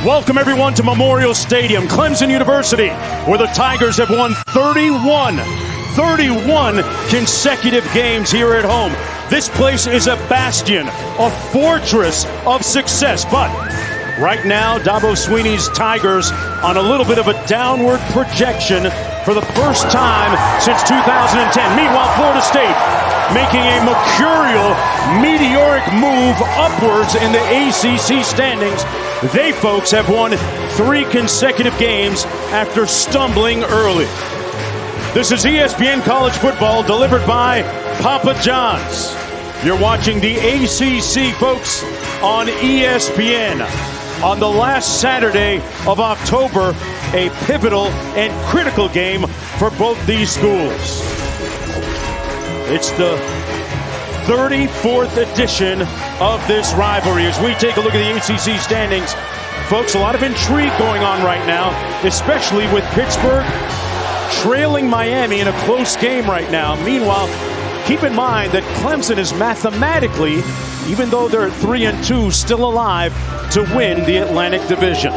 Welcome everyone to Memorial Stadium, Clemson University, where the Tigers have won 31 consecutive games here at home. This place is a bastion, a fortress of success. But right now, Dabo Swinney's Tigers on a little bit of a downward projection for the first time since 2010. Meanwhile, Florida State making a mercurial, meteoric move upwards in the ACC standings. They, folks, have won 3 consecutive games after stumbling early. This is ESPN College Football, delivered by Papa John's. You're watching the ACC, folks, on ESPN. On the last Saturday of October, a pivotal and critical game for both these schools. It's the 34th edition of this rivalry. As we take a look at the ACC standings, folks, a lot of intrigue going on right now, especially with Pittsburgh trailing Miami in a close game right now. Meanwhile, keep in mind that Clemson is mathematically, even though they're at 3-2, still alive to win the Atlantic Division.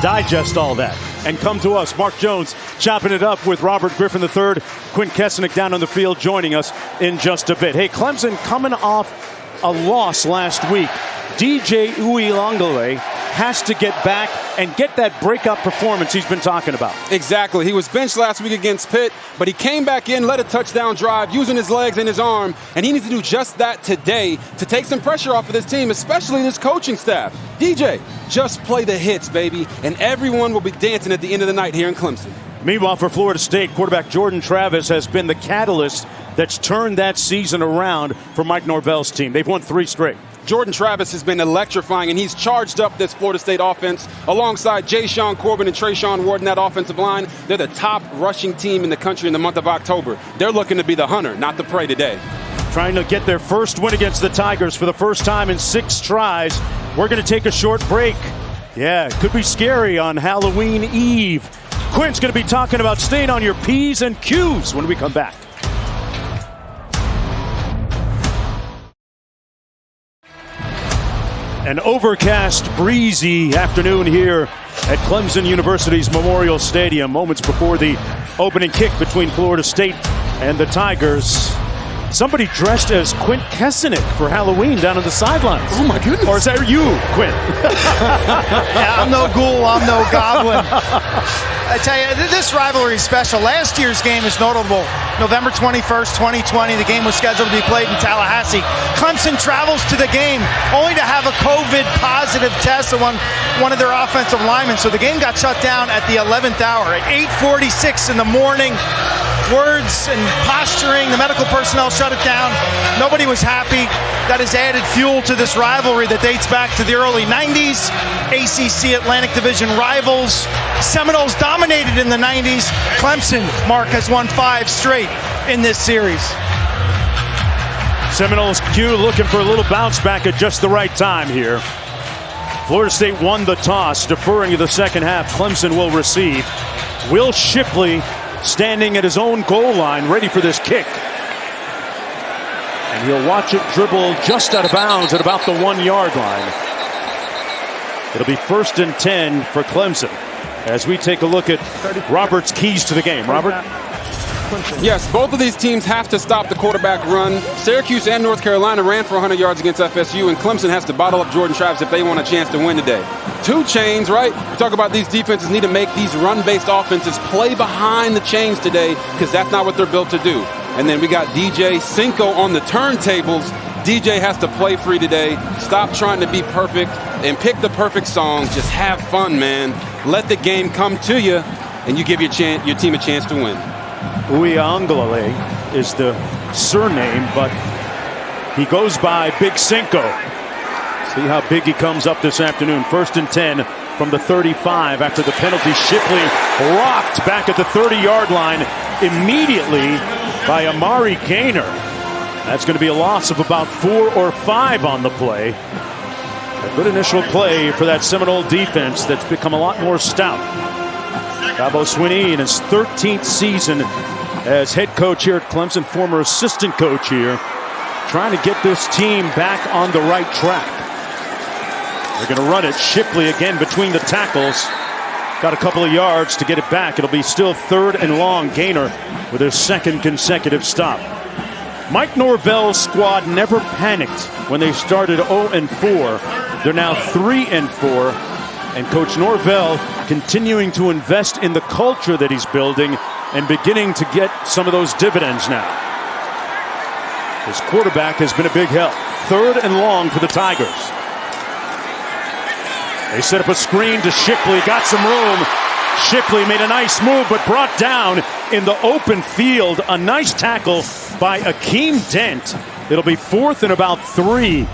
Digest all that and come to us. Mark Jones chopping it up with Robert Griffin III. Quint Kessenich down on the field joining us in just a bit. Hey, Clemson coming off a loss last week. DJ Uiagalelei has to get back and get that breakout performance he's been talking about. Exactly. He was benched last week against Pitt, but he came back in, led a touchdown drive, using his legs and his arm, and he needs to do just that today to take some pressure off of this team, especially this coaching staff. DJ, just play the hits, baby, and everyone will be dancing at the end of the night here in Clemson. Meanwhile, for Florida State, quarterback Jordan Travis has been the catalyst that's turned that season around for Mike Norvell's team. They've won 3 straight. Jordan Travis has been electrifying, and he's charged up this Florida State offense alongside Jay Sean Corbin and Trayshawn Ward in that offensive line. They're the top rushing team in the country in the month of October. They're looking to be the hunter, not the prey today. Trying to get their first win against the Tigers for the first time in 6 tries. We're going to take a short break. Yeah, it could be scary on Halloween Eve. Quint's going to be talking about staying on your P's and Q's when we come back. An overcast, breezy afternoon here at Clemson University's Memorial Stadium. Moments before the opening kick between Florida State and the Tigers. Somebody dressed as Quint Kessenich for Halloween down on the sidelines. Oh, my goodness. Or is that you, Quint? Yeah, I'm no ghoul, I'm no goblin. I tell you, this rivalry is special. Last year's game is notable. November 21st, 2020, the game was scheduled to be played in Tallahassee. Clemson travels to the game only to have a COVID positive test on one of their offensive linemen. So the game got shut down at the 11th hour at 8:46 in the morning. Words and posturing, the medical personnel shut it down. Nobody was happy. That has added fuel to this rivalry that dates back to the early 90s. ACC Atlantic Division rivals. Seminoles dominated in the 90s. Clemson, Mark, has won 5 straight in this series. Seminoles Q looking for a little bounce back at just the right time here. Florida State won the toss, deferring to the second half. Clemson will receive. Will Shipley standing at his own goal line, ready for this kick. And he'll watch it dribble just out of bounds at about the 1-yard line. It'll be 1st and 10 for Clemson as we take a look at Robert's keys to the game. Robert? Yes, both of these teams have to stop the quarterback run. Syracuse and North Carolina ran for 100 yards against FSU, and Clemson has to bottle up Jordan Travis if they want a chance to win today. 2 chains, right? We talk about these defenses need to make these run-based offenses play behind the chains today, because that's not what they're built to do. And then we got DJ Cinco on the turntables. DJ has to play free today. Stop trying to be perfect and pick the perfect song. Just have fun, man. Let the game come to you, and you give your team a chance to win. Uiagalelei is the surname, but he goes by Big Cinco. See how big he comes up this afternoon. 1st and 10 from the 35 after the penalty. Shipley rocked back at the 30-yard line immediately by Amari Gaynor. That's going to be a loss of about 4 or 5 on the play. A good initial play for that Seminole defense that's become a lot more stout. Dabo Swinney in his 13th season as head coach here at Clemson, former assistant coach here, trying to get this team back on the right track. They're going to run it. Shipley again between the tackles. Got a couple of yards to get it back. It'll be still 3rd and long. Gainer with his 2nd consecutive stop. Mike Norvell's squad never panicked when they started 0-4. They're now 3-4. And Coach Norvell continuing to invest in the culture that he's building and beginning to get some of those dividends now. His quarterback has been a big help. 3rd and long for the Tigers. They set up a screen to Shipley, got some room. Shipley made a nice move, but brought down in the open field. A nice tackle by Akeem Dent. It'll be 4th and about 3.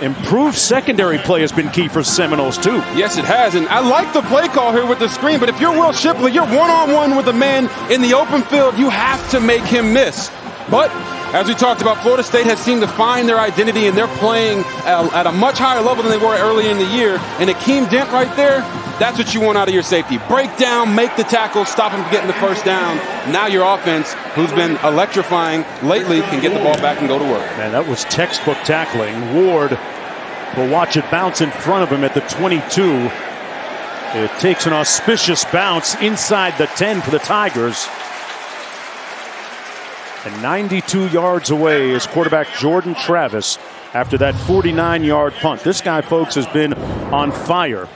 Improved secondary play has been key for Seminoles, too. Yes, it has. And I like the play call here with the screen, but if you're Will Shipley, you're one-on-one with a man in the open field. You have to make him miss. But as we talked about, Florida State has seemed to find their identity, and they're playing at a much higher level than they were early in the year. And Akeem Dent right there, that's what you want out of your safety. Break down, make the tackle, stop him from getting the first down. Now your offense, who's been electrifying lately, can get the ball back and go to work. Man, that was textbook tackling. Ward will watch it bounce in front of him at the 22. It takes an auspicious bounce inside the 10 for the Tigers. And 92 yards away is quarterback Jordan Travis after that 49-yard punt. This guy, folks, has been on fire.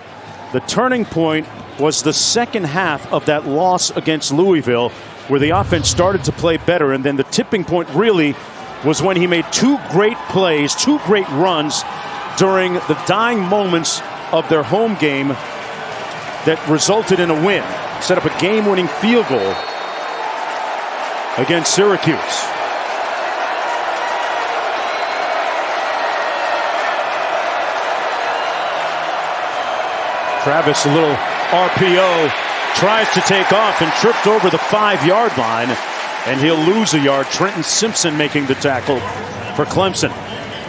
The turning point was the second half of that loss against Louisville, where the offense started to play better. And then the tipping point really was when he made 2 great plays, 2 great runs during the dying moments of their home game that resulted in a win. Set up a game-winning field goal against Syracuse. Travis, a little RPO, tries to take off and tripped over the 5-yard line, and he'll lose a yard. Trenton Simpson making the tackle for Clemson.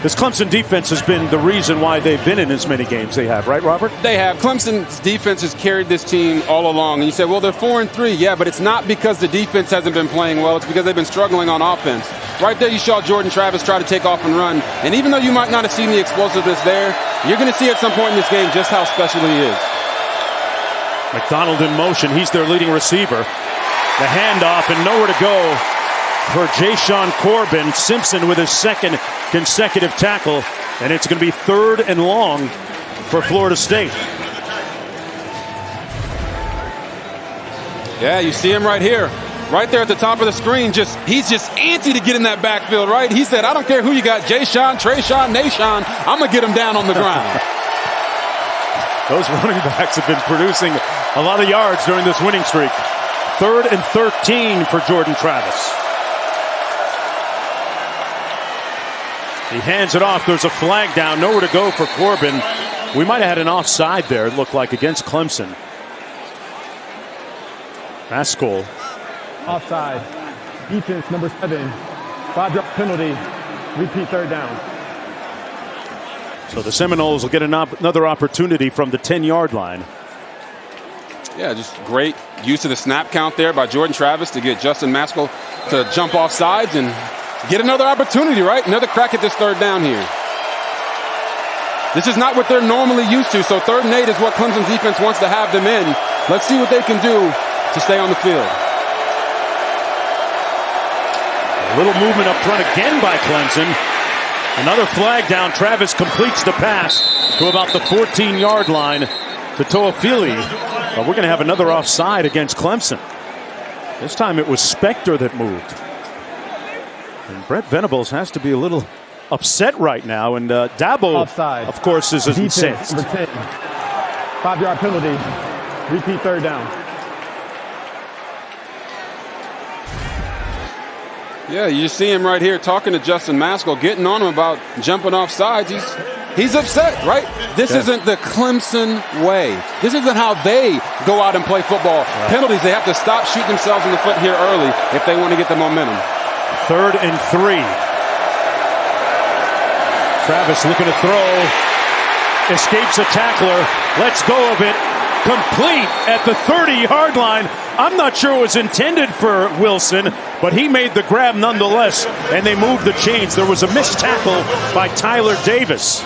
This Clemson defense has been the reason why they've been in as many games they have, right, Robert? They have. Clemson's defense has carried this team all along. And you say, well, they're 4-3. Yeah, but it's not because the defense hasn't been playing well. It's because they've been struggling on offense. Right there, you saw Jordan Travis try to take off and run. And even though you might not have seen the explosiveness there, you're going to see at some point in this game just how special he is. McDonald in motion. He's their leading receiver. The handoff and nowhere to go for Jashawn Corbin. Simpson with his 2nd consecutive tackle, and it's going to be 3rd and long for Florida State. Yeah, you see him right here. Right there at the top of the screen. He's just antsy to get in that backfield, right? He said, I don't care who you got, Jashawn, Trayshawn, Nashawn, I'm going to get him down on the ground. Those running backs have been producing a lot of yards during this winning streak. 3rd and 13 for Jordan Travis. He hands it off. There's a flag down. Nowhere to go for Corbin. We might have had an offside there, it looked like, against Clemson. Maskell. Offside. Defense number 7. 5-yard penalty. Repeat 3rd down. So the Seminoles will get another opportunity from the 10-yard line. Yeah, just great use of the snap count there by Jordan Travis to get Justin Maskell to jump off sides and get another opportunity, right? Another crack at this 3rd down here. This is not what they're normally used to, so 3rd and 8 is what Clemson's defense wants to have them in. Let's see what they can do to stay on the field. A little movement up front again by Clemson. Another flag down. Travis completes the pass to about the 14-yard line to Toafili. But we're going to have another offside against Clemson. This time it was Spector that moved. And Brett Venables has to be a little upset right now. And Dabo, offside, of course, is incensed. Number 10. 5-yard penalty. Repeat 3rd down. Yeah, you see him right here talking to Justin Maskell, getting on him about jumping off sides. He's upset, right? This isn't the Clemson way. This isn't how they go out and play football. Right. Penalties, they have to stop shooting themselves in the foot here early if they want to get the momentum. 3rd and 3. Travis looking to throw. Escapes a tackler. Lets go of it. Complete at the 30-yard line. I'm not sure it was intended for Wilson, but he made the grab nonetheless, and they moved the chains. There was a missed tackle by Tyler Davis.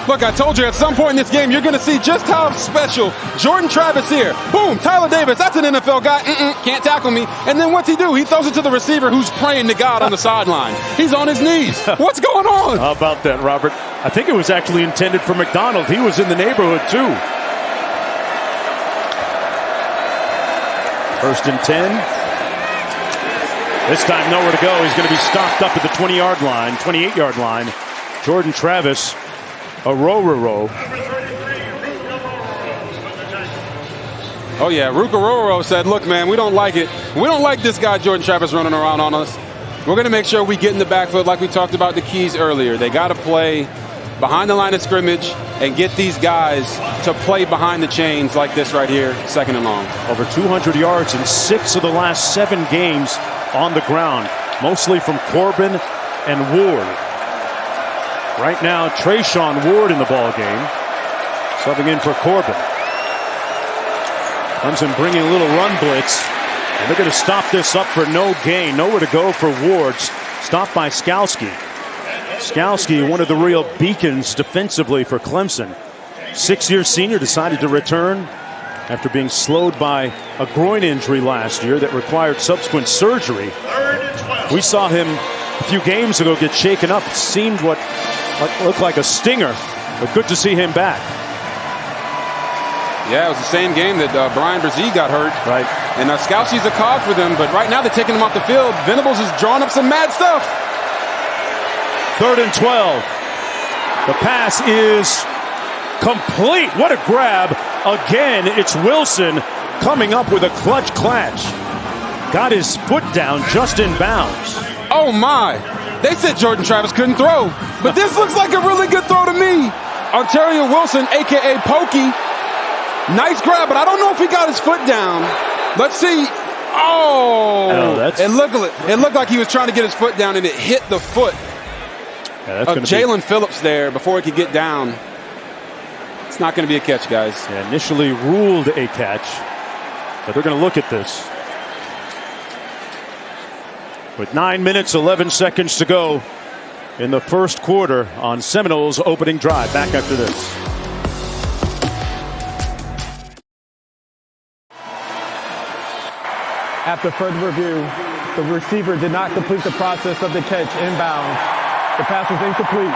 Look, I told you at some point in this game, you're going to see just how special Jordan Travis here. Boom, Tyler Davis, that's an NFL guy. Can't tackle me. And then what's he do? He throws it to the receiver who's praying to God on the sideline. He's on his knees. What's going on? How about that, Robert? I think it was actually intended for McDonald. He was in the neighborhood, too. 1st and 10. This time nowhere to go. He's going to be stopped up at the 20-yard line, 28-yard line. Jordan Travis, a row. Oh, yeah. Ruka said, look, man, we don't like it. We don't like this guy, Jordan Travis, running around on us. We're going to make sure we get in the backfield like we talked about the keys earlier. They got to play behind the line of scrimmage and get these guys to play behind the chains like this right here, 2nd and long. Over 200 yards in 6 of the last 7 games on the ground, mostly from Corbin and Ward. Right now, Trayshawn Ward in the ball game, subbing in for Corbin. Clemson bringing a little run blitz, and they're going to stop this up for no gain. Nowhere to go for Ward's. Stopped by Skalski. Skalski, one of the real beacons defensively for Clemson. 6-year senior, decided to return after being slowed by a groin injury last year that required subsequent surgery. We saw him a few games ago get shaken up. Seemed what looked like a stinger, but good to see him back. Yeah, it was the same game that Brian Brzee got hurt. Right. And Skalski's a cog for them, but right now they're taking him off the field. Venables is drawing up some mad stuff. 3rd and 12. The pass is complete. What a grab. Again, it's Wilson coming up with a clutch clutch. Got his foot down just in bounds. Oh, my. They said Jordan Travis couldn't throw, but this looks like a really good throw to me. Ontario Wilson, a.k.a. Pokey. Nice grab, but I don't know if he got his foot down. Let's see. Oh, it looked like he was trying to get his foot down, and it hit the foot of Jalen Phillips there before he could get down. It's not going to be a catch, guys. Yeah, initially ruled a catch, but they're going to look at this. With 9 minutes, 11 seconds to go in the first quarter on Seminoles' opening drive. Back after this. After further review, the receiver did not complete the process of the catch inbound. The pass was incomplete.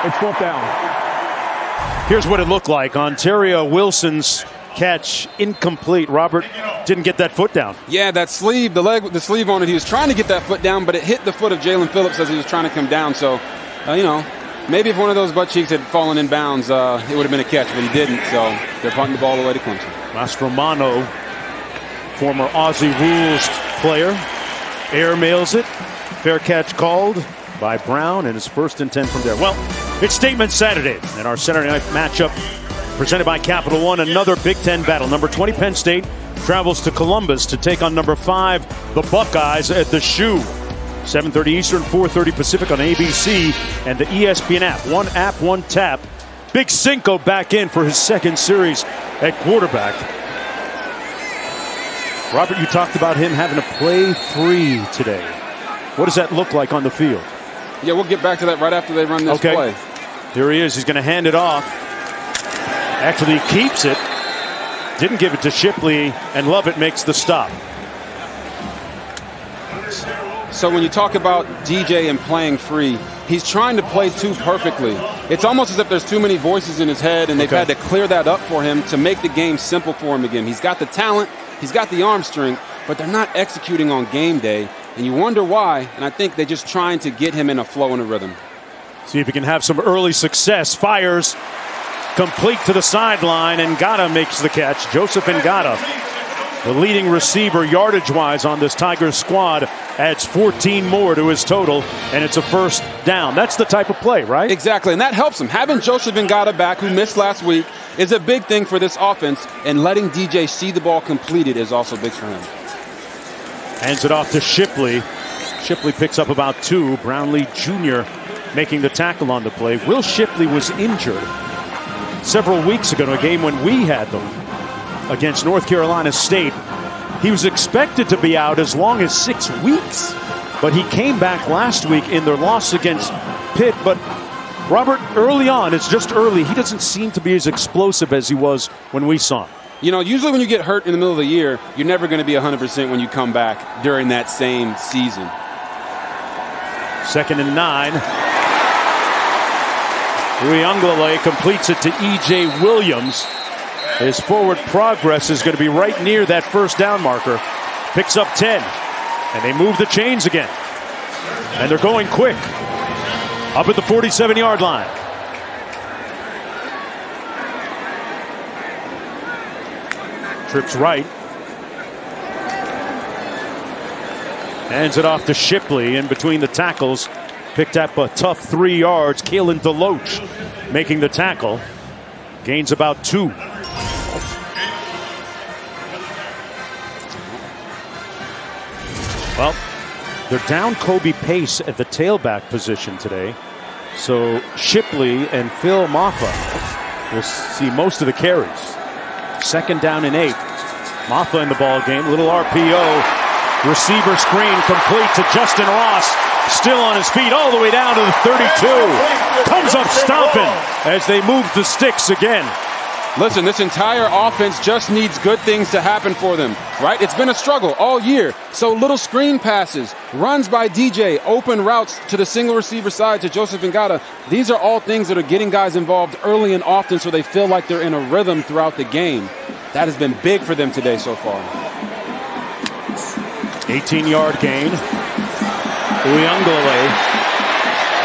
It's 4th down. Here's what it looked like. Ontario Wilson's catch incomplete. Robert didn't get that foot down. Yeah, that sleeve, the sleeve on it, he was trying to get that foot down, but it hit the foot of Jalen Phillips as he was trying to come down. So, maybe if one of those butt cheeks had fallen in bounds, it would have been a catch, but he didn't. So they're punting the ball away to Clemson. Mastromano, former Aussie Rules player, airmails it. Fair catch called by Brown, and his 1st and 10 from there. Well, it's Statement Saturday, and our Saturday night matchup presented by Capital One, another Big Ten battle. Number 20 Penn State travels to Columbus to take on number 5 the Buckeyes at the Shoe. 7:30 Eastern, 4:30 Pacific on ABC and the ESPN app. One app, one tap. Big Cinco back in for his 2nd series at quarterback. Robert, you talked about him having to play free today. What does that look like on the field? Yeah, we'll get back to that right after they run this play. Here he is. He's going to hand it off. Actually, he keeps it. Didn't give it to Shipley, and Lovett makes the stop. So when you talk about DJ and playing free, he's trying to play too perfectly. It's almost as if there's too many voices in his head, and they've had to clear that up for him to make the game simple for him again. He's got the talent, he's got the arm strength, but they're not executing on game day, and you wonder why, and I think they're just trying to get him in a flow and a rhythm. See if he can have some early success. Fires complete to the sideline, and Ngata makes the catch. Joseph Ngata, the leading receiver yardage-wise on this Tigers squad, adds 14 more to his total, and it's a 1st down. That's the type of play, right? Exactly, and that helps him. Having Joseph Ngata back, who missed last week, is a big thing for this offense, and letting DJ see the ball completed is also big for him. Hands it off to Shipley. Shipley picks up about 2. Brownlee Jr. making the tackle on the play. Will Shipley was injured several weeks ago in a game when we had them against North Carolina State. He was expected to be out as long as 6 weeks, but he came back last week in their loss against Pitt. But Robert, early on, it's just early. He doesn't seem to be as explosive as he was when we saw him. You know, usually when you get hurt in the middle of the year, you're never going to be 100% when you come back during that same season. 2nd and 9. Uyunglele completes it to E.J. Williams. His forward progress is going to be right near that first down marker. Picks up 10. And they move the chains again. And they're going quick. Up at the 47-yard line. Trips right. Hands it off to Shipley in between the tackles. Picked up a tough 3 yards. Kalen DeLoach making the tackle. Gains about 2. Well, they're down Kobe Pace at the tailback position today. So Shipley and Phil Maffa will see most of the carries. 2nd down and 8. Maffa in the ball game. Little RPO. Receiver screen complete to Justin Ross. Still on his feet all the way down to the 32. Comes up stomping as they move the sticks again. Listen, this entire offense just needs good things to happen for them, right? It's been a struggle all year. So little screen passes, runs by DJ, open routes to the single receiver side to Joseph Ngata. These are all things that are getting guys involved early and often so they feel like they're in a rhythm throughout the game. That has been big for them today so far. 18-yard gain. Uyunglele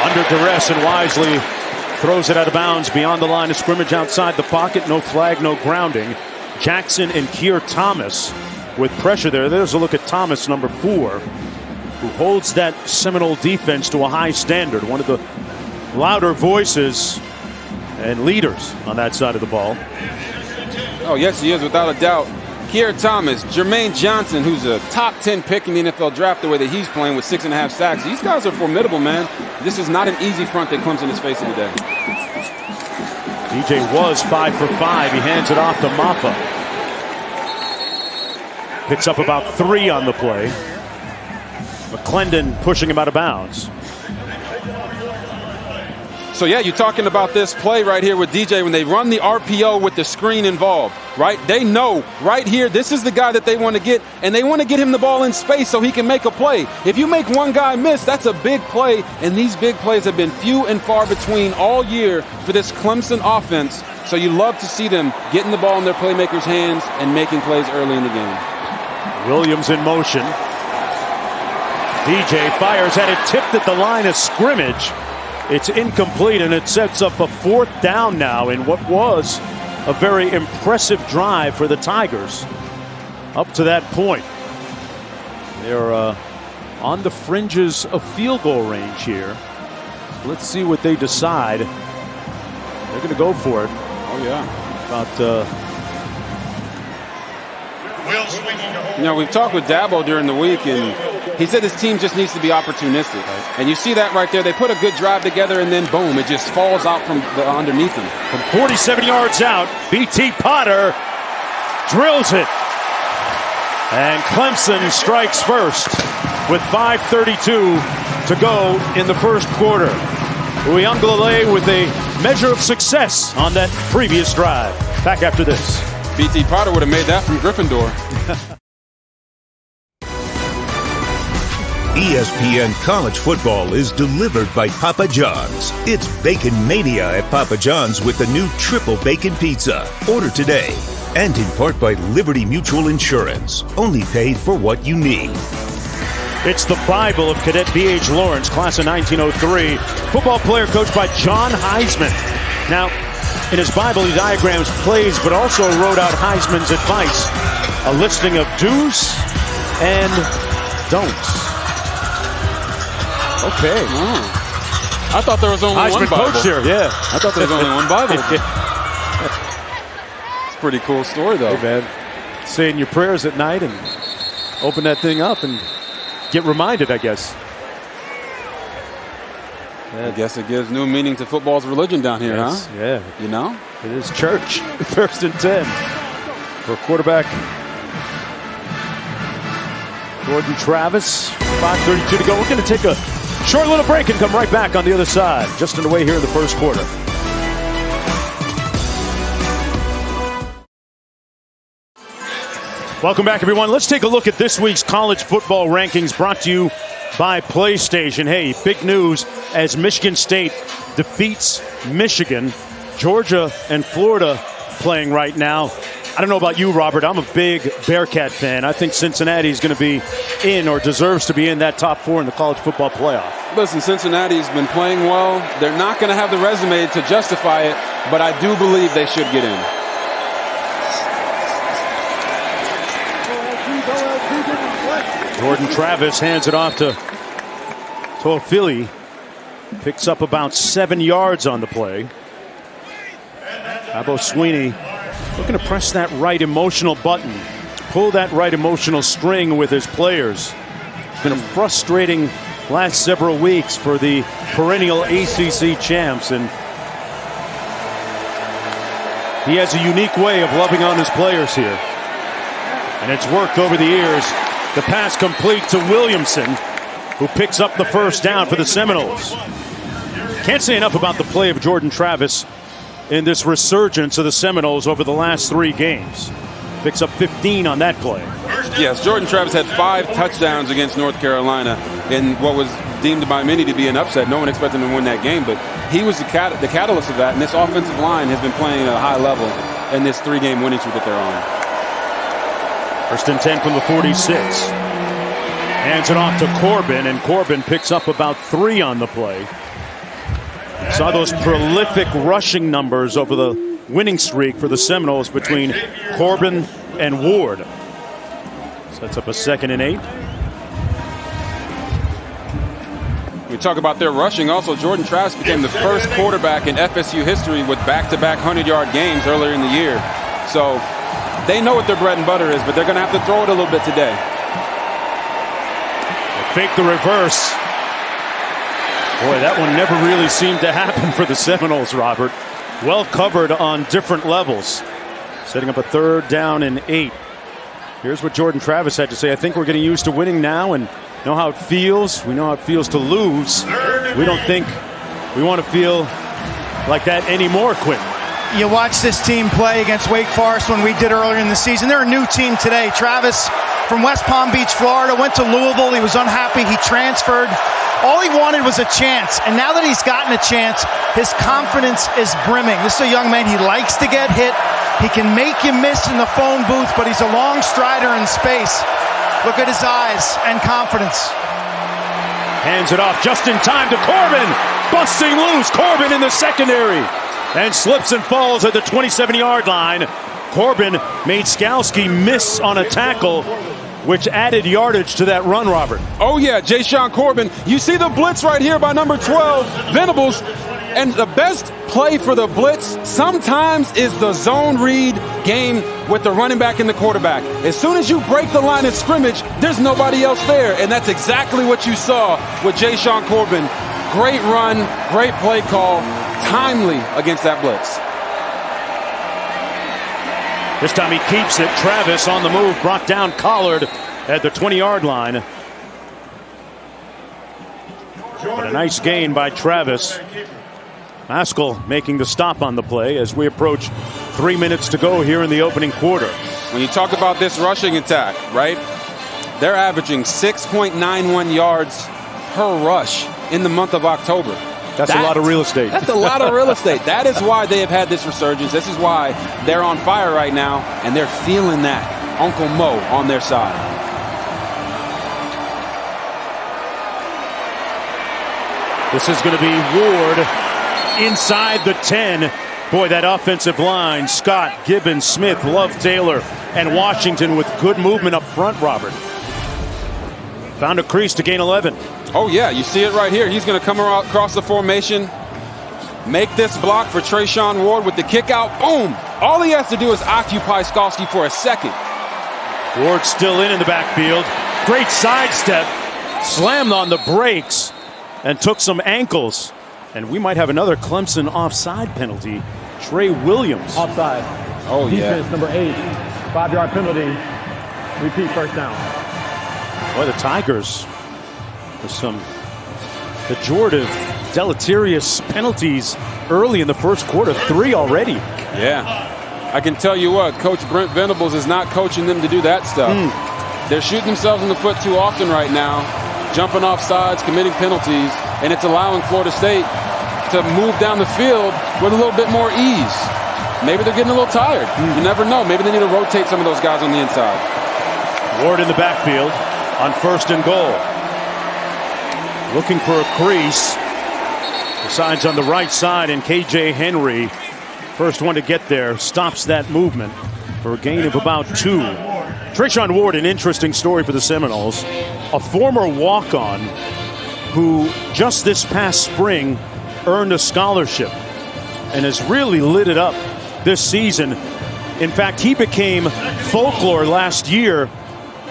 under duress and wisely throws it out of bounds beyond the line of scrimmage outside the pocket. No flag, no grounding. Jackson and Keir Thomas with pressure there. There's a look at Thomas, number 4, who holds that Seminole defense to a high standard. One of the louder voices and leaders on that side of the ball. Oh, yes, he is, without a doubt. Keir Thomas, Jermaine Johnson, who's a top 10 pick in the NFL draft, the way that he's playing with 6.5 sacks. These guys are formidable, man. This is not an easy front that Clemson is facing today. DJ was 5 for 5. He hands it off to Maffa. Picks up about 3 on the play. McClendon pushing him out of bounds. So, yeah, you're talking about this play right here with DJ when they run the RPO with the screen involved, right? They know right here this is the guy that they want to get, and they want to get him the ball in space so he can make a play. If you make one guy miss, that's a big play, and these big plays have been few and far between all year for this Clemson offense. So you love to see them getting the ball in their playmakers' hands and making plays early in the game. Williams in motion. DJ fires at it, tipped at the line of scrimmage. It's incomplete, and it sets up a 4th down now in what was a very impressive drive for the Tigers. Up to that point, they're on the fringes of field goal range here. Let's see what they decide. They're going to go for it. Oh, yeah. About you know, we've talked with Dabo during the week, and he said his team just needs to be opportunistic. Right? And you see that right there. They put a good drive together, and then, boom, it just falls out from underneath them. From 47 yards out, B.T. Potter drills it. And Clemson strikes first with 5:32 to go in the first quarter. Uyunglele with a measure of success on that previous drive. Back after this. B.T. Potter would have made that from Gryffindor. ESPN College Football is delivered by Papa John's. It's Bacon Mania at Papa John's with the new Triple Bacon Pizza. Order today. And in part by Liberty Mutual Insurance. Only paid for what you need. It's the Bible of Cadet B.H. Lawrence, class of 1903. Football player coached by John Heisman. Now, in his Bible, he diagrams plays, but also wrote out Heisman's advice. A listing of do's and don'ts. Okay. I thought there was only Heisman one Bible. coach here, yeah. I thought there was only one Bible. It's a pretty cool story, though. Hey, man. Saying your prayers at night and open that thing up and get reminded, I guess. I guess it gives new meaning to football's religion down here, yes, huh? Yeah. You know? It is church. 1st and 10 for quarterback Jordan Travis. 5:32 to go. We're going to take a Short little break and come right back on the other side. Just underway here in the first quarter. Welcome back, everyone. Let's take a look at this week's college football rankings brought to you by PlayStation. Hey, big news as Michigan State defeats Michigan. Georgia and Florida playing right now. I don't know about you, Robert. I'm a big Bearcat fan. I think Cincinnati is going to be in or deserves to be in that top 4 in the college football playoff. Listen, Cincinnati's been playing well. They're not going to have the resume to justify it, but I do believe they should get in. Jordan Travis hands it off to Philly. Picks up about 7 yards on the play. Dabo Swinney looking to press that right emotional button. Pull that right emotional string with his players. It's been a frustrating last several weeks for the perennial ACC champs. And he has a unique way of loving on his players here. And it's worked over the years. The pass complete to Williamson, who picks up the first down for the Seminoles. Can't say enough about the play of Jordan Travis in this resurgence of the Seminoles over the last 3 games. Picks up 15 on that play. Yes, Jordan Travis had 5 touchdowns against North Carolina in what was deemed by many to be an upset. No one expected him to win that game, but he was the catalyst of that, and this offensive line has been playing at a high level in this 3-game winning streak that they're on. First and 10 from the 46. Hands it off to Corbin, and Corbin picks up about 3 on the play. Saw those prolific rushing numbers over the winning streak for the Seminoles between Corbin and Ward. Sets up a 2nd and 8. We talk about their rushing. Also, Jordan Travis became the first quarterback in FSU history with back-to-back 100-yard games earlier in the year. So they know what their bread and butter is, but they're going to have to throw it a little bit today. Fake the reverse. Boy, that one never really seemed to happen for the Seminoles, Robert. Well covered on different levels. Setting up a 3rd down and 8. Here's what Jordan Travis had to say. I think we're getting used to winning now and know how it feels. We know how it feels to lose. We don't think we want to feel like that anymore, Quinn. You watch this team play against Wake Forest when we did earlier in the season. They're a new team today. Travis from West Palm Beach, Florida, went to Louisville. He was unhappy. He transferred. All he wanted was a chance. And now that he's gotten a chance, his confidence is brimming. This is a young man. He likes to get hit. He can make you miss in the phone booth, but he's a long strider in space. Look at his eyes and confidence. Hands it off just in time to Corbin. Busting loose. Corbin in the secondary. And slips and falls at the 27-yard line. Corbin made Skalski miss on a tackle, which added yardage to that run, Robert. Oh, yeah, Jayshon Corbin. You see the blitz right here by number 12, Venables. And the best play for the blitz sometimes is the zone read game with the running back and the quarterback. As soon as you break the line of scrimmage, there's nobody else there. And that's exactly what you saw with Jayshon Corbin. Great run, great play call, timely against that blitz. This time he keeps it. Travis on the move, brought down Collard at the 20-yard line. But a nice gain by Travis. Maskell making the stop on the play as we approach 3 minutes to go here in the opening quarter. When you talk about this rushing attack, right? They're averaging 6.91 yards per rush in the month of October. That's a lot of real estate. That's a lot of real estate. That is why they have had this resurgence. This is why they're on fire right now, and they're feeling that. Uncle Mo on their side. This is going to be Ward inside the 10. Boy, that offensive line, Scott, Gibbons, Smith, Love, Taylor, and Washington with good movement up front, Robert. Found a crease to gain 11. Oh, yeah, you see it right here. He's going to come across the formation, make this block for Trayshawn Ward with the kick out. Boom! All he has to do is occupy Skalski for a second. Ward still in the backfield. Great sidestep. Slammed on the brakes and took some ankles. And we might have another Clemson offside penalty. Trey Williams. Offside. Oh, yeah. Defense number 8. 5-yard penalty. Repeat first down. Boy, the Tigers with some pejorative, deleterious penalties early in the first quarter. 3 already. Yeah. I can tell you what, Coach Brent Venables is not coaching them to do that stuff. They're shooting themselves in the foot too often right now, jumping off sides, committing penalties, and it's allowing Florida State to move down the field with a little bit more ease. Maybe they're getting a little tired. You never know. Maybe they need to rotate some of those guys on the inside. Ward in the backfield on 1st and goal. Looking for a crease. The side's on the right side, and KJ Henry, first one to get there, stops that movement for a gain of about 2. Treshaun Ward, an interesting story for the Seminoles. A former walk-on who just this past spring earned a scholarship and has really lit it up this season. In fact, he became folklore last year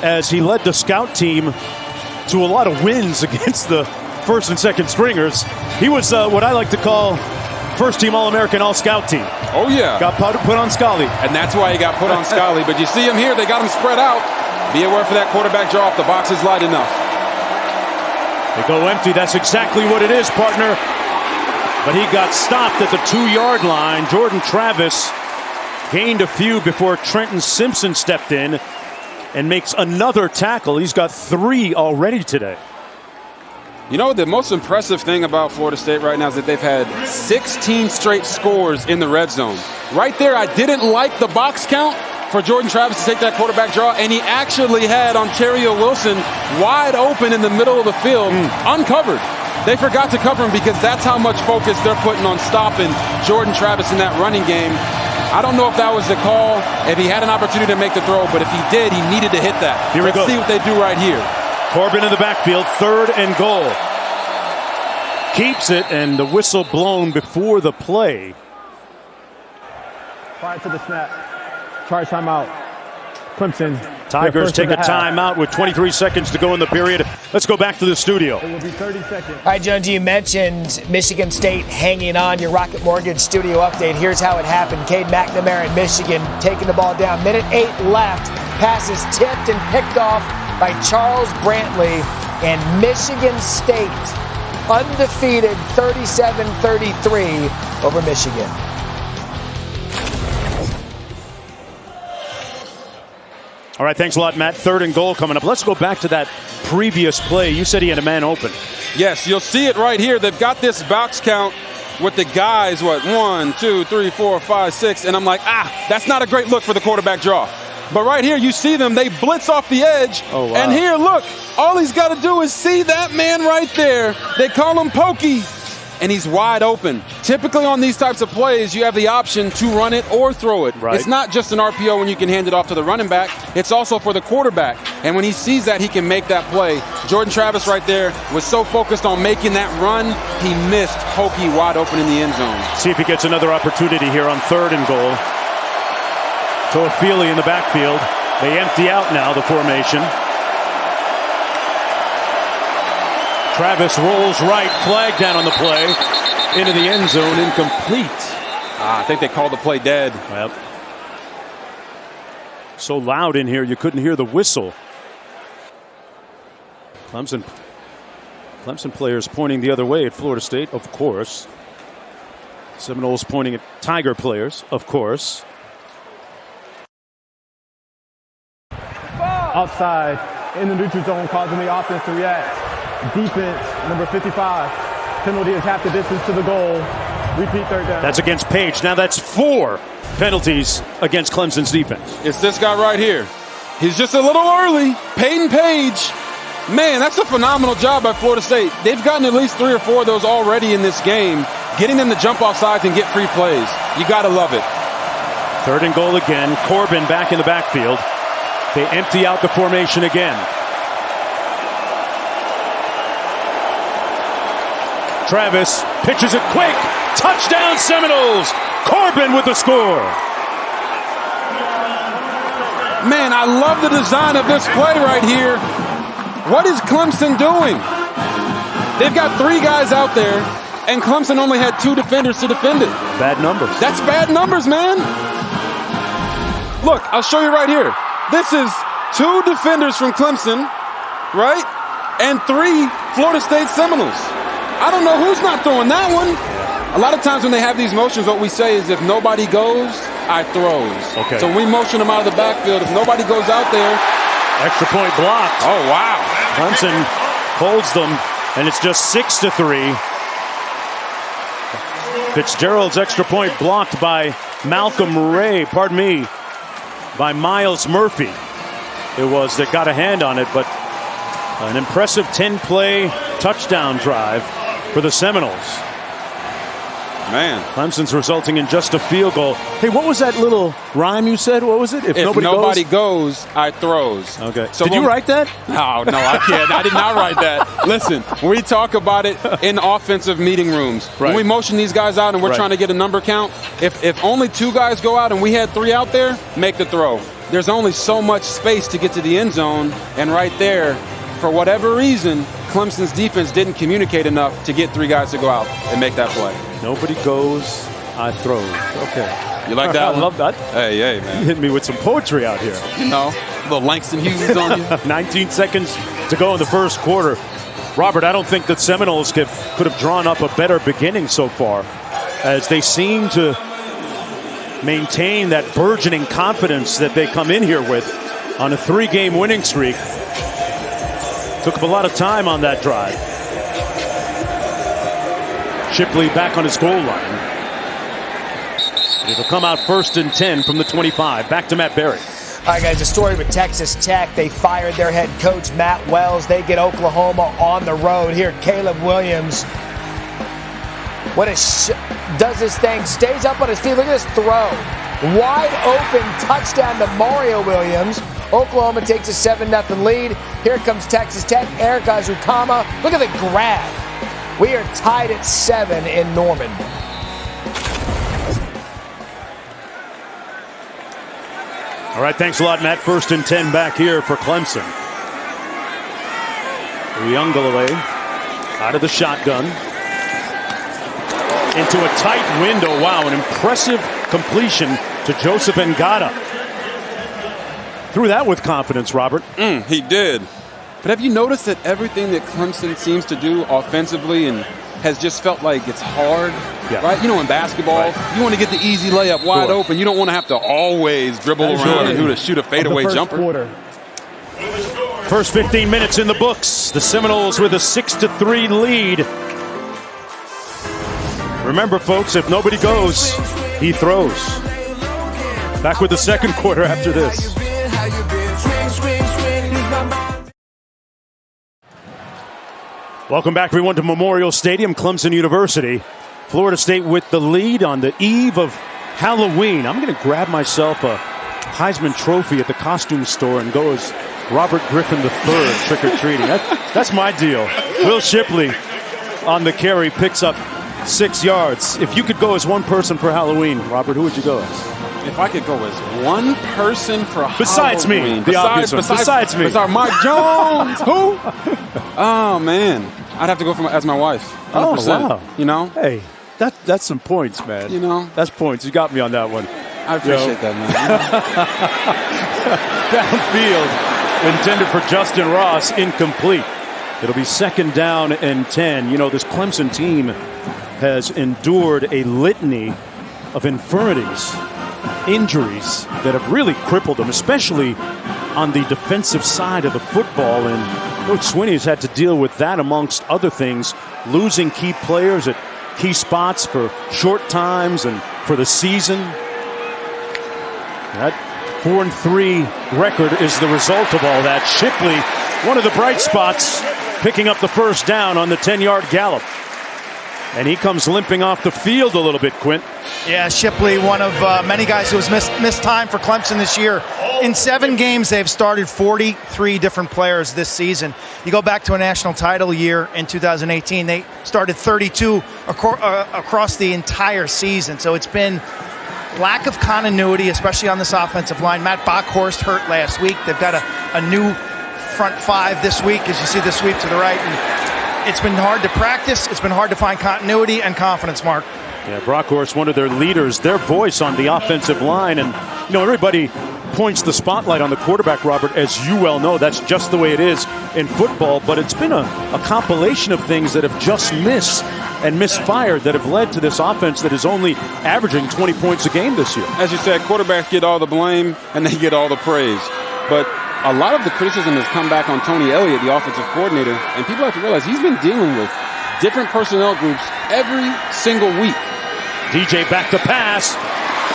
as he led the scout team to a lot of wins against the first and second stringers. He was what I like to call first-team All-American All-Scout team. Oh, yeah. Got put on Scully. And that's why he got put on Scully. But you see him here. They got him spread out. Be aware for that quarterback draw if the box is light enough. They go empty. That's exactly what it is, partner. But he got stopped at the 2-yard line. Jordan Travis gained a few before Trenton Simpson stepped in and makes another tackle. He's got 3 already today. You know, the most impressive thing about Florida State right now is that they've had 16 straight scores in the red zone. Right there, I didn't like the box count for Jordan Travis to take that quarterback draw, and he actually had Ontario Wilson wide open in the middle of the field, uncovered. They forgot to cover him because that's how much focus they're putting on stopping Jordan Travis in that running game. I don't know if that was the call, if he had an opportunity to make the throw, but if he did, he needed to hit that. Here we go. Let's see what they do right here. Corbin in the backfield, 3rd and goal. Keeps it, and the whistle blown before the play. Prior to the snap. Charge timeout. Clemson. Tigers take a timeout with 23 seconds to go in the period. Let's go back to the studio. It will be 30 seconds. All right, Jones, you mentioned Michigan State hanging on. Your Rocket Mortgage studio update. Here's how it happened. Cade McNamara in Michigan taking the ball down. Minute 8 left. Pass is tipped and picked off by Charles Brantley, and Michigan State undefeated 37-33 over Michigan. All right, thanks a lot, Matt. 3rd and goal coming up. Let's go back to that previous play. You said he had a man open. Yes, you'll see it right here. They've got this box count with the guys, 1, 2, 3, 4, 5, 6, and I'm like, that's not a great look for the quarterback draw. But right here, you see them. They blitz off the edge. Oh, wow. And here, look, all he's got to do is see that man right there. They call him Pokey, and he's wide open. Typically on these types of plays, you have the option to run it or throw it. Right. It's not just an RPO when you can hand it off to the running back. It's also for the quarterback. And when he sees that, he can make that play. Jordan Travis right there was so focused on making that run, he missed Pokey wide open in the end zone. See if he gets another opportunity here on 3rd and goal. Toafili in the backfield. They empty out now the formation. Travis rolls right, flag down on the play. Into the end zone, incomplete. I think they called the play dead. Well, so loud in here you couldn't hear the whistle. Clemson players pointing the other way at Florida State, of course. Seminoles pointing at Tiger players, of course. Outside in the neutral zone, causing the offense to react. Defense, number 55. Penalty is half the distance to the goal. Repeat 3rd down. That's against Page. Now that's 4 penalties against Clemson's defense. It's this guy right here. He's just a little early. Peyton Page. Man, that's a phenomenal job by Florida State. They've gotten at least 3 or 4 of those already in this game, getting them to jump off sides and get free plays. You got to love it. 3rd and goal again. Corbin back in the backfield. They empty out the formation again. Travis pitches it quick. Touchdown Seminoles. Corbin with the score. Man, I love the design of this play right here. What is Clemson doing? They've got 3 guys out there, and Clemson only had 2 defenders to defend it. Bad numbers. That's bad numbers, man. Look, I'll show you right here. This is 2 defenders from Clemson, right? And 3 Florida State Seminoles. I don't know who's not throwing that one. A lot of times when they have these motions, what we say is if nobody goes, I throws. Okay. So we motion them out of the backfield. If nobody goes out there. Extra point blocked. Oh, wow. Clemson holds them, and it's just 6-3. Fitzgerald's extra point blocked by by Miles Murphy. It was that got a hand on it, but an impressive 10-play touchdown drive for the Seminoles. Man. Clemson's resulting in just a field goal. Hey, what was that little rhyme you said? What was it? If nobody goes, I throws. Okay. So did you write that? No, I can't. I did not write that. Listen, we talk about it in offensive meeting rooms. Right. When we motion these guys out and we're trying to get a number count, if only 2 guys go out and we had 3 out there, make the throw. There's only so much space to get to the end zone, and right there, for whatever reason, Clemson's defense didn't communicate enough to get 3 guys to go out and make that play. Nobody goes, I throws. Okay. You like that I one? love that. Hey, man. You hit me with some poetry out here. You know, a little Langston Hughes on you. 19 seconds to go in the first quarter. Robert, I don't think that Seminoles could have drawn up a better beginning so far, as they seem to maintain that burgeoning confidence that they come in here with on a 3-game winning streak. Took up a lot of time on that drive. Shipley back on his goal line. It'll come out 1st and 10 from the 25. Back to Matt Berry. All right, guys, the story with Texas Tech. They fired their head coach, Matt Wells. They get Oklahoma on the road. Here, Caleb Williams. What does this thing, stays up on his feet. Look at this throw. Wide open touchdown to Mario Williams. Oklahoma takes a 7-0 lead. Here comes Texas Tech. Eric Azukama. Look at the grab. We are tied at 7 in Norman. All right, thanks a lot, Matt. 1st and 10 back here for Clemson. Uyunglele out of the shotgun. Into a tight window. Wow, an impressive completion to Joseph Ngata. Threw that with confidence, Robert. He did. But have you noticed that everything that Clemson seems to do offensively and has just felt like it's hard, right? You know, in basketball, you want to get the easy layup wide open. You don't want to have to always dribble around and shoot a fadeaway jumper. Quarter. First 15 minutes in the books. The Seminoles with a 6-3 lead. Remember, folks, if nobody goes, he throws. Back with the second quarter after this. Welcome back, everyone, to Memorial Stadium, Clemson University. Florida State with the lead on the eve of Halloween. I'm going to grab myself a Heisman Trophy at the costume store and go as Robert Griffin III trick-or-treating. That's my deal. Will Shipley on the carry picks up 6 yards. If you could go as one person for Halloween, Robert, who would you go as? If I could go as one person for besides Halloween. Me, the obvious one. Besides me. Besides Mike Jones. Who? Oh, man. I'd have to go as my wife. 100%. Oh, wow. You know? Hey, that's some points, man. You know? That's points. You got me on that one. I appreciate that, man. Downfield, intended for Justin Ross, incomplete. It'll be 2nd down and 10. You know, this Clemson team has endured a litany of infirmities, injuries that have really crippled them, especially on the defensive side of the football. And Coach Swinney's had to deal with that amongst other things, losing key players at key spots for short times and for the season. That 4-3 record is the result of all that. Shipley, one of the bright spots, picking up the first down on the 10-yard gallop. And he comes limping off the field a little bit, Quint. Yeah, Shipley, one of many guys who has missed time for Clemson this year. In 7 games, they've started 43 different players this season. You go back to a national title year in 2018, they started 32 across the entire season. So it's been lack of continuity, especially on this offensive line. Matt Bockhorst hurt last week. They've got a new front 5 this week, as you see the sweep to the right. And it's been hard to practice. It's been hard to find continuity and confidence, Mark. Yeah, Brockhorst, one of their leaders, their voice on the offensive line. And, you know, everybody points the spotlight on the quarterback, Robert. As you well know, that's just the way it is in football, but it's been a compilation of things that have just missed and misfired that have led to this offense that is only averaging 20 points a game this year. As you said, quarterbacks get all the blame and they get all the praise. But a lot of the criticism has come back on Tony Elliott, the offensive coordinator, and people have to realize he's been dealing with different personnel groups every single week. DJ back to pass.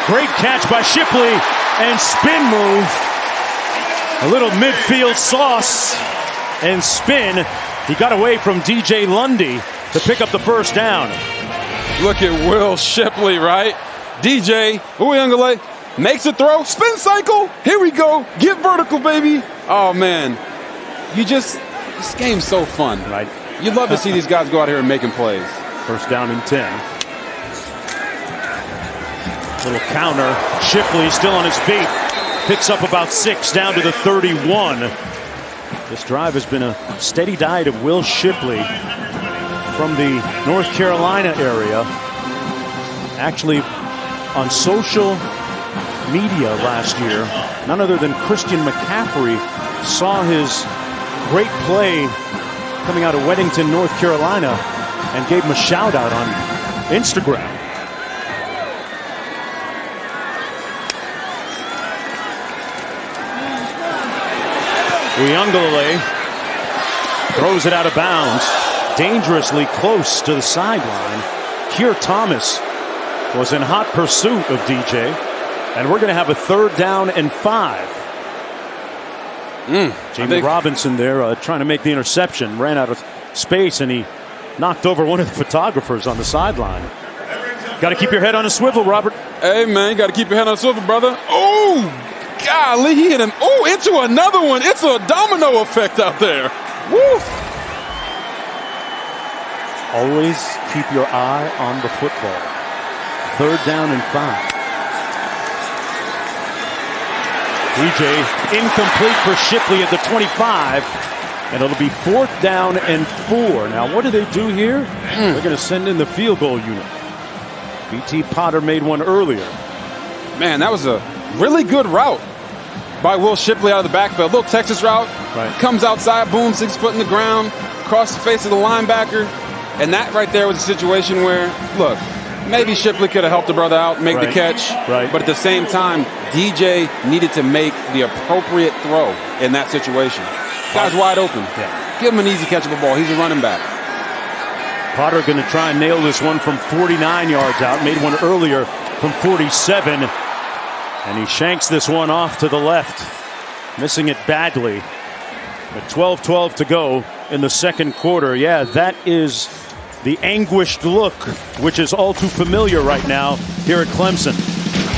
Great catch by Shipley and spin move. A little midfield sauce and spin. He got away from DJ Lundy to pick up the first down. Look at Will Shipley, right? DJ Uyunglele makes a throw, spin cycle. Here we go. Get vertical, baby. Oh, man. This game's so fun. Right. You'd love to see these guys go out here and making plays. First down and 10. Little counter. Shipley still on his feet. Picks up about 6 down to the 31. This drive has been a steady diet of Will Shipley from the North Carolina area. Actually, on social media last year, none other than Christian McCaffrey saw his great play coming out of Weddington, North Carolina, and gave him a shout out on Instagram. Uyunglele throws it out of bounds, dangerously close to the sideline. Keir Thomas was in hot pursuit of DJ, and we're going to have a 3rd down and 5. Jamie Robinson there trying to make the interception, ran out of space, and he knocked over one of the photographers on the sideline. Got to keep your head on a swivel, Robert. Hey, man, got to keep your head on a swivel, brother. Oh, golly, he hit him. Oh, into another one. It's a domino effect out there. Woo! Always keep your eye on the football. 3rd down and 5. DJ incomplete for Shipley at the 25, and it'll be 4th down and 4. Now, what do they do here? They're going to send in the field goal unit. B.T. Potter made one earlier. Man, that was a really good route by Will Shipley out of the backfield. Little Texas route. Right. Comes outside, boom, 6 foot in the ground, across the face of the linebacker. And that right there was a situation where, look, maybe Shipley could have helped the brother out, make the catch. Right. But at the same time, DJ needed to make the appropriate throw in that situation. Guy's wide open. Yeah. Give him an easy catchable ball. He's a running back. Potter going to try and nail this one from 49 yards out. Made one earlier from 47. And he shanks this one off to the left. Missing it badly. At 12-12 to go in the second quarter. Yeah, that is the anguished look, which is all too familiar right now here at Clemson.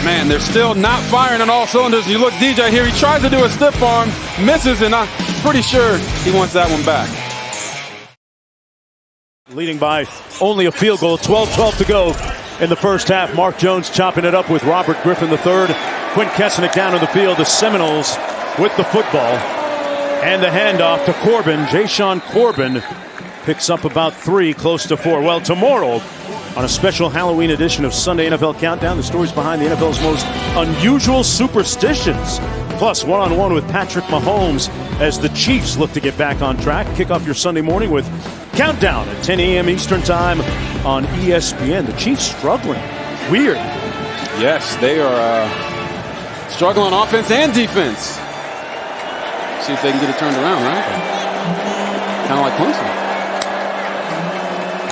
Man, they're still not firing on all cylinders. You look DJ here, he tries to do a stiff arm, misses, and I'm pretty sure he wants that one back. Leading by only a field goal, 12-12 to go in the first half. Mark Jones chopping it up with Robert Griffin III. Quint Kessenich down on the field. The Seminoles with the football. And the handoff to Corbin. Jashawn Corbin picks up about 3, close to 4. Well, tomorrow, on a special Halloween edition of Sunday NFL Countdown, the stories behind the NFL's most unusual superstitions. Plus, one-on-one with Patrick Mahomes as the Chiefs look to get back on track. Kick off your Sunday morning with Countdown at 10 a.m. Eastern Time on ESPN. The Chiefs struggling. Weird. Yes, they are struggling on offense and defense. See if they can get it turned around, right? Kind of like Clemson.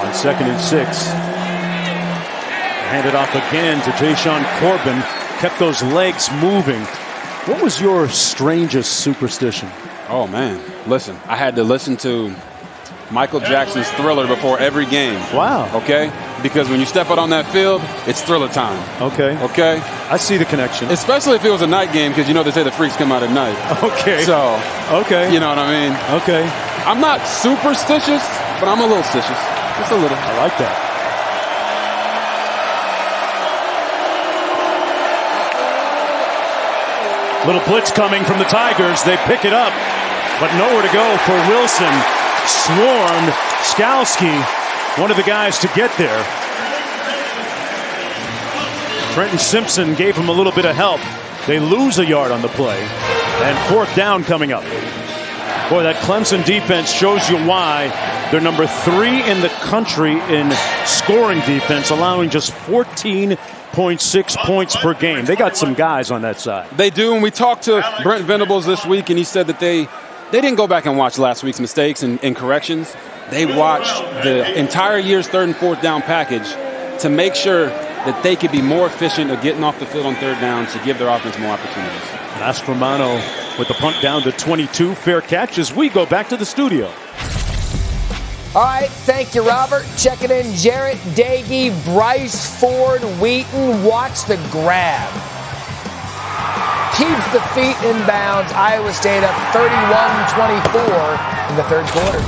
On 2nd and 6. Handed off again to Jashawn Corbin. Kept those legs moving. What was your strangest superstition? Oh, man. Listen, I had to listen to Michael Jackson's Thriller before every game. Wow. Okay? Because when you step out on that field, it's Thriller time. Okay. Okay? I see the connection. Especially if it was a night game, because you know they say the freaks come out at night. Okay. So, okay. You know what I mean? Okay. I'm not superstitious, but I'm a little stitious. Just a little. I like that. Little blitz coming from the Tigers. They pick it up, but nowhere to go for Wilson. Swarmed. Skalski, one of the guys to get there. Trenton Simpson gave him a little bit of help. They lose a yard on the play. And 4th down coming up. Boy, that Clemson defense shows you why they're number 3 in the country in scoring defense, allowing just 14.6 points per game. They got some guys on that side. They do, and we talked to Brent Venables this week, and he said that they didn't go back and watch last week's mistakes and corrections. They watched the entire year's 3rd and 4th down package to make sure that they could be more efficient at getting off the field on 3rd downs to give their offense more opportunities. That's Romano with the punt down to 22. Fair catch as we go back to the studio. All right, thank you, Robert. Checking in, Jarrett Dagey, Bryce Ford, Wheaton. Watch the grab. Keeps the feet in bounds. Iowa State up 31-24 in the 3rd quarter.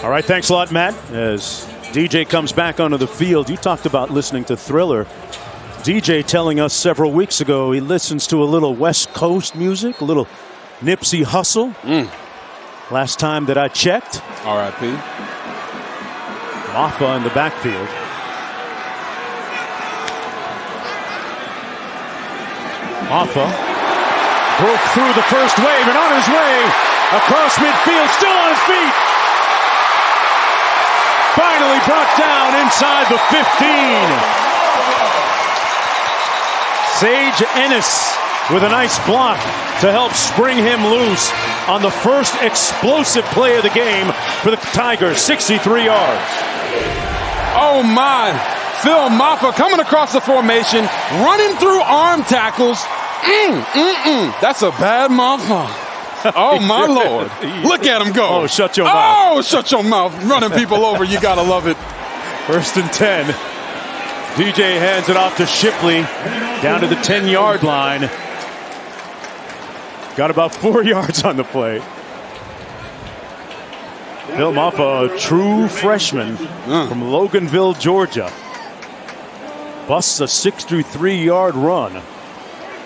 All right, thanks a lot, Matt. As DJ comes back onto the field, you talked about listening to Thriller. DJ telling us several weeks ago he listens to a little West Coast music, a little Nipsey Hussle. Last time that I checked. R.I.P. Maffa in the backfield. Maffa broke through the first wave and on his way across midfield, still on his feet. Finally brought down inside the 15. Sage Ennis with a nice block to help spring him loose on the first explosive play of the game for the Tigers, 63 yards. Oh my, Phil Maffa coming across the formation, running through arm tackles. That's a bad Maffa. Oh my Lord, look at him go. Oh, shut your mouth. Oh, shut your mouth. Running people over, you gotta love it. 1st and 10. DJ hands it off to Shipley down to the 10-yard line. Got about 4 yards on the play. Phil Maffa, a true freshman from Loganville, Georgia. Busts a 63-yard run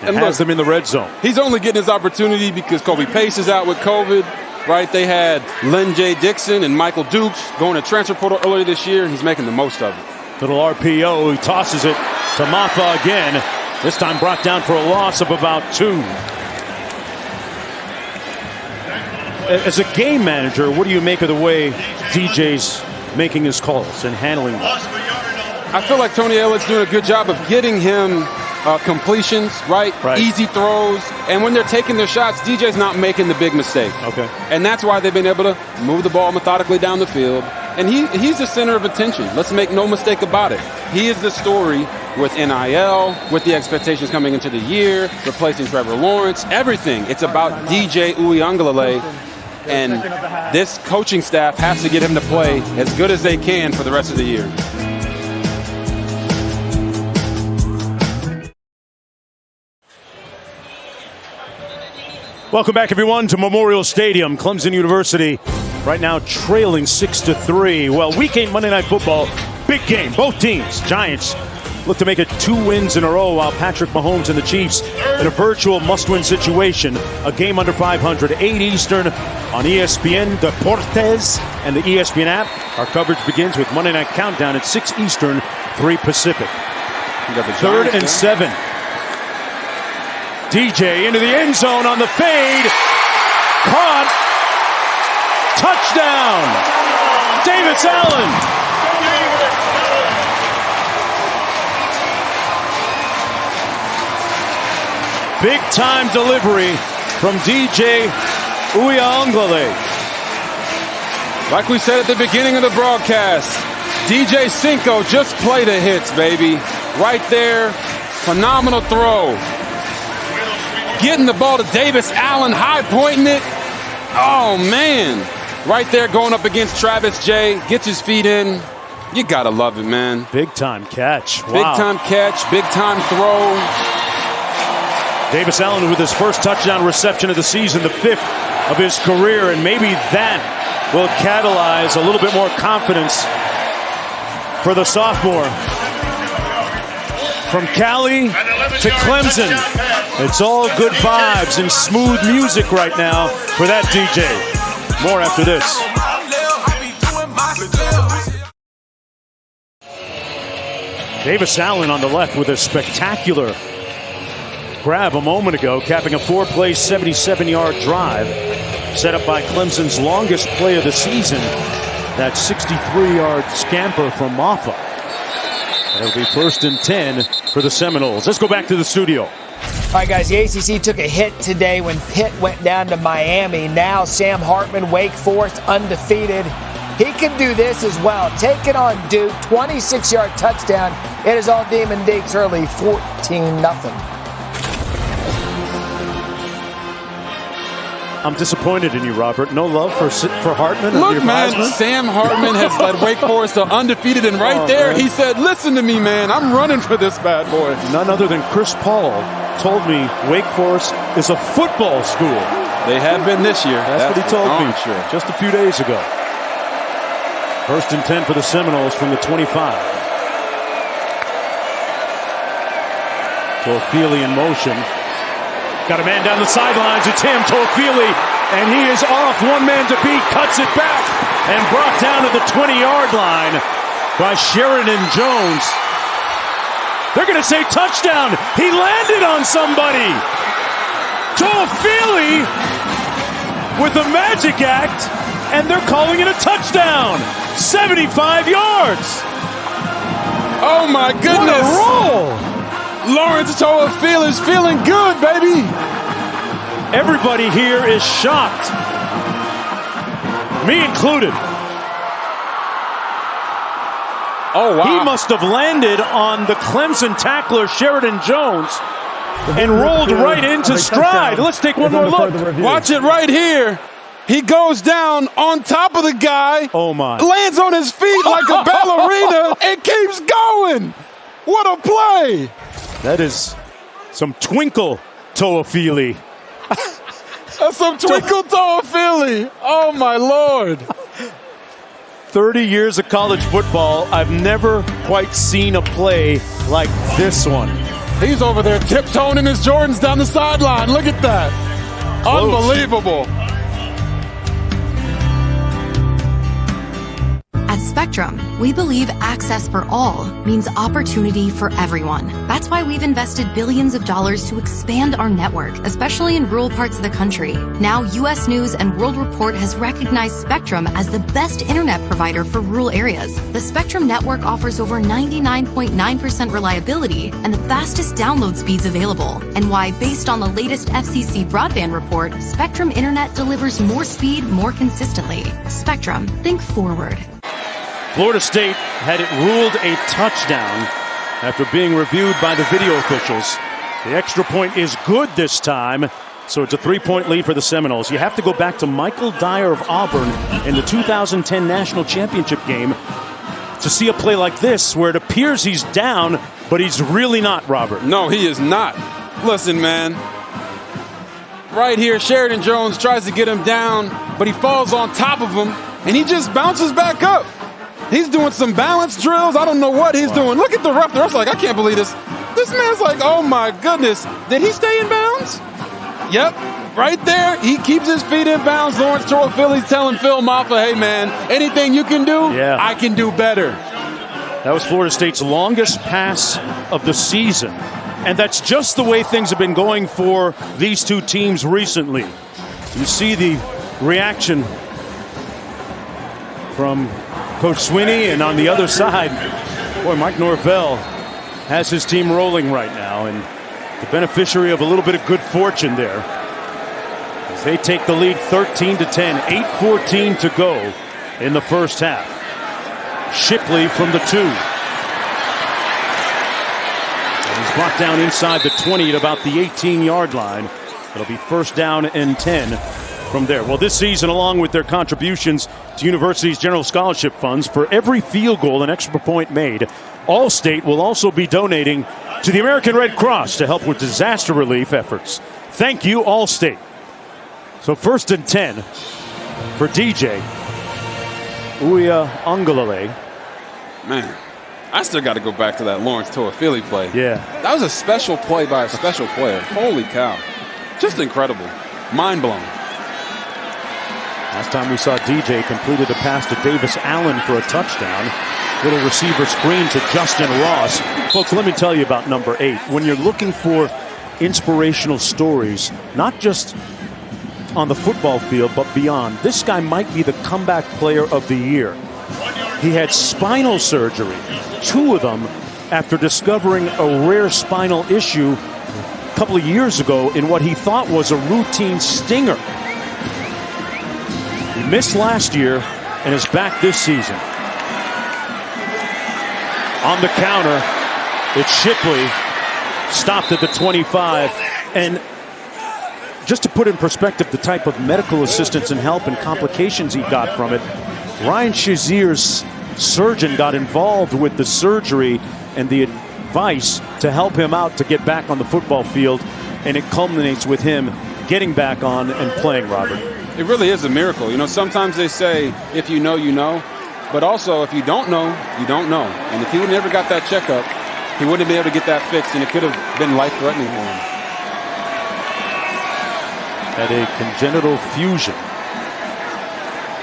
and has them in the red zone. He's only getting his opportunity because Kobe Pace is out with COVID, right? They had Len J. Dixon and Michael Dukes going to transfer portal earlier this year, and he's making the most of it. Little RPO, he tosses it to Maffa again. This time brought down for a loss of about 2. As a game manager, what do you make of the way DJ's making his calls and handling them? I feel like Tony Elliott's doing a good job of getting him completions, right? Easy throws. And when they're taking their shots, DJ's not making the big mistake. Okay. And that's why they've been able to move the ball methodically down the field. And he's the center of attention. Let's make no mistake about it. He is the story with NIL, with the expectations coming into the year, replacing Trevor Lawrence, everything. It's about DJ Uiagalelei. And this coaching staff has to get him to play as good as they can for the rest of the year. Welcome back, everyone, to Memorial Stadium. Clemson University right now trailing 6-3. Well, Week 8 Monday Night Football, big game. Both teams, Giants, look to make it 2 wins in a row, while Patrick Mahomes and the Chiefs in a virtual must-win situation. A game under 500, 8 Eastern on ESPN Deportes and the ESPN app. Our coverage begins with Monday Night Countdown at 6 Eastern, 3 Pacific. 3rd and 7. DJ into the end zone on the fade. Caught. Touchdown. Davis Allen. Big time delivery from DJ Uiagalelei. Like we said at the beginning of the broadcast, DJ Cinco just play the hits, baby. Right there. Phenomenal throw. Getting the ball to Davis Allen, high pointing it. Oh, man. Right there going up against Travis J. Gets his feet in. You got to love it, man. Big time catch. Wow. Big time catch, big time throw. Davis Allen with his first touchdown reception of the season, the 5th of his career, and maybe that will catalyze a little bit more confidence for the sophomore. From Cali to Clemson, it's all good vibes and smooth music right now for that DJ. More after this. Davis Allen on the left with a spectacular grab a moment ago, capping a 4-play, 77-yard drive set up by Clemson's longest play of the season. That 63-yard scamper from Maffa. It'll be 1st and 10 for the Seminoles. Let's go back to the studio. All right, guys, the ACC took a hit today when Pitt went down to Miami. Now Sam Hartman, Wake Forest, undefeated. He can do this as well. Taking on Duke, 26-yard touchdown. It is all Demon Deeks early, 14-0. I'm disappointed in you, Robert. No love for Hartman. Look, man, Sam Hartman has led Wake Forest to undefeated, and right there, he said, listen to me, man. I'm running for this bad boy. None other than Chris Paul told me Wake Forest is a football school. They have been this year. That's what he told me sure. just a few days ago. 1st and 10 for the Seminoles from the 25. Toafili in motion. Got a man down the sidelines. It's him, Toafili, and he is off. One man to beat, cuts it back, and brought down to the 20-yard line by Sheridan Jones. They're going to say touchdown. He landed on somebody. Toafili with the magic act, and they're calling it a touchdown. 75 yards. Oh, my goodness. What a roll. Lawrence Toafili is feeling good, baby. Everybody here is shocked. Me included. Oh, wow. He must have landed on the Clemson tackler, Sheridan Jones, and rolled right into stride. Let's take one more look. Watch it right here. He goes down on top of the guy. Oh, my. Lands on his feet like a ballerina and keeps going. What a play. That is some twinkle Toafili. That's some twinkle Toafili. Oh, my Lord. 30 years of college football, I've never quite seen a play like this one. He's over there tiptoeing in his Jordans down the sideline. Look at that. Close. Unbelievable. At Spectrum, we believe access for all means opportunity for everyone. That's why we've invested billions of dollars to expand our network, especially in rural parts of the country. Now, U.S. News and World Report has recognized Spectrum as the best internet provider for rural areas. The Spectrum network offers over 99.9% reliability and the fastest download speeds available. And why, based on the latest FCC broadband report, Spectrum Internet delivers more speed more consistently. Spectrum, think forward. Florida State had it ruled a touchdown after being reviewed by the video officials. The extra point is good this time, so it's a 3-point lead for the Seminoles. You have to go back to Michael Dyer of Auburn in the 2010 National Championship game to see a play like this where it appears he's down, but he's really not, Robert. No, he is not. Listen, man. Right here, Sheridan Jones tries to get him down, but he falls on top of him, and he just bounces back up. He's doing some balance drills. I don't know what he's doing. Look at the ref. The ref's like, I can't believe this. This man's like, oh, my goodness. Did he stay in bounds? Yep. Right there. He keeps his feet in bounds. Lawrence Toafili's telling Phil Maffa, hey, man, anything you can do, I can do better. That was Florida State's longest pass of the season. And that's just the way things have been going for these two teams recently. You see the reaction from Coach Swinney, and on the other side, boy, Mike Norvell has his team rolling right now, and the beneficiary of a little bit of good fortune there as they take the lead 13-10, 8:14 to go in the first half. Shipley from the 2. And he's brought down inside the 20 at about the 18-yard line. It'll be 1st down and 10 from there. Well, this season, along with their contributions to universities' general scholarship funds, for every field goal and extra point made, Allstate will also be donating to the American Red Cross to help with disaster relief efforts. Thank you, Allstate. So 1st and 10 for DJ Uiagalelei. Man, I still got to go back to that Lawrence Toafili play. Yeah. That was a special play by a special player. Holy cow. Just incredible. Mind blown. Last time we saw DJ completed a pass to Davis Allen for a touchdown. Little receiver screen to Justin Ross. Folks, let me tell you about number 8. When you're looking for inspirational stories, not just on the football field, but beyond. This guy might be the comeback player of the year. He had spinal surgery, 2 of them, after discovering a rare spinal issue a couple of years ago in what he thought was a routine stinger. He missed last year and is back this season. On the counter, it's Shipley, stopped at the 25. And just to put in perspective the type of medical assistance and help and complications he got from it, Ryan Shazier's surgeon got involved with the surgery and the advice to help him out to get back on the football field, and it culminates with him getting back on and playing, Robert. It really is a miracle. You know, sometimes they say, if you know, you know. But also, if you don't know, you don't know. And if he would never got that checkup, he wouldn't have been able to get that fixed, and it could have been life-threatening for him. Had a congenital fusion,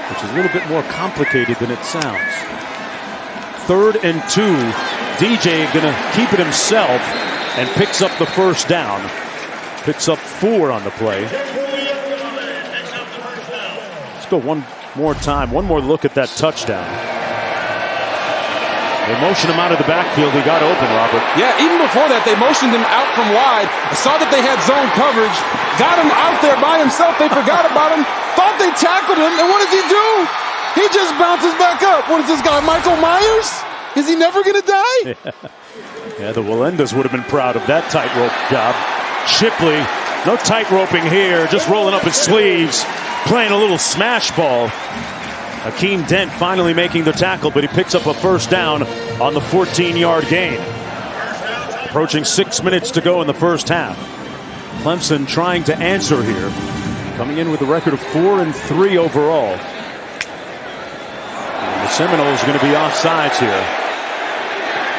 which is a little bit more complicated than it sounds. 3rd and 2. DJ going to keep it himself and picks up the first down. Picks up 4 on the play. Let's go one more time. One more look at that touchdown. They motioned him out of the backfield. He got open, Robert. Yeah, even before that, they motioned him out from wide. Saw that they had zone coverage. Got him out there by himself. They forgot about him. Thought they tackled him. And what does he do? He just bounces back up. What is this guy, Michael Myers? Is he never going to die? Yeah, the Walendas would have been proud of that tightrope job. Shipley, no tightroping here. Just rolling up his sleeves. Playing a little smash ball. Hakeem Dent finally making the tackle, but he picks up a first down on the 14-yard gain. Approaching 6 minutes to go in the first half. Clemson trying to answer here. Coming in with a record of 4-3 overall. And the Seminoles are going to be offsides here.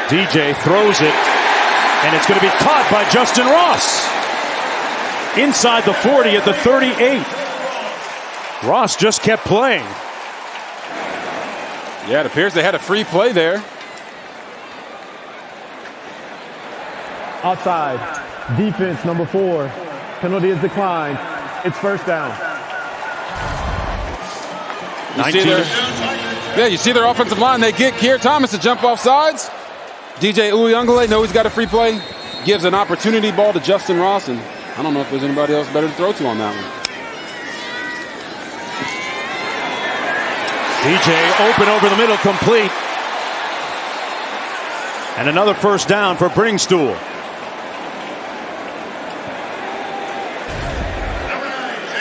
DJ throws it, and it's going to be caught by Justin Ross. Inside the 40 at the 38. Ross just kept playing. Yeah, it appears they had a free play there. Outside. Defense, number 4. Penalty is declined. It's first down. You see their offensive line. They get Keir Thomas to jump off sides. DJ Uyunglele knows he's got a free play. Gives an opportunity ball to Justin Ross. And I don't know if there's anybody else better to throw to on that one. DJ open over the middle, complete. And another first down for Bringstool.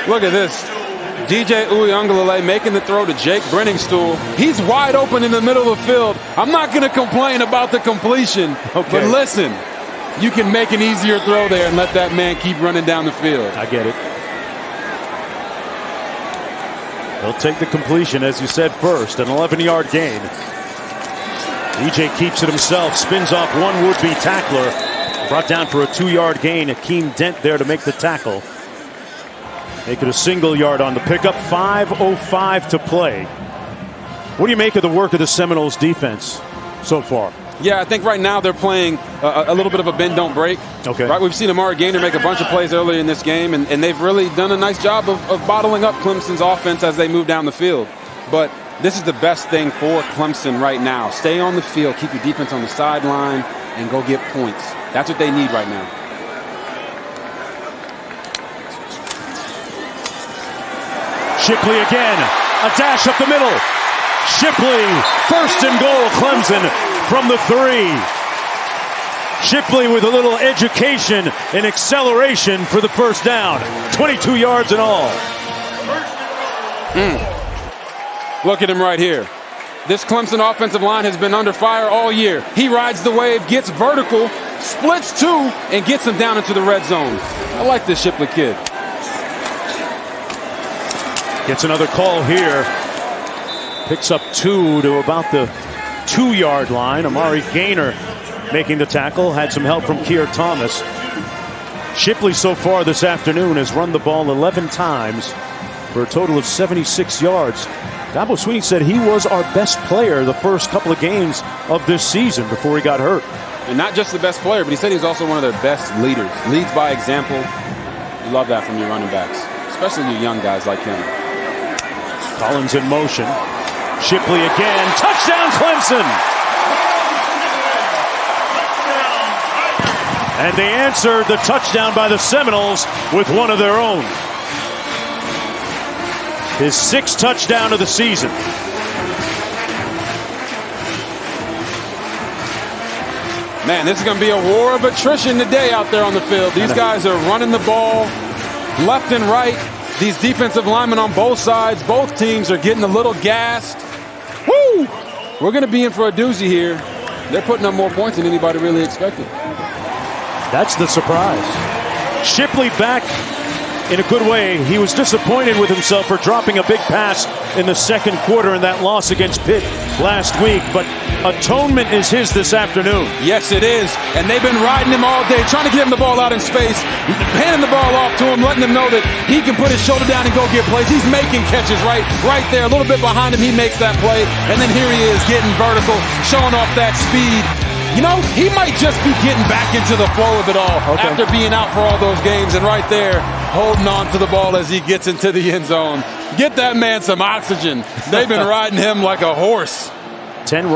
Look at this. DJ Uyunglele making the throw to Jake Brenningstool. He's wide open in the middle of the field. I'm not going to complain about the completion. Okay. But listen, you can make an easier throw there and let that man keep running down the field. I get it. He'll take the completion, as you said, first. An 11-yard gain. DJ keeps it himself. Spins off one would-be tackler. Brought down for a 2-yard gain. Hakeem Dent there to make the tackle. Make it a single yard on the pickup. 5:05 to play. What do you make of the work of the Seminoles defense so far? Yeah, I think right now they're playing a little bit of a bend, don't break. Okay. Right, we've seen Amari Gaynor make a bunch of plays earlier in this game, and they've really done a nice job of bottling up Clemson's offense as they move down the field. But this is the best thing for Clemson right now. Stay on the field, keep your defense on the sideline, and go get points. That's what they need right now. Shipley again, a dash up the middle. Shipley, first and goal, Clemson from the 3. Shipley with a little education and acceleration for the first down. 22 yards in all. Look at him right here. This Clemson offensive line has been under fire all year. He rides the wave, gets vertical, splits 2, and gets him down into the red zone. I like this Shipley kid. Gets another call here. Picks up 2 to about the 2-yard line. Amari Gaynor making the tackle. Had some help from Keir Thomas. Shipley so far this afternoon has run the ball 11 times for a total of 76 yards. Dabo Swinney said he was our best player the first couple of games of this season before he got hurt. And not just the best player, but he said he's also one of their best leaders. Leads by example. You love that from your running backs, especially your young guys like him. Collins in motion. Shipley again. Touchdown, Clemson! And they answered the touchdown by the Seminoles with one of their own. His 6th touchdown of the season. Man, this is going to be a war of attrition today out there on the field. These guys are running the ball left and right. These defensive linemen on both sides, both teams are getting a little gassed. Woo! We're going to be in for a doozy here. They're putting up more points than anybody really expected. That's the surprise. Shipley back in a good way. He was disappointed with himself for dropping a big pass in the second quarter in that loss against Pitt last week, but atonement is his this afternoon. Yes, it is. And they've been riding him all day, trying to get him the ball out in space, handing the ball off to him, letting him know that he can put his shoulder down and go get plays. He's making catches right there. A little bit behind him, he makes that play. And then here he is getting vertical, showing off that speed. You know, he might just be getting back into the flow of it all after being out for all those games. And right there, holding on to the ball as he gets into the end zone. Get that man some oxygen. They've been riding him like a horse. 10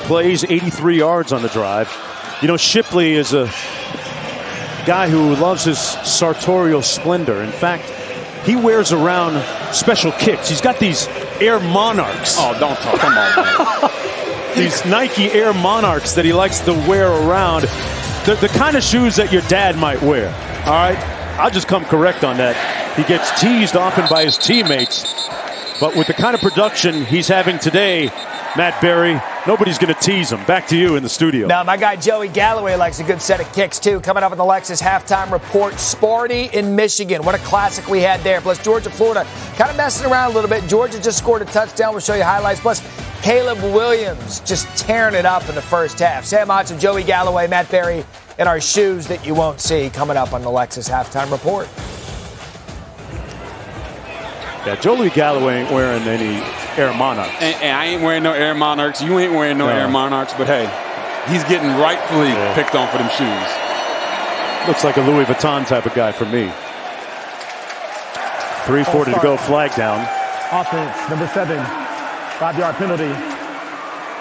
plays, 83 yards on the drive. You know, Shipley is a guy who loves his sartorial splendor. In fact, he wears around special kicks. He's got these Air Monarchs. Oh, don't talk. Come on, man. These Nike Air Monarchs that he likes to wear around. The kind of shoes that your dad might wear. All right? I'll just come correct on that. He gets teased often by his teammates. But with the kind of production he's having today, Matt Berry, nobody's going to tease him. Back to you in the studio. Now, my guy Joey Galloway likes a good set of kicks, too. Coming up in the Lexus halftime report, Sparty in Michigan. What a classic we had there. Plus, Georgia, Florida, kind of messing around a little bit. Georgia just scored a touchdown. We'll show you highlights. Plus, Caleb Williams just tearing it up in the first half. Sam Hodgson, Joey Galloway, Matt Berry in our shoes that you won't see coming up on the Lexus halftime report. Yeah, Joey Galloway ain't wearing any Air Monarchs. And I ain't wearing no Air Monarchs. You ain't wearing no Air Monarchs. But, hey, he's getting rightfully picked on for them shoes. Looks like a Louis Vuitton type of guy for me. 3:40 to go, flag down. Offense, number 7, 5-yard penalty.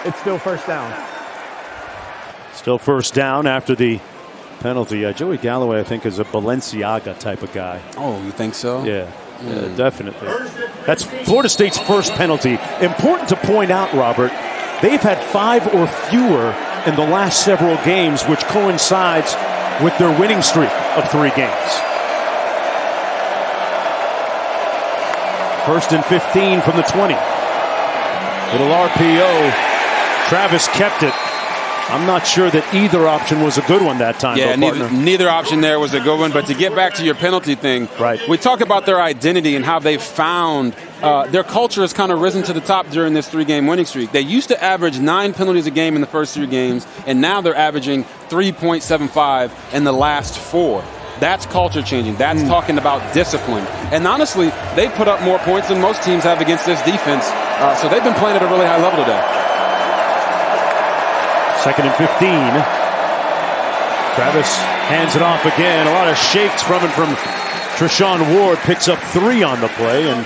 It's still first down. Still first down after the penalty. Joey Galloway, I think, is a Balenciaga type of guy. Oh, you think so? Yeah. Yeah, definitely. That's Florida State's first penalty. Important to point out, Robert, they've had 5 or fewer in the last several games, which coincides with their winning streak of 3 games. 1st and 15 from the 20. Little RPO. Travis kept it. I'm not sure that either option was a good one that time. Yeah, neither option there was a good one. But to get back to your penalty thing, right? We talk about their identity and how they've found their culture has kind of risen to the top during this 3-game winning streak. They used to average 9 penalties a game in the first 3 games, and now they're averaging 3.75 in the last 4. That's culture changing. That's talking about discipline. And honestly, they put up more points than most teams have against this defense. So they've been playing at a really high level today. 2nd and 15. Travis hands it off again. A lot of shakes from Treshaun Ward. Picks up 3 on the play. And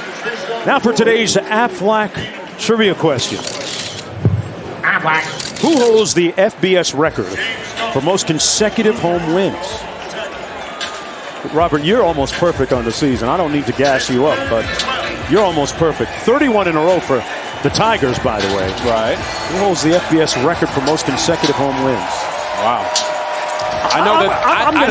now for today's Aflac trivia question. Who holds the FBS record for most consecutive home wins? Robert, you're almost perfect on the season. I don't need to gas you up, but you're almost perfect. 31 in a row for the Tigers, by the way. Right. Who holds the FBS record for most consecutive home wins? Wow. I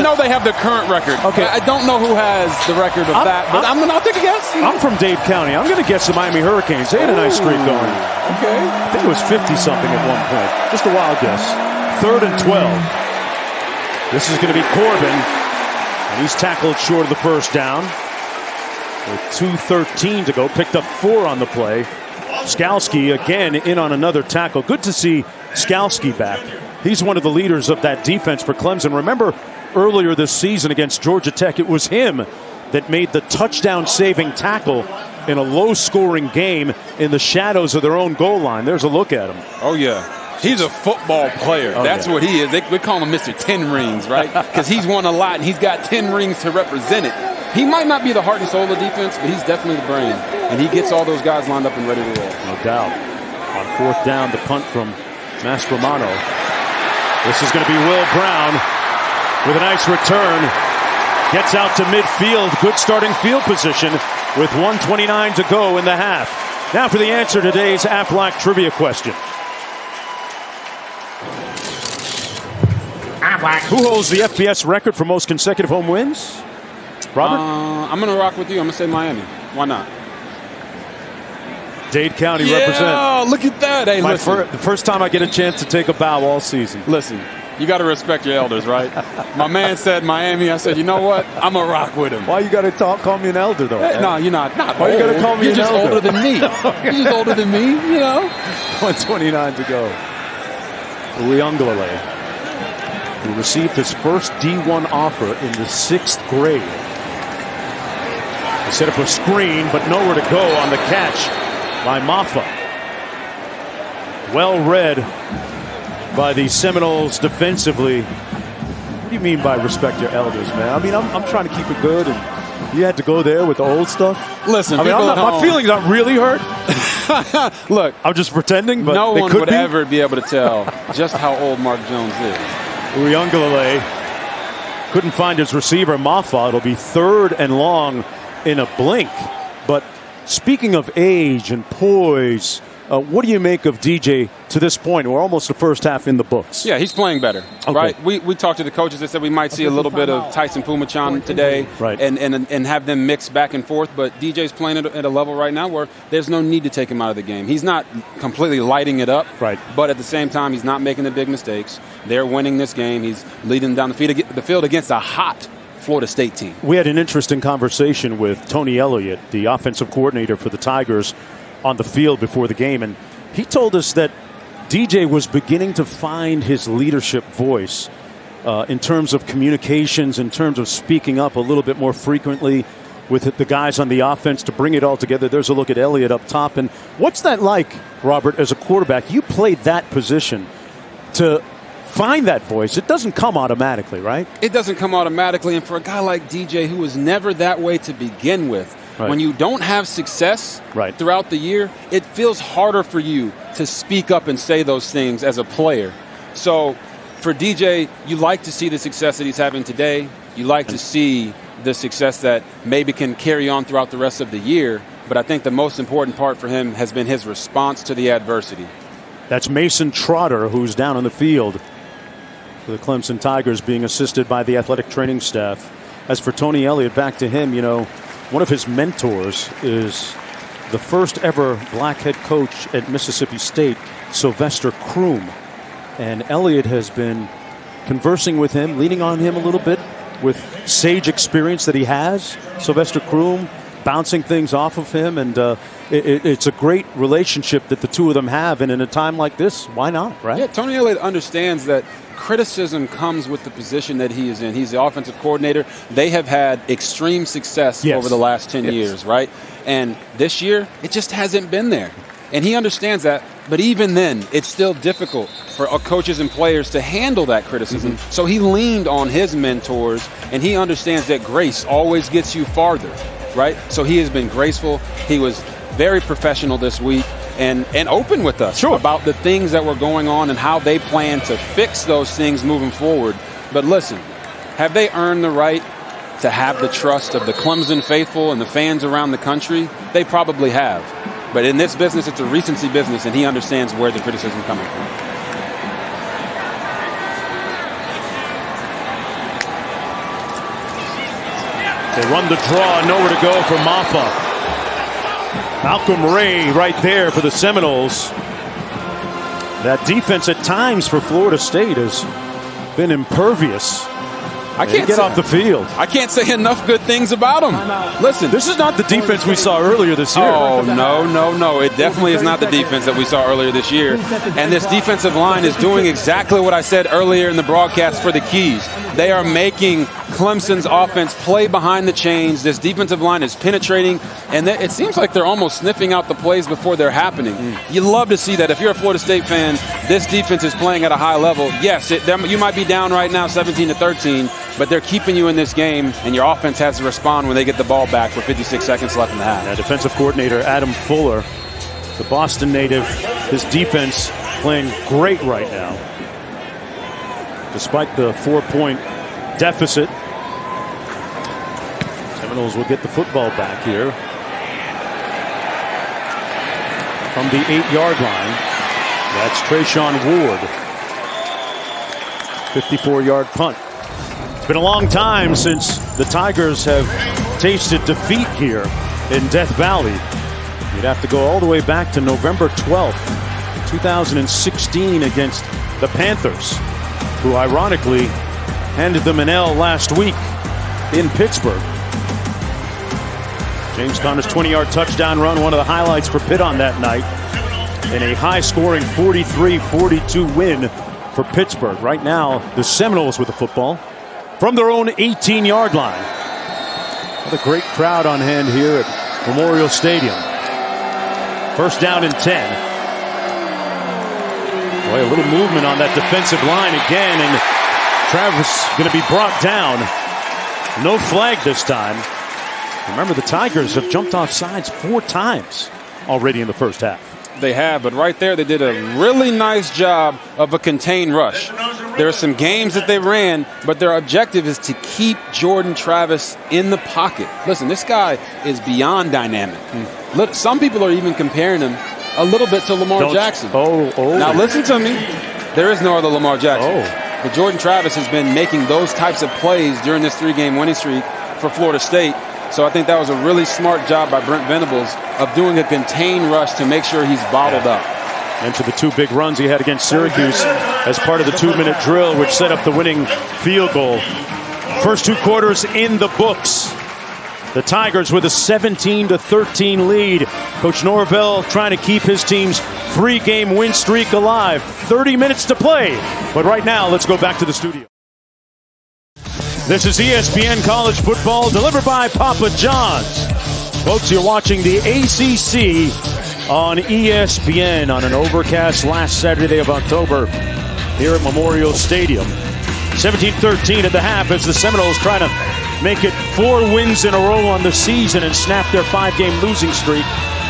know they have the current record. Okay. I don't know who has the record of that, but I'll take a guess. I'm from Dade County. I'm going to guess the Miami Hurricanes. They had a nice streak going. Okay. I think it was 50-something at one point. Just a wild guess. 3rd and 12. This is going to be Corbin. And he's tackled short of the first down. With 2:13 to go. Picked up 4 on the play. Skalski again in on another tackle. Good to see Skalski back. He's one of the leaders of that defense for Clemson. Remember earlier this season against Georgia Tech, it was him that made the touchdown-saving tackle in a low-scoring game in the shadows of their own goal line. There's a look at him. Oh, yeah. He's a football player. That's what he is. We call him Mr. 10 rings, right? Because he's won a lot, and he's got 10 rings to represent it. He might not be the heart and soul of the defense, but he's definitely the brain. And he gets all those guys lined up and ready to roll. No doubt. On 4th down, the punt from Mastromanno. This is going to be Will Brown with a nice return. Gets out to midfield. Good starting field position with 1:29 to go in the half. Now for the answer to today's Aflac trivia question. Who holds the FBS record for most consecutive home wins? Robert? I'm going to rock with you. I'm going to say Miami. Why not? Dade County represent. Oh, look at that. Hey, the first time I get a chance to take a bow all season. Listen, you got to respect your elders, right? My man said Miami. I said, you know what? I'm going to rock with him. Why you got to call me an elder, though? Hey, no, you're not. Why you got to call me an elder? You're just older than me. You're just older than me, you know? 1:29 to go. Uyunglele, who received his first D1 offer in the 6th grade. He set up a screen, but nowhere to go on the catch by Maffa. Well read by the Seminoles defensively. What do you mean by respect your elders, man? I mean, I'm trying to keep it good, and you had to go there with the old stuff. Listen, I mean, my feelings aren't really hurt. Look, I'm just pretending, but no they one could would be. ever be able to tell just how old Mark Jones is. Uyunglele couldn't find his receiver, Maffa. It'll be 3rd and long in a blink. But speaking of age and poise, what do you make of DJ to this point? We're almost the first half in the books. Yeah, he's playing better, right? We talked to the coaches that said we might see a little bit of Tyson Pumachan today, right, and have them mix back and forth. But DJ's playing at a level right now where there's no need to take him out of the game. He's not completely lighting it up, right, but at the same time, he's not making the big mistakes. They're winning this game. He's leading down the field against a hot Florida State team. We had an interesting conversation with Tony Elliott, the offensive coordinator for the Tigers, on the field before the game, and he told us that DJ was beginning to find his leadership voice in terms of communications, in terms of speaking up a little bit more frequently with the guys on the offense to bring it all together. There's a look at Elliott up top. And what's that like, Robert, as a quarterback? You played that position to find that voice. It doesn't come automatically, right? It doesn't come automatically. And for a guy like DJ, who was never that way to begin with, right, when you don't have success throughout the year, it feels harder for you to speak up and say those things as a player. So for DJ, you like to see the success that he's having today. You like to see the success that maybe can carry on throughout the rest of the year. But I think the most important part for him has been his response to the adversity. That's Mason Trotter, who's down on the field for the Clemson Tigers, being assisted by the athletic training staff. As for Tony Elliott, back to him, you know, one of his mentors is the first ever black head coach at Mississippi State, Sylvester Croom. And Elliott has been conversing with him, leaning on him a little bit with sage experience that he has. Sylvester Croom bouncing things off of him, and it's a great relationship that the two of them have. And in a time like this, why not, right? Yeah, Tony Elliott understands that criticism comes with the position that he is in. He's the offensive coordinator. They have had extreme success over the last 10 years, right? And this year, it just hasn't been there. And he understands that. But even then, it's still difficult for coaches and players to handle that criticism. So he leaned on his mentors, and he understands that grace always gets you farther, right? So he has been graceful. He was very professional this week and open with us about the things that were going on and how they plan to fix those things moving forward. But listen, have they earned the right to have the trust of the Clemson faithful and the fans around the country? They probably have. But in this business, it's a recency business, and he understands where the criticism is coming from. They run the draw, nowhere to go for Maffa. Malcolm Ray right there for the Seminoles. That defense at times for Florida State has been impervious. I can't get off the field. I can't say enough good things about him. Listen, this is not the defense we saw earlier this year. Oh, no. It definitely is not the defense that we saw earlier this year. And this defensive line is doing exactly what I said earlier in the broadcast for the Keys. They are making Clemson's offense play behind the chains. This defensive line is penetrating, and it seems like they're almost sniffing out the plays before they're happening. You love to see that. If you're a Florida State fan, this defense is playing at a high level. Yes, you might be down right now 17-13, but they're keeping you in this game, and your offense has to respond when they get the ball back with 56 seconds left in the half. Defensive coordinator Adam Fuller, the Boston native, his defense playing great right now. Despite the 4-point deficit, Seminoles will get the football back here from the 8-yard line. That's Trayshawn Ward. 54-yard punt. It's been a long time since the Tigers have tasted defeat here in Death Valley. You'd have to go all the way back to November 12th, 2016 against the Panthers, who ironically handed them an L last week in Pittsburgh. James Conner's 20-yard touchdown run, one of the highlights for Pitt on that night, in a high-scoring 43-42 win for Pittsburgh. Right now, the Seminoles with the football from their own 18-yard line. What a great crowd on hand here at Memorial Stadium. First down and 10. Boy, a little movement on that defensive line again, and Travis going to be brought down. No flag this time. Remember, the Tigers have jumped off sides 4 times already in the first half. They have, but right there they did a really nice job of a contained rush. There are some games that they ran, but their objective is to keep Jordan Travis in the pocket. Listen, this guy is beyond dynamic. Look, some people are even comparing him a little bit to Lamar Jackson. Now listen to me. There is no other Lamar Jackson. But Jordan Travis has been making those types of plays during this 3-game winning streak for Florida State. So I think that was a really smart job by Brent Venables of doing a contained rush to make sure he's bottled up. And to the 2 big runs he had against Syracuse as part of the 2-minute drill, which set up the winning field goal. First 2 quarters in the books. The Tigers with a 17-13 lead. Coach Norvell trying to keep his team's 3-game win streak alive. 30 minutes to play. But right now, let's go back to the studio. This is ESPN College Football, delivered by Papa John's. Folks, you're watching the ACC on ESPN on an overcast last Saturday of October here at Memorial Stadium. 17-13 at the half as the Seminoles try to make it 4 wins in a row on the season and snap their 5-game losing streak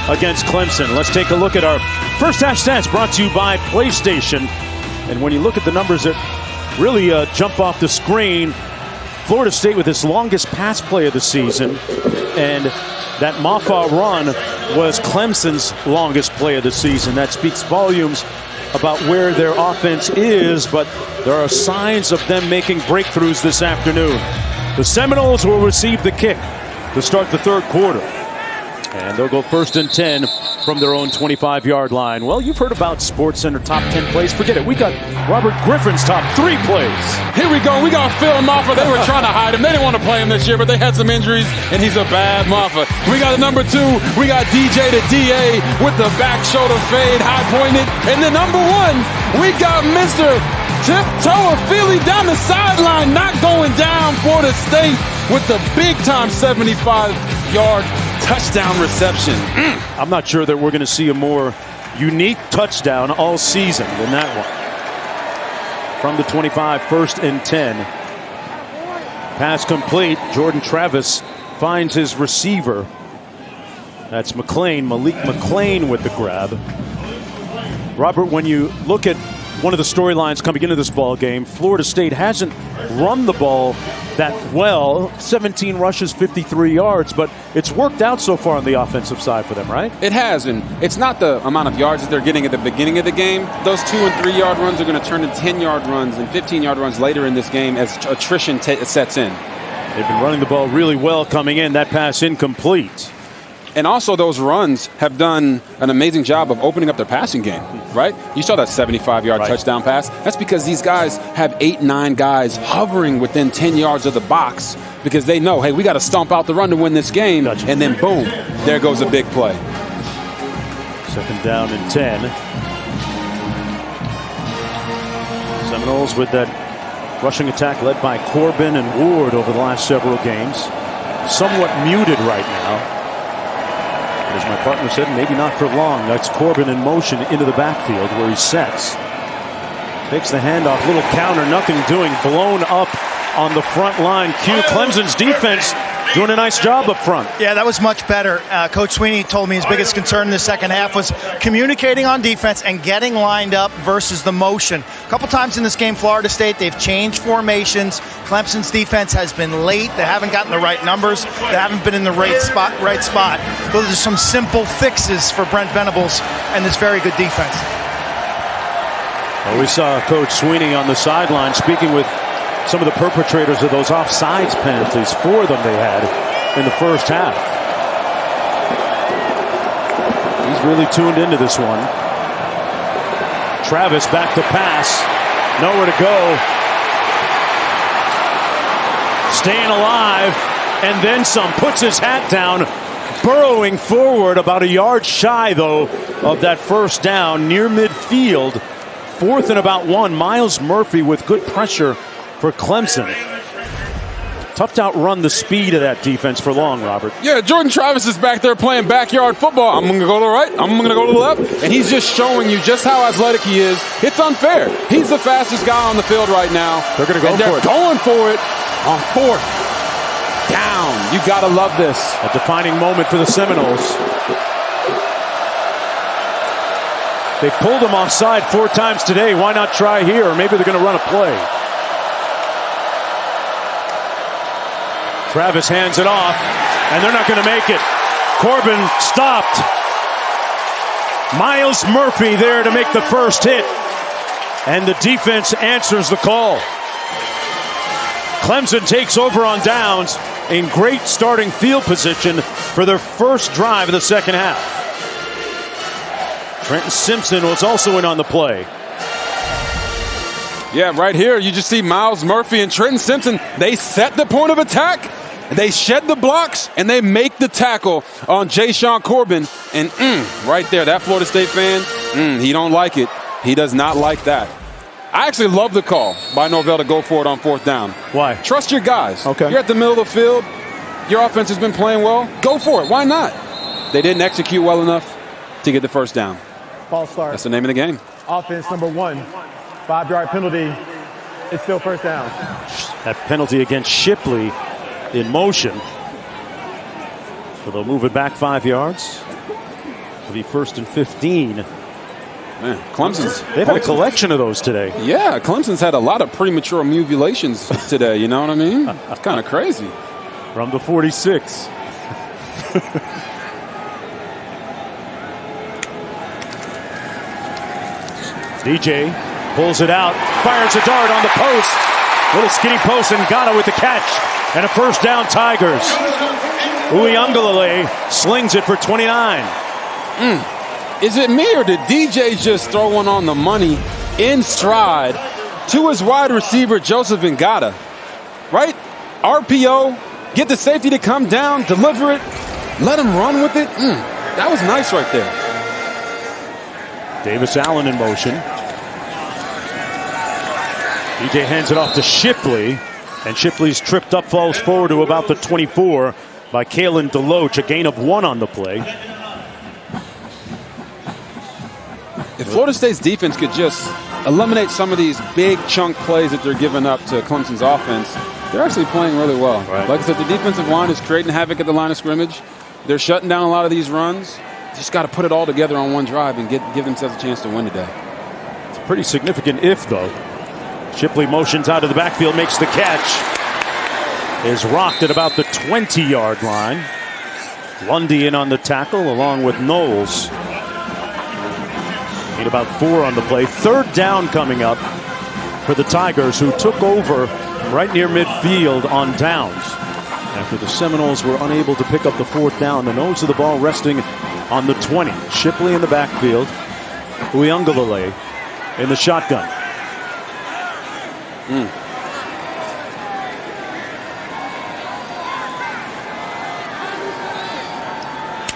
against Clemson. Let's take a look at our first half stats brought to you by PlayStation. And when you look at the numbers that really jump off the screen, Florida State with its longest pass play of the season, and that Mafah run was Clemson's longest play of the season. That speaks volumes about where their offense is, but there are signs of them making breakthroughs this afternoon. The Seminoles will receive the kick to start the 3rd quarter, and they'll go 1st and 10 from their own 25-yard line. Well, you've heard about SportsCenter top 10 plays. Forget it. We got Robert Griffin's top 3 plays. Here we go. We got Phil Mafah. They were trying to hide him. They didn't want to play him this year, but they had some injuries, and he's a bad Mafah. We got a number 2. We got DJ to DA with the back shoulder fade, high pointed. And then number 1, we got Mr. Tiptoe Philly down the sideline, not going down. Florida State with the big-time 75-yard touchdown reception. I'm not sure that we're going to see a more unique touchdown all season than that one. From the 25, 1st and 10. Pass complete. Jordan Travis finds his receiver. That's Malik McClain with the grab. Robert, when you look at one of the storylines coming into this ball game, Florida State hasn't run the ball that well. 17 rushes, 53 yards, but it's worked out so far on the offensive side for them, right? It has, and it's not the amount of yards that they're getting at the beginning of the game. Those 2- and 3-yard runs are going to turn to 10-yard runs and 15-yard runs later in this game as attrition sets in. They've been running the ball really well coming in. That pass incomplete. And also those runs have done an amazing job of opening up their passing game, right? You saw that 75-yard touchdown pass. That's because these guys have 8-9 guys hovering within 10 yards of the box because they know, hey, we got to stomp out the run to win this game. Gotcha. And then, boom, there goes a big play. 2nd down and 10. Seminoles with that Rushing attack led by Corbin and Ward over the last several games. Somewhat muted right now. But as my partner said, maybe not for long. That's Corbin in motion into the backfield where he sets. Takes the handoff, little counter, nothing doing. Blown up on the front line. Cue Clemson's defense doing a nice job up front. Yeah, that was much better. Coach Sweeney told me his biggest concern in the second half was communicating on defense and getting lined up versus the motion. A couple times in this game, Florida State, they've changed formations. Clemson's defense has been late. They haven't gotten the right numbers. They haven't been in the right spot. Those are some simple fixes for Brent Venables and this very good defense. Well, we saw Coach Sweeney on the sideline speaking with some of the perpetrators of those offsides penalties. 4 of them they had in the first half. He's really tuned into this one. Travis back to pass. Nowhere to go. Staying alive and then some. Puts his hat down. Burrowing forward about a yard shy, though, of that first down near midfield. 4th and about 1. Miles Murphy with good pressure for Clemson. Tough to outrun the speed of that defense for long, Robert. Yeah, Jordan Travis is back there playing backyard football. I'm going to go to the right. I'm going to go to the left. And he's just showing you just how athletic he is. It's unfair. He's the fastest guy on the field right now. They're going to go for it. Going for it on 4th down. You got to love this. A defining moment for the Seminoles. They pulled him offside 4 times today. Why not try here? Or maybe they're going to run a play. Travis hands it off, and they're not going to make it. Corbin stopped. Miles Murphy there to make the first hit, and the defense answers the call. Clemson takes over on downs in great starting field position for their first drive of the second half. Trenton Simpson was also in on the play. Yeah, right here you just see Miles Murphy and Trenton Simpson. They set the point of attack. They shed the blocks, and they make the tackle on Jashawn Corbin. And right there, that Florida State fan, he don't like it. He does not like that. I actually love the call by Norvell to go for it on 4th down. Why? Trust your guys. Okay. You're at the middle of the field. Your offense has been playing well. Go for it. Why not? They didn't execute well enough to get the first down. False start. That's the name of the game. Offense number 1. 5-yard penalty. It's still first down. That penalty against Shipley in motion. So they'll move it back 5 yards. It'll be 1st and 15. Man, They've had a collection of those today. Yeah, Clemson's had a lot of premature mutilations today. You know what I mean? It's kind of crazy. From the 46. DJ pulls it out, fires a dart on the post. Little skinny post, and Ngata with the catch. And a first down, Tigers. Uiagalelei slings it for 29. Is it me, or did DJ just throw one on the money in stride to his wide receiver, Joseph Ngata? Right? RPO, get the safety to come down, deliver it, let him run with it. That was nice right there. Davis Allen in motion. DJ hands it off to Shipley, and Shipley's tripped up, falls forward to about the 24 by Kalen DeLoach, a gain of 1 on the play. If Florida State's defense could just eliminate some of these big chunk plays that they're giving up to Clemson's offense, they're actually playing really well. Right. Like I said, the defensive line is creating havoc at the line of scrimmage. They're shutting down a lot of these runs. Just got to put it all together on one drive and give themselves a chance to win today. It's a pretty significant if, though. Shipley motions out of the backfield, makes the catch. Is rocked at about the 20-yard line. Lundy in on the tackle along with Knowles. Need about 4 on the play. 3rd down coming up for the Tigers, who took over right near midfield on downs. After the Seminoles were unable to pick up the 4th down, the nose of the ball resting on the 20. Shipley in the backfield. Uiagalelei in the shotgun.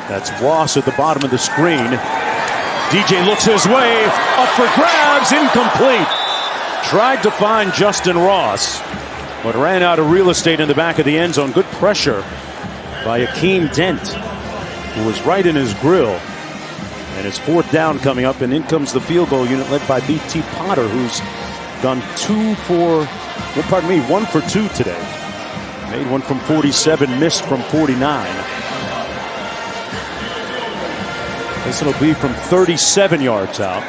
That's Ross at the bottom of the screen. DJ looks his way, up for grabs, incomplete. tried to find Justin Ross, but ran out of real estate in the back of the end zone. Good pressure by Akeem Dent, who was right in his grill. And it's 4th down coming up, and in comes the field goal unit led by B.T. Potter, who's done 1 for 2 today. Made one from 47, missed from 49. This will be from 37 yards out.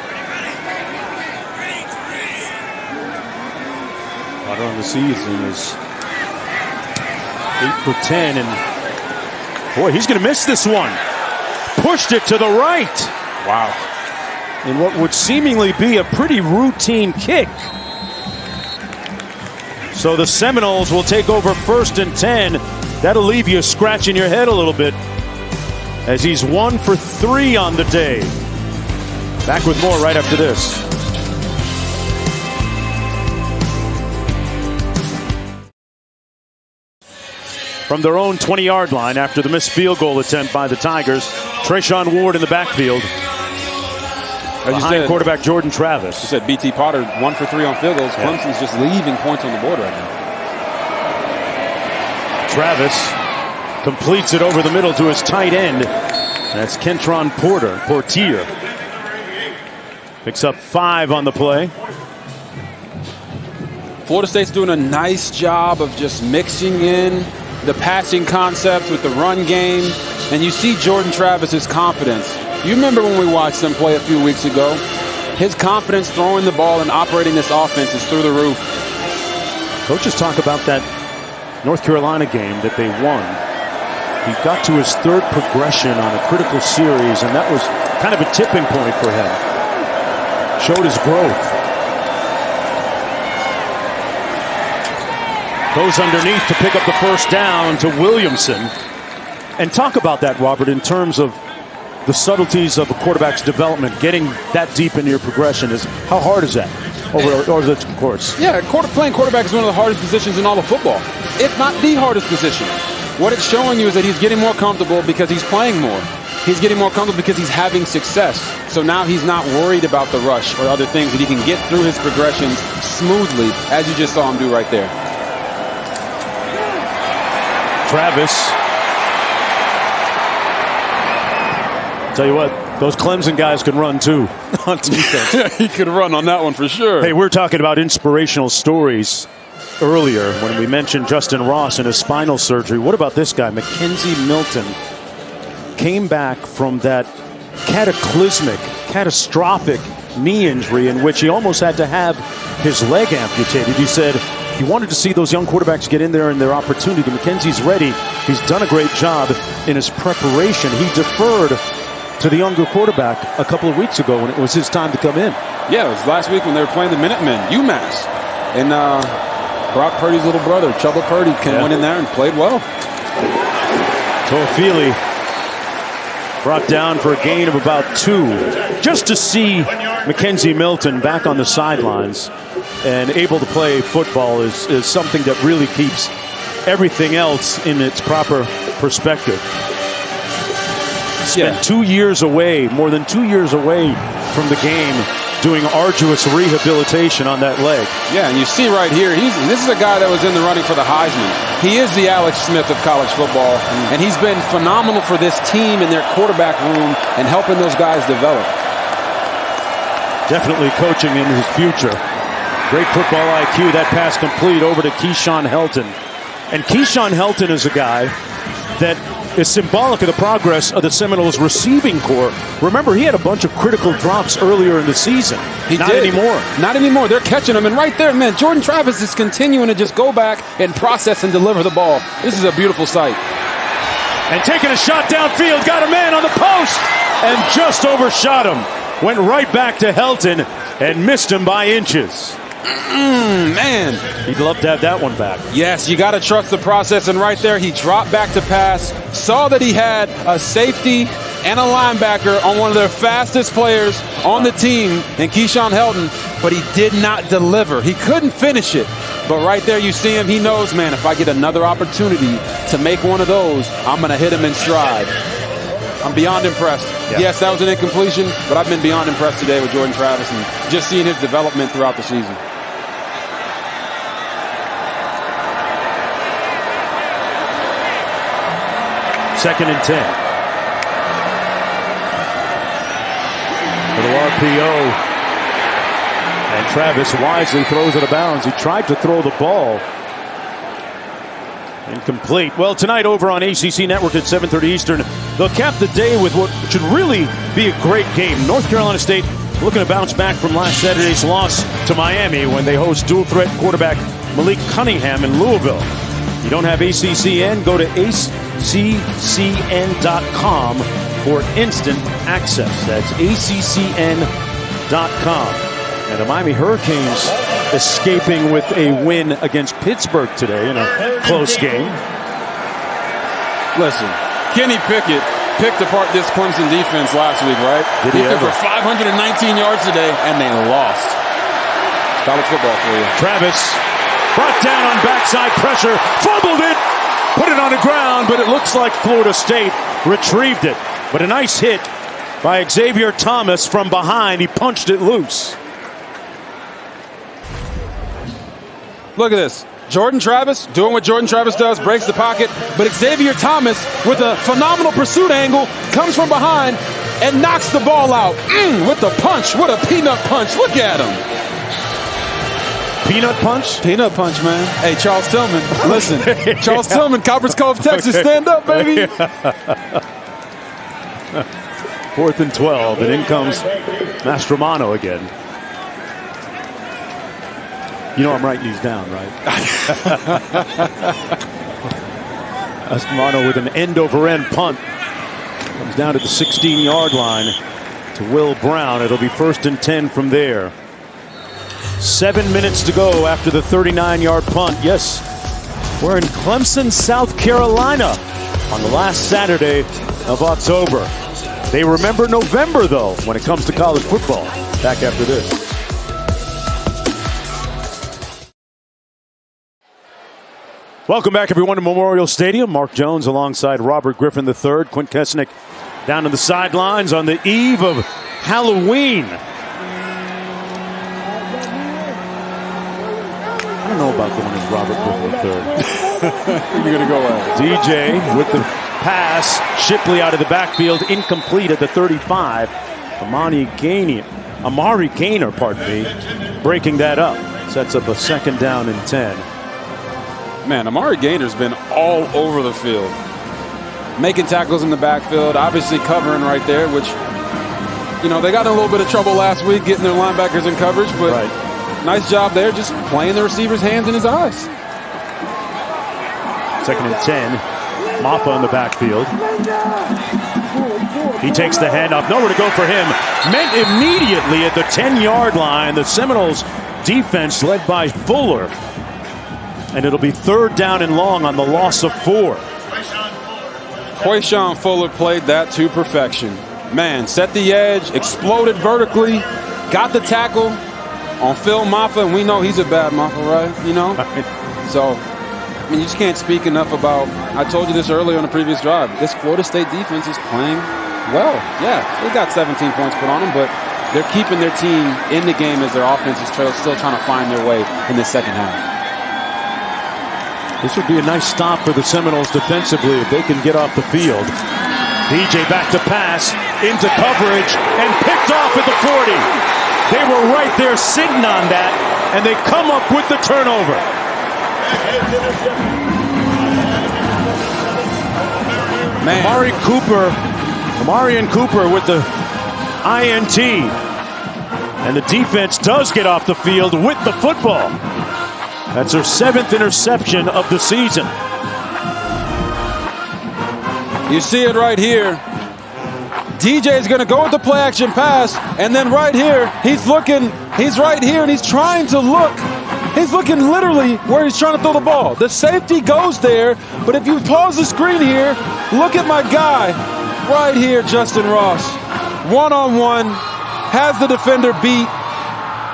Potter on the season is 8 for 10, and boy, he's going to miss this one. Pushed it to the right. Wow. In what would seemingly be a pretty routine kick. So the Seminoles will take over 1st and 10. That'll leave you scratching your head a little bit, as he's 1 for 3 on the day. Back with more right after this. From their own 20-yard line after the missed field goal attempt by the Tigers, Treshaun Ward in the backfield. As you said, quarterback Jordan Travis. You said B.T. Potter 1 for 3 on field goals. Yeah. Clemson's just leaving points on the board right now. Travis completes it over the middle to his tight end. That's Kentron Portier. Picks up 5 on the play. Florida State's doing a nice job of just mixing in the passing concept with the run game. And you see Jordan Travis's confidence. You remember when we watched them play a few weeks ago? His confidence throwing the ball and operating this offense is through the roof. Coaches talk about that North Carolina game that they won. He got to his 3rd progression on a critical series, and that was kind of a tipping point for him. Showed his growth. Goes underneath to pick up the 1st down to Williamson. And talk about that, Robert, in terms of the subtleties of a quarterback's development. Getting that deep into your progression, how hard is that over the course? Yeah, playing quarterback is one of the hardest positions in all of football, if not the hardest position. What it's showing you is that he's getting more comfortable because he's playing more. He's getting more comfortable because he's having success. So now he's not worried about the rush or other things, that he can get through his progressions smoothly, as you just saw him do right there. Travis. Tell you what, those Clemson guys can run too on defense. Yeah, he could run on that one for sure. Hey, we're talking about inspirational stories earlier when we mentioned Justin Ross and his spinal surgery. What about this guy, Mackenzie Milton? Came back from that catastrophic knee injury in which he almost had to have his leg amputated. He said he wanted to see those young quarterbacks get in there and their opportunity. Mackenzie's ready. He's done a great job in his preparation. He deferred to the younger quarterback a couple of weeks ago when it was his time to come in. Yeah, it was last week when they were playing the Minutemen, UMass. And Brock Purdy's little brother, Chubba Purdy, went in there and played well. Toafili brought down for a gain of about 2. Just to see Mackenzie Milton back on the sidelines and able to play football is something that really keeps everything else in its proper perspective. Spent 2 years away, more than 2 years away from the game, doing arduous rehabilitation on that leg. Yeah, and you see right here, this is a guy that was in the running for the Heisman. He is the Alex Smith of college football, and he's been phenomenal for this team in their quarterback room and helping those guys develop. Definitely coaching in his future. Great football IQ. That pass complete over to Keyshawn Helton. And Keyshawn Helton is a guy that is symbolic of the progress of the Seminoles receiving corps. Remember, he had a bunch of critical drops earlier in the season. Not anymore. Not anymore. They're catching him. And right there, man, Jordan Travis is continuing to just go back and process and deliver the ball. This is a beautiful sight. And taking a shot downfield, got a man on the post and just overshot him. Went right back to Helton and missed him by inches. Man. He'd love to have that one back. Yes, you got to trust the process. And right there, he dropped back to pass, saw that he had a safety and a linebacker on one of their fastest players on the team in Keyshawn Helton, but he did not deliver. He couldn't finish it. But right there, you see him. He knows, man, if I get another opportunity to make one of those, I'm going to hit him in stride. I'm beyond impressed. Yeah. Yes, that was an incompletion, but I've been beyond impressed today with Jordan Travis and just seeing his development throughout the season. 2nd and 10. Little RPO. And Travis wisely throws it out of bounds. He tried to throw the ball. Incomplete. Well, tonight over on ACC Network at 7:30 Eastern, they'll cap the day with what should really be a great game. North Carolina State looking to bounce back from last Saturday's loss to Miami when they host dual-threat quarterback Malik Cunningham in Louisville. You don't have ACCN? Go to ACCN.com for instant access. That's ACCN.com. And the Miami Hurricanes escaping with a win against Pittsburgh today in a close game. Listen, Kenny Pickett picked apart this Clemson defense last week, right? Did he ever? For 519 yards today, and they lost. College football for you. Travis brought down on backside pressure, fumbled it, put it on the ground, but it looks like Florida State retrieved it. But a nice hit by Xavier Thomas from behind. He punched it loose. Look at this. Jordan Travis doing what Jordan Travis does, breaks the pocket, but Xavier Thomas with a phenomenal pursuit angle comes from behind and knocks the ball out with the punch. What a peanut punch. Look at him. Peanut punch? Peanut punch, man. Hey, Charles Tillman, listen. Charles Tillman, Coppers Cove, Texas. Stand up, baby. 4th and 12, and in comes Mastromano again. You know I'm writing these down, right? Mastromano with an end-over-end punt. Comes down to the 16-yard line to Will Brown. It'll be 1st and 10 from there. 7 minutes to go after the 39-yard punt. Yes, we're in Clemson, South Carolina on the last Saturday of October. They remember November, though, when it comes to college football. Back after this. Welcome back, everyone, to Memorial Stadium. Mark Jones alongside Robert Griffin III. Quint Kesnick down on the sidelines on the eve of Halloween. I don't know about going as Robert Griffin III. You're going to go out. DJ with the pass. Shipley out of the backfield. Incomplete at the 35. Amari Gainer, breaking that up. Sets up a 2nd down and 10. Man, Amari Gainer's been all over the field. Making tackles in the backfield, obviously covering right there, which, you know, they got in a little bit of trouble last week getting their linebackers in coverage, but nice job there, just playing the receiver's hands in his eyes. 2nd and 10. Maffa in the backfield. He takes the handoff. Nowhere to go for him. Meant immediately at the 10-yard line. The Seminoles defense led by Fuller. And it'll be 3rd down and long on the loss of 4. Quayshawn Fuller played that to perfection. Man, set the edge, exploded vertically, got the tackle on Phil Maffa, and we know he's a bad Maffa, right? You know? So, I mean, you just can't speak enough about, I told you this earlier on the previous drive, this Florida State defense is playing well. Yeah, they got 17 points put on them, but they're keeping their team in the game as their offense is still trying to find their way in the second half. This would be a nice stop for the Seminoles defensively if they can get off the field. DJ back to pass, into coverage, and picked off at the 40. They were right there sitting on that, and they come up with the turnover. Man. Amarian Cooper with the INT. And the defense does get off the field with the football. That's her 7th interception of the season. You see it right here. DJ is going to go with the play action pass, and then right here, he's right here, and he's trying to look. He's looking literally where he's trying to throw the ball. The safety goes there, but if you pause the screen here, look at my guy right here, Justin Ross. One-on-one, has the defender beat,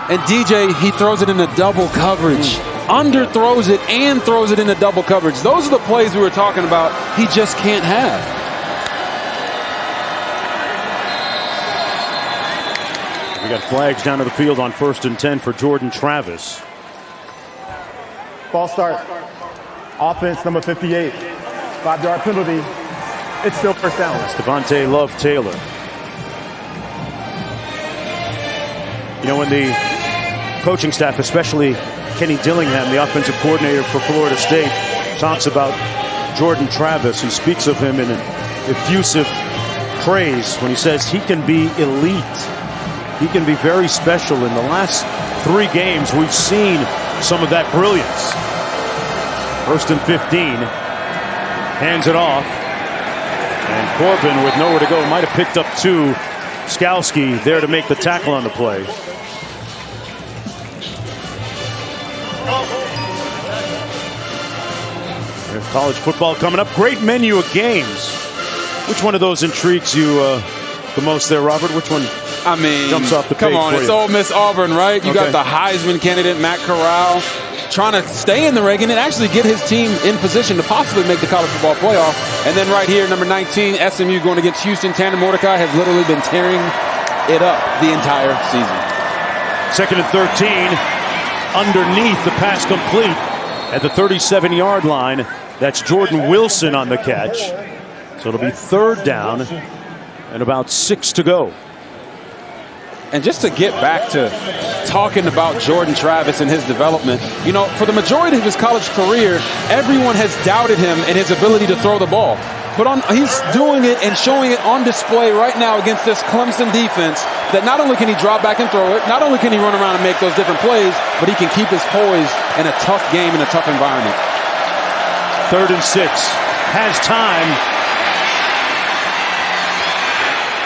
and DJ, he throws it into double coverage. Underthrows it and throws it into double coverage. Those are the plays we were talking about he just can't have. We got flags down to the field on 1st and 10 for Jordan Travis. False start. Offense number 58. 5-yard penalty. It's still first down. That's Devontae Love Taylor. You know, when the coaching staff, especially Kenny Dillingham, the offensive coordinator for Florida State, talks about Jordan Travis, he speaks of him in an effusive praise when he says he can be elite. He can be very special. In the last 3 games, we've seen some of that brilliance. 1st and 15. Hands it off. And Corbin, with nowhere to go, might have picked up 2. Skalski there to make the tackle on the play. There's college football coming up. Great menu of games. Which one of those intrigues you the most there, Robert? Which one jumps off the page? Come on, it's Ole Miss Auburn, right? You got the Heisman candidate, Matt Corral, trying to stay in the ranking and actually get his team in position to possibly make the college football playoff. And then right here, number 19, SMU going against Houston. Tanner Mordecai has literally been tearing it up the entire season. 2nd and 13. Underneath, the pass complete at the 37-yard line. That's Jordan Wilson on the catch. So it'll be 3rd down and about 6 to go. And just to get back to talking about Jordan Travis and his development, you know, for the majority of his college career, everyone has doubted him and his ability to throw the ball. But he's doing it and showing it on display right now against this Clemson defense that not only can he drop back and throw it, not only can he run around and make those different plays, but he can keep his poise in a tough game, in a tough environment. 3rd and 6. Has time.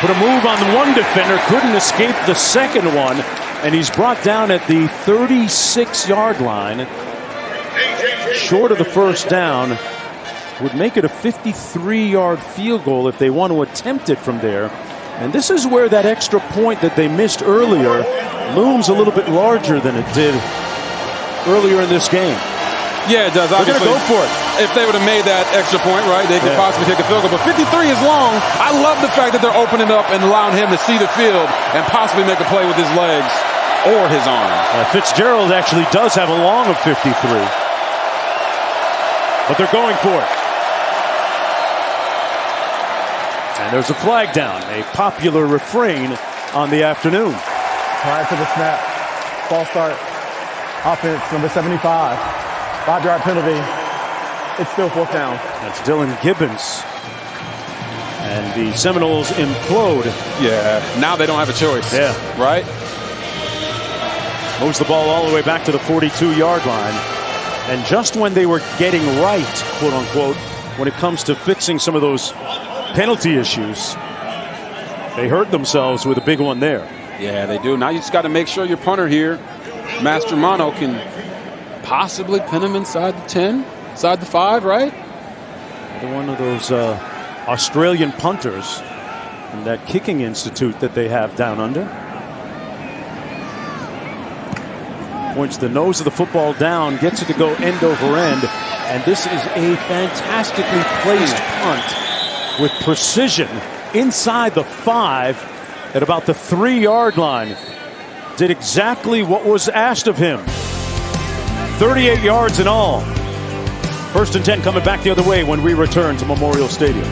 Put a move on the one defender, couldn't escape the second one, and he's brought down at the 36-yard line. Short of the first down, would make it a 53-yard field goal if they want to attempt it from there. And this is where that extra point that they missed earlier looms a little bit larger than it did earlier in this game. Yeah, it does. They're going to go for it. If they would have made that extra point, right, they could possibly take a field goal. But 53 is long. I love the fact that they're opening up and allowing him to see the field and possibly make a play with his legs or his arm. Fitzgerald actually does have a long of 53. But they're going for it. And there's a flag down, a popular refrain on the afternoon. Prior to the snap, false start, offense, number 75. 5-yard penalty. It's still 4th down. That's Dylan Gibbons. And the Seminoles implode. Yeah, now they don't have a choice. Yeah. Right? Moves the ball all the way back to the 42-yard line. And just when they were getting right, quote unquote, when it comes to fixing some of those penalty issues, they hurt themselves with a big one there. Yeah, they do. Now you just got to make sure your punter here, Mastromanno, can possibly pin him inside the 10, inside the 5, right? Another one of those Australian punters in that kicking institute that they have down under. Points the nose of the football down, gets it to go end over end, and this is a fantastically placed punt with precision inside the 5 at about the 3-yard line. Did exactly what was asked of him. 38 yards in all. 1st and 10 coming back the other way when we return to Memorial Stadium.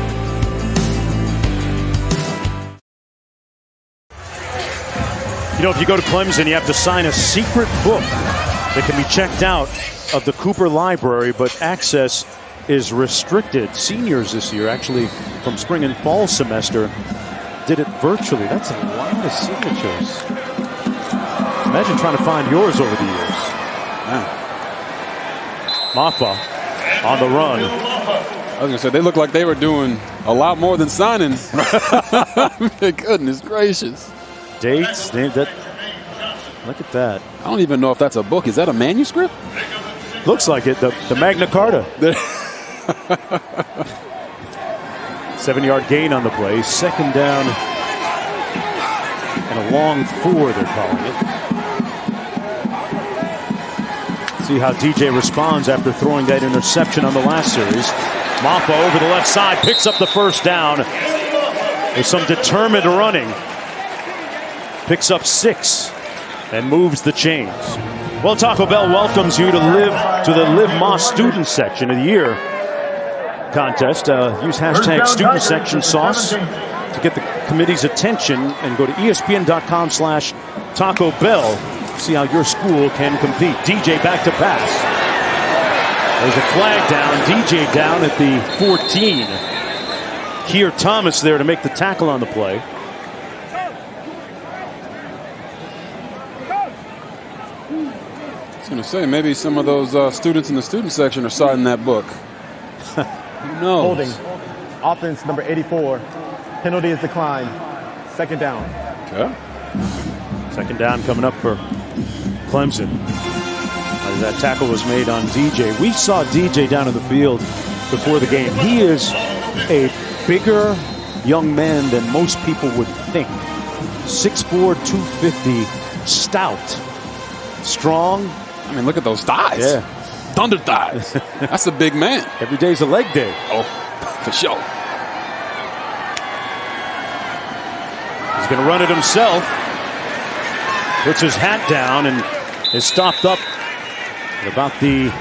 You know, if you go to Clemson, you have to sign a secret book that can be checked out of the Cooper Library, but access is restricted. Seniors this year, actually from spring and fall semester, did it virtually. That's a lot of signatures. Imagine trying to find yours over the years. Wow. Maffa on the run. I was going to say, they look like they were doing a lot more than signing. Goodness gracious. Dates, that. Look at that. I don't even know if that's a book. Is that a manuscript? Looks like it. The Magna Carta. 7-yard gain on the play. 2nd down and a long 4, they're calling it. See how DJ responds after throwing that interception on the last series. Maffa over the left side, picks up the 1st down. With some determined running. Picks up 6 and moves the chains. Well, Taco Bell welcomes you to the Live Más student section of the year. contest. Use hashtag student section sauce to get the committee's attention and go to ESPN.com/Taco Bell. See how your school can compete. DJ back to pass. There's a flag down. DJ down at the 14. Keir Thomas there to make the tackle on the play. I was going to say, maybe some of those students in the student section are signing that book. Who knows? Holding. Offense number 84. Penalty is declined. Second down. Okay. Second down coming up for Clemson. As that tackle was made on DJ. We saw DJ down in the field before the game. He is a bigger young man than most people would think. 6'4", 250, stout, strong. I mean, look at those thighs. Yeah. Thunder thighs. That's a big man. Every day's a leg day. Oh, for sure. He's going to run it himself. Puts his hat down and is stopped up at about the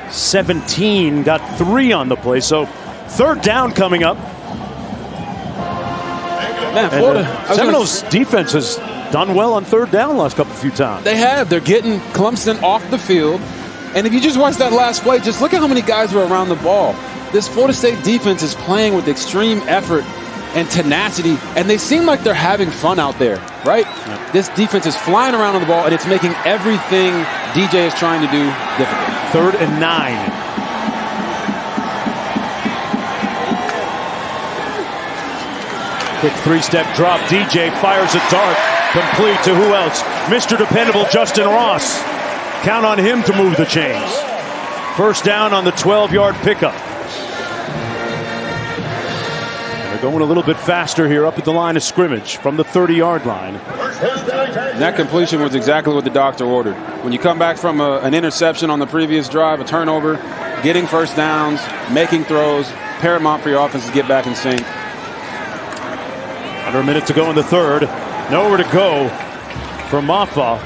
17. Got 3 on the play. So third down coming up. Man, Florida. Seminoles defense has done well on third down last few times. They have. They're getting Clemson off the field. And if you just watch that last play, just look at how many guys were around the ball. This Florida State defense is playing with extreme effort and tenacity, and they seem like they're having fun out there, right? Yep. This defense is flying around on the ball, and it's making everything DJ is trying to do difficult. 3rd and 9. Quick 3-step drop. DJ fires a dart. Complete to who else? Mr. Dependable, Justin Ross. Count on him to move the chains. First down on the 12-yard pickup. And they're going a little bit faster here up at the line of scrimmage from the 30-yard line. And that completion was exactly what the doctor ordered. When you come back from an interception on the previous drive, a turnover, getting first downs, making throws, paramount for your offense to get back in sync. Under a minute to go in the third. Nowhere to go for Maffa.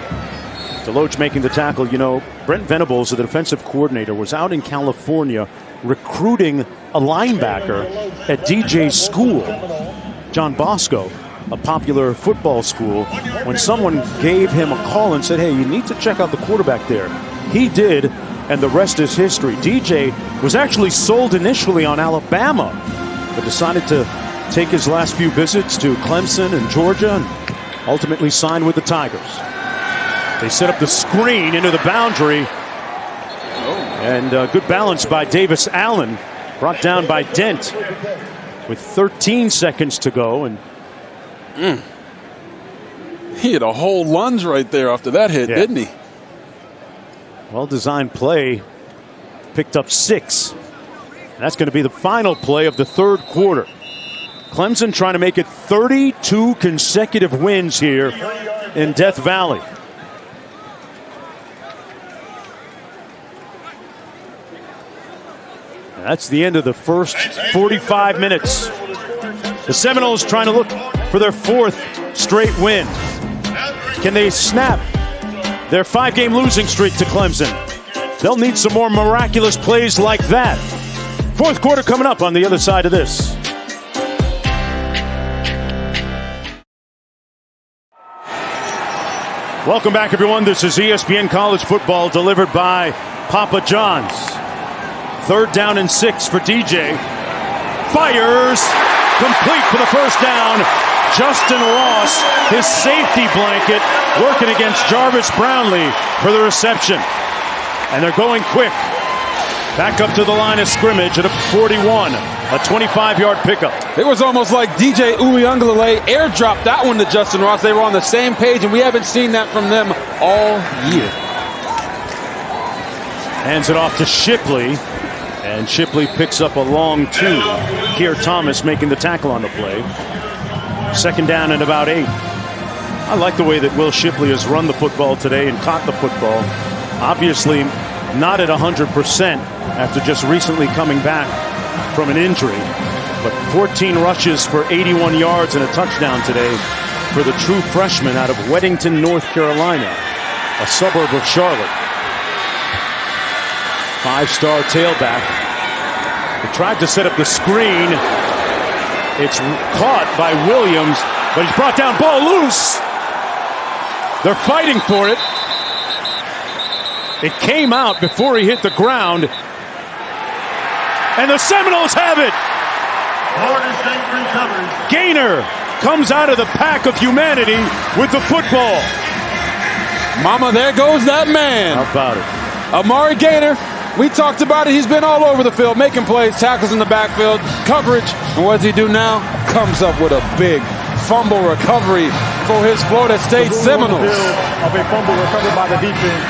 Deloach making the tackle. You know, Brent Venables, the defensive coordinator, was out in California recruiting a linebacker at DJ's school, John Bosco, a popular football school, when someone gave him a call and said, hey, you need to check out the quarterback there. He did, and the rest is history. DJ was actually sold initially on Alabama, but decided to take his last few visits to Clemson and Georgia and ultimately signed with the Tigers. They set up the screen into the boundary. And good balance by Davis Allen. Brought down by Dent with 13 seconds to go. And he had a whole lunge right there after that hit, didn't he? Well-designed play. Picked up 6. And that's going to be the final play of the third quarter. Clemson trying to make it 32 consecutive wins here in Death Valley. That's the end of the first 45 minutes. The Seminoles trying to look for their 4th straight win. Can they snap their 5-game losing streak to Clemson? They'll need some more miraculous plays like that. Fourth quarter coming up on the other side of this. Welcome back, everyone. This is ESPN College Football delivered by Papa John's. 3rd down and 6 for DJ. Fires. Complete for the first down. Justin Ross, his safety blanket, working against Jarvis Brownlee for the reception. And they're going quick. Back up to the line of scrimmage at a 41. A 25-yard pickup. It was almost like DJ Uiagalelei airdropped that one to Justin Ross. They were on the same page, and we haven't seen that from them all year. Hands it off to Shipley. And Shipley picks up a long 2. Keir Thomas making the tackle on the play. 2nd down and about 8. I like the way that Will Shipley has run the football today and caught the football. Obviously not at 100% after just recently coming back from an injury. But 14 rushes for 81 yards and a touchdown today for the true freshman out of Weddington, North Carolina, a suburb of Charlotte. 5-star tailback. He tried to set up the screen. It's caught by Williams, but he's brought down. Ball loose. They're fighting for it. It came out before he hit the ground. And the Seminoles have it. Gaynor comes out of the pack of humanity with the football. Mama, there goes that man. How about it? Amari Gaynor, we talked about it. He's been all over the field, making plays, tackles in the backfield, coverage. And what does he do now? Comes up with a big fumble recovery for his Florida State Seminoles. Of a fumble recovered by the defense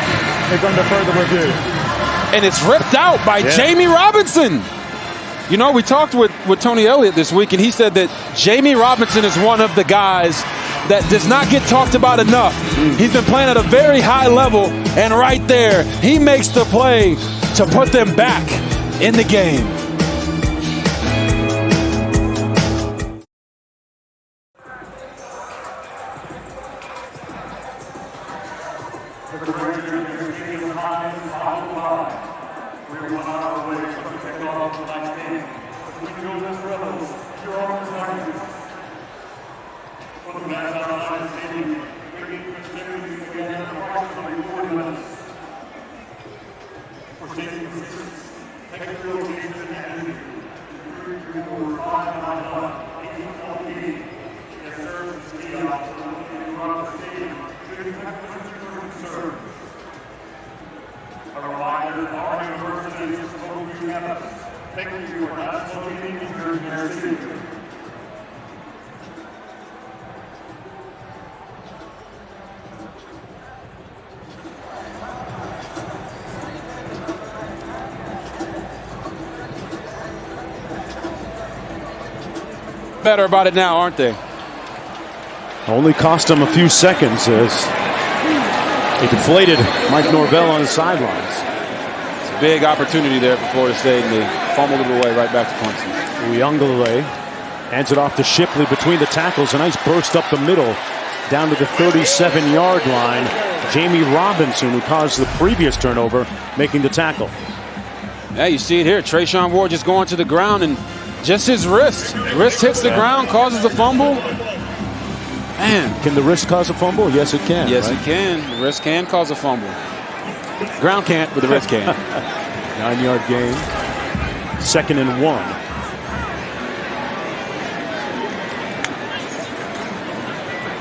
is under further review. And it's ripped out by Jamie Robinson. You know, we talked with Tony Elliott this week, and he said that Jamie Robinson is one of the guys that does not get talked about enough. He's been playing at a very high level, and right there, he makes the play to put them back in the game. Better about it now, aren't they? Only cost him a few seconds as he deflated Mike Norvell on the sidelines. It's a big opportunity there for Florida State, and they fumbled it away right back to Clemson. Uyunglele hands it off to Shipley between the tackles. A nice burst up the middle down to the 37-yard line. Jamie Robinson, who caused the previous turnover, making the tackle. Yeah, you see it here. Trayshawn Ward just going to the ground, and just his wrist. Wrist hits the ground, causes a fumble. Man. Can the wrist cause a fumble? Yes, it can. Yes, right? it can. The wrist can cause a fumble. Ground can't, but the wrist can. 9-yard gain. 2nd and 1.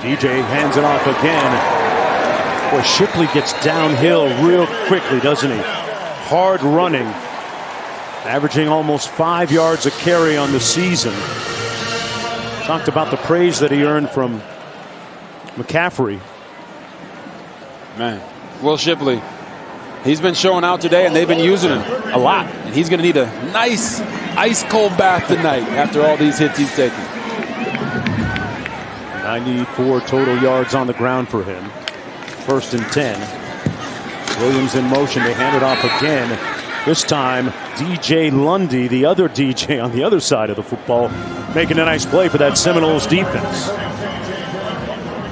DJ hands it off again. Boy, Shipley gets downhill real quickly, doesn't he? Hard running. Averaging almost 5 yards a carry on the season. Talked about the praise that he earned from McCaffrey. Man, Will Shipley, he's been showing out today, and they've been using him a lot. And he's going to need a nice ice-cold bath tonight after all these hits he's taken. 94 total yards on the ground for him. 1st and 10. Williams in motion. They hand it off again. This time, DJ Lundy, the other DJ on the other side of the football, making a nice play for that Seminoles defense.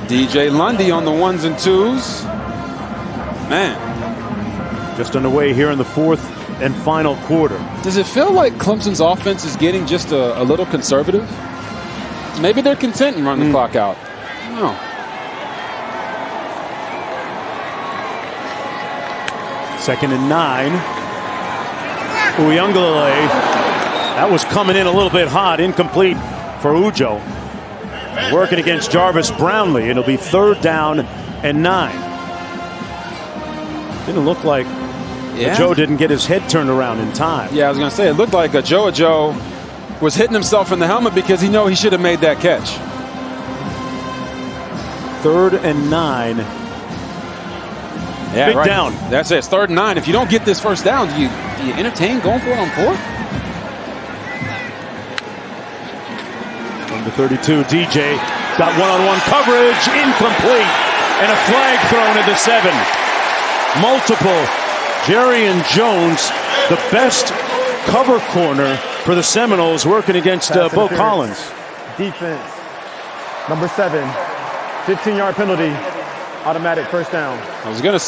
DJ Lundy on the 1s and 2s. Man. Just underway here in the 4th and final quarter. Does it feel like Clemson's offense is getting just a little conservative? Maybe they're content and run the clock out. No. Second and 9. Uyunglele. That was coming in a little bit hot. Incomplete for Ujo. Working against Jarvis Brownlee. It'll be 3rd down and 9. Didn't look like Joe didn't get his head turned around in time. Yeah, I was going to say, it looked like Joe was hitting himself in the helmet because he knew he should have made that catch. 3rd and 9. Yeah, Big right. down. That's it. It's 3rd and 9. If you don't get this 1st down, do you entertain going for it on 4th? From the 32, DJ got one-on-one coverage, incomplete, and a flag thrown at the 7. Multiple. Jerry and Jones, the best cover corner for the Seminoles, working against Bo Collins. Defense, number 7, 15-yard penalty, automatic 1st down. I was gonna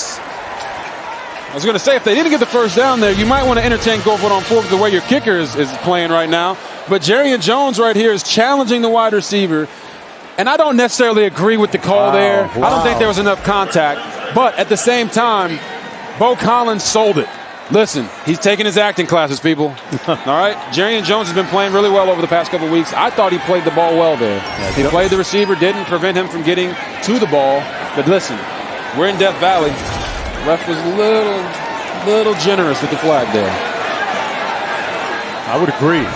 I was going to say, if they didn't get the first down there, you might want to entertain going for it on fourth the way your kicker is playing right now. But Jerrion Jones right here is challenging the wide receiver. And I don't necessarily agree with the call there. I don't think there was enough contact. But at the same time, Bo Collins sold it. Listen, he's taking his acting classes, people. All right? Jerrion Jones has been playing really well over the past couple of weeks. I thought he played the ball well there. Yeah, he played the receiver, didn't prevent him from getting to the ball. But listen, we're in Death Valley. Ref was a little generous with the flag there. I would agree.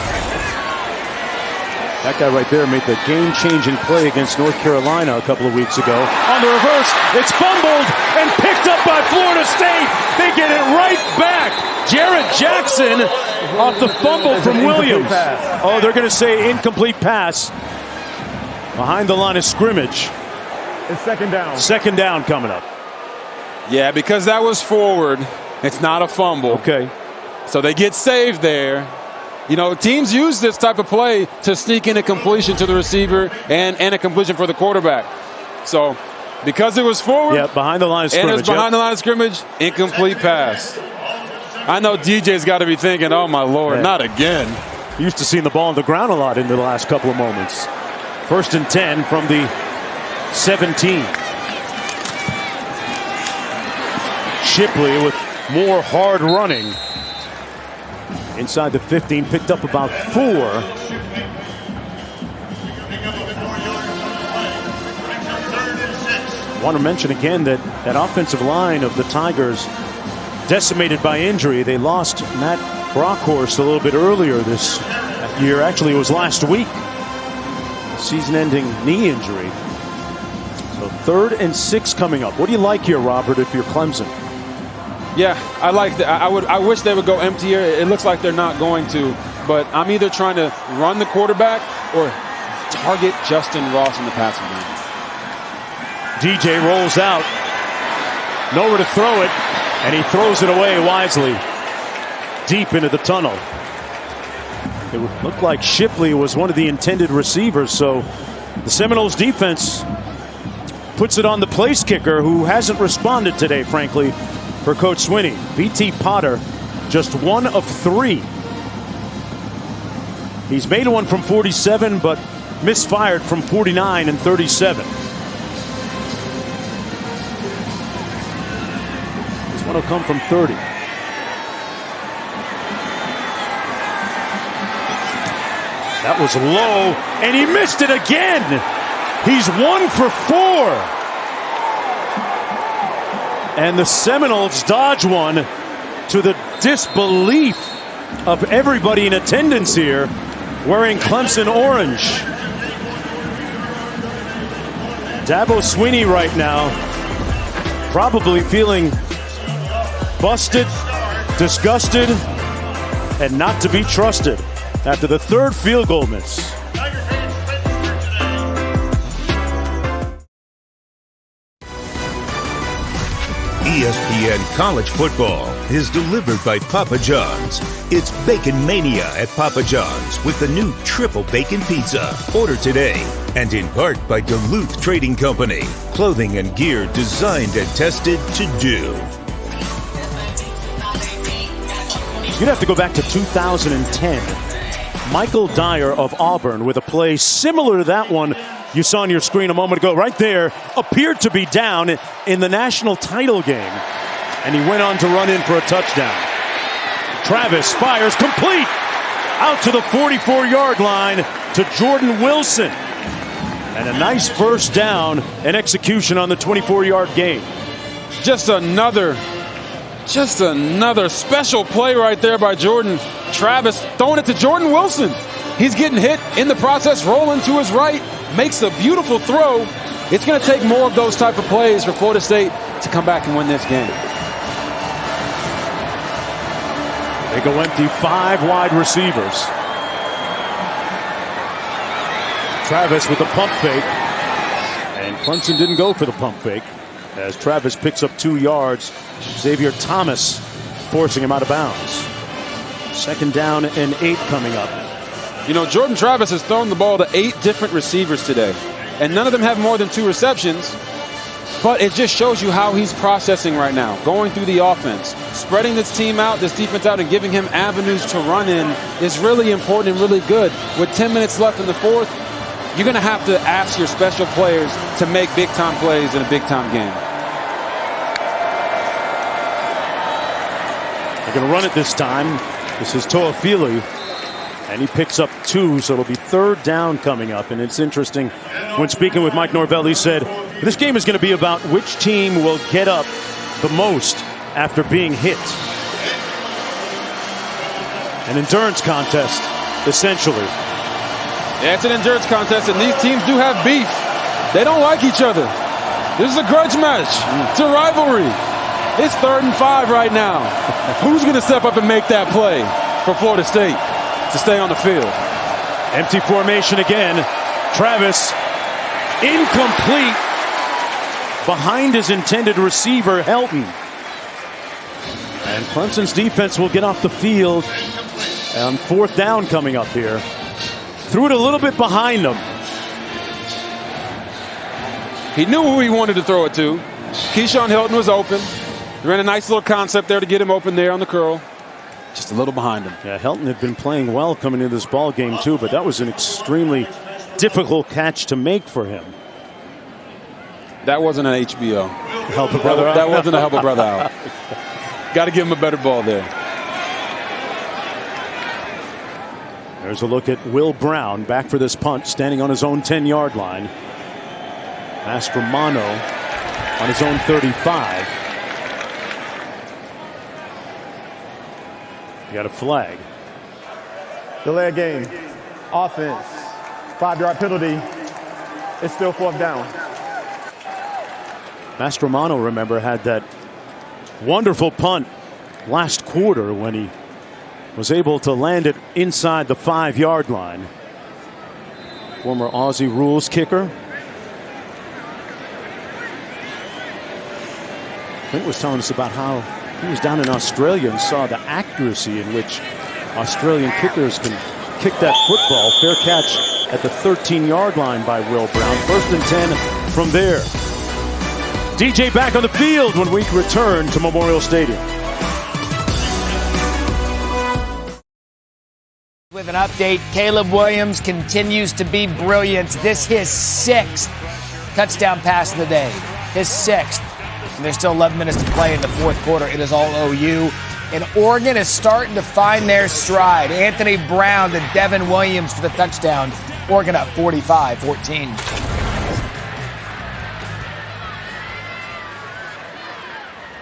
That guy right there made the game-changing play against North Carolina a couple of weeks ago. On the reverse, it's fumbled and picked up by Florida State. They get it right back. Jarrett Jackson off the fumble from Williams. Oh, they're going to say incomplete pass behind the line of scrimmage. It's second down. Second down coming up. Yeah, because that was forward. It's not a fumble. Okay. So they get saved there. You know, teams use this type of play to sneak in a completion to the receiver and a completion for the quarterback. So, because it was forward. Yeah, behind the line of scrimmage. And it was behind the line of scrimmage, incomplete pass. I know DJ's got to be thinking, oh, my Lord, not again. Used to seeing the ball on the ground a lot in the last couple of moments. 1st and 10 from the 17. Shipley with more hard running. Inside the 15, picked up about 4. I want to mention again that offensive line of the Tigers decimated by injury. They lost Matt Brockhorst a little bit earlier this year. Actually, it was last week. Season-ending knee injury. So 3rd and 6 coming up. What do you like here, Robert, if you're Clemson? Yeah, I like that. I wish they would go emptier. It looks like they're not going to. But I'm either trying to run the quarterback or target Justin Ross in the passing game. DJ rolls out. Nowhere to throw it. And he throws it away wisely. Deep into the tunnel. It would look like Shipley was one of the intended receivers. So the Seminoles defense puts it on the place kicker, who hasn't responded today, frankly, for Coach Swinney. V.T. Potter, just 1 of 3. He's made one from 47, but misfired from 49 and 37. This one will come from 30. That was low, and he missed it again. He's 1 for 4. And the Seminoles dodge one, to the disbelief of everybody in attendance here, wearing Clemson orange. Dabo Swinney right now probably feeling busted, disgusted, and not to be trusted after the 3rd field goal miss. ESPN College Football is delivered by Papa John's. It's Bacon Mania at Papa John's with the new Triple Bacon Pizza. Order today. And in part by Duluth Trading Company. Clothing and gear designed and tested to do. You'd have to go back to 2010. Michael Dyer of Auburn with a play similar to that one you saw on your screen a moment ago. Right there, appeared to be down in the national title game. And he went on to run in for a touchdown. Travis fires complete out to the 44-yard line to Jordan Wilson. And a nice first down and execution on the 24-yard gain. Just another special play right there by Jordan. Travis throwing it to Jordan Wilson. He's getting hit in the process, rolling to his right. Makes a beautiful throw. It's going to take more of those type of plays for Florida State to come back and win this game. They go empty, 5 wide receivers. Travis with the pump fake. And Clemson didn't go for the pump fake, as Travis picks up 2 yards. Xavier Thomas forcing him out of bounds. 2nd down and 8 coming up. You know, Jordan Travis has thrown the ball to 8 different receivers today, and none of them have more than 2 receptions. But it just shows you how he's processing right now, going through the offense. Spreading this team out, this defense out, and giving him avenues to run in is really important and really good. With 10 minutes left in the fourth, you're going to have to ask your special players to make big-time plays in a big-time game. They're going to run it this time. This is Toafili, and he picks up 2, so it'll be 3rd down coming up. And it's interesting, when speaking with Mike Norvell, he said, this game is going to be about which team will get up the most after being hit. An endurance contest, essentially. Yeah, it's an endurance contest, and these teams do have beef. They don't like each other. This is a grudge match. It's a rivalry. It's 3rd and 5 right now. Who's going to step up and make that play for Florida State to stay on the field? Empty formation again. Travis, incomplete. Behind his intended receiver, Helton. And Clemson's defense will get off the field on 4th down coming up here. Threw it a little bit behind him. He knew who he wanted to throw it to. Keyshawn Helton was open. Ran a nice little concept there to get him open there on the curl. Just a little behind him. Yeah, Helton had been playing well coming into this ball game too, but that was an extremely difficult catch to make for him. That wasn't an HBO. Help a brother out. That wasn't a help a brother out. Got to give him a better ball there. There's a look at Will Brown back for this punt, standing on his own 10-yard line. Mastromano on his own 35. You got a flag. Delay of game. Offense. 5-yard penalty. It's still 4th down. Mastromano, remember, had that wonderful punt last quarter when he was able to land it inside the 5-yard line. Former Aussie rules kicker. Clint was telling us about how he was down in Australia and saw the accuracy in which Australian kickers can kick that football. Fair catch at the 13-yard line by Will Brown. 1st and 10 from there. DJ back on the field when we return to Memorial Stadium. With an update, Caleb Williams continues to be brilliant. This his 6th touchdown pass of the day. His 6th. And there's still 11 minutes to play in the 4th quarter. It is all OU. And Oregon is starting to find their stride. Anthony Brown to Devin Williams for the touchdown. Oregon up 45-14.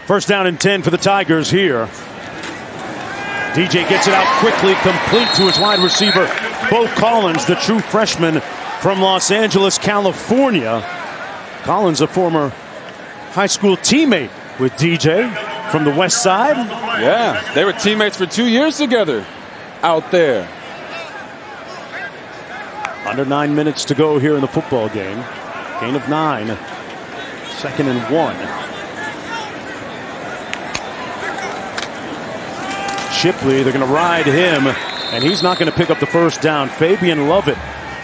First down and 10 for the Tigers here. DJ gets it out quickly, complete to his wide receiver, Bo Collins, the true freshman from Los Angeles, California. Collins, a former high school teammate with DJ from the West Side. Yeah, they were teammates for 2 years together out there. Under 9 minutes to go here in the football game. Gain of 9. 2nd and 1. Shipley, they're going to ride him, and he's not going to pick up the 1st down. Fabian Lovett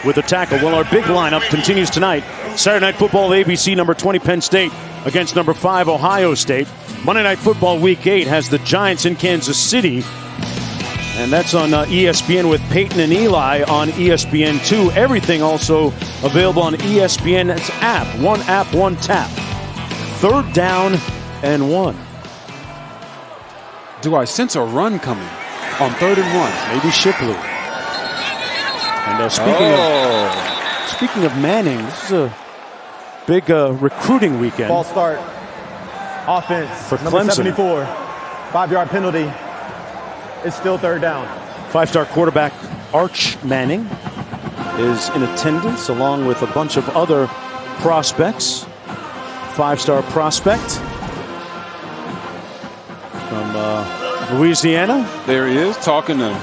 with a tackle. Well, our big lineup continues tonight. Saturday Night Football, ABC, number 20, Penn State against number 5, Ohio State. Monday Night Football, Week 8 has the Giants in Kansas City, and that's on ESPN with Peyton and Eli on ESPN2. Everything also available on ESPN's app. One app, one tap. 3rd down and 1. Do I sense a run coming on 3rd and 1? Maybe Shipley. And speaking of Manning, this is a big recruiting weekend. False start. Offense for number Clemson. 74. 5-yard penalty. It's still 3rd down. 5-star quarterback Arch Manning is in attendance along with a bunch of other prospects. 5-star prospect from Louisiana. There he is, talking to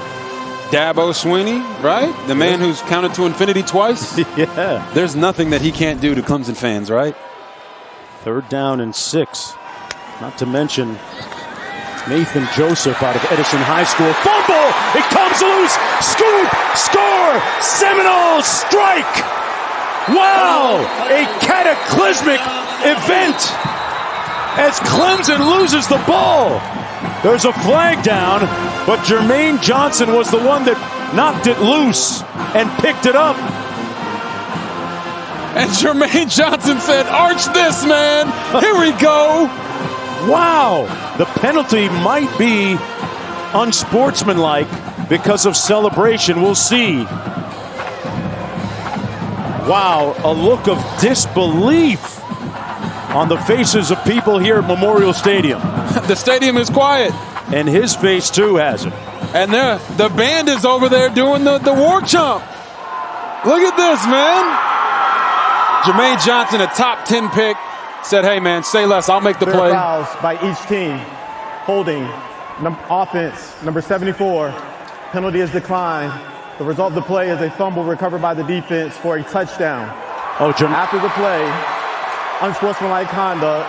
Dabo Swinney, right? The man who's counted to infinity twice. Yeah. There's nothing that he can't do to Clemson fans, right? 3rd down and 6. Not to mention Nathan Joseph out of Edison High School. Fumble! It comes loose! Scoop! Score! Seminoles strike! Wow! A cataclysmic event as Clemson loses the ball. There's a flag down, but Jermaine Johnson was the one that knocked it loose and picked it up. And Jermaine Johnson said, "Arch this, man. Here we go." Wow. The penalty might be unsportsmanlike because of celebration. We'll see. Wow, a look of disbelief on the faces of people here at Memorial Stadium. The stadium is quiet. And his face, too, has it. And the band is over there doing the war chomp. Look at this, man. Jermaine Johnson, a top 10 pick, said, "Hey, man, say less. I'll make the There play." are fouls by each team. Holding, offense, number 74. Penalty is declined. The result of the play is a fumble recovered by the defense for a touchdown. After the play, unsportsmanlike conduct.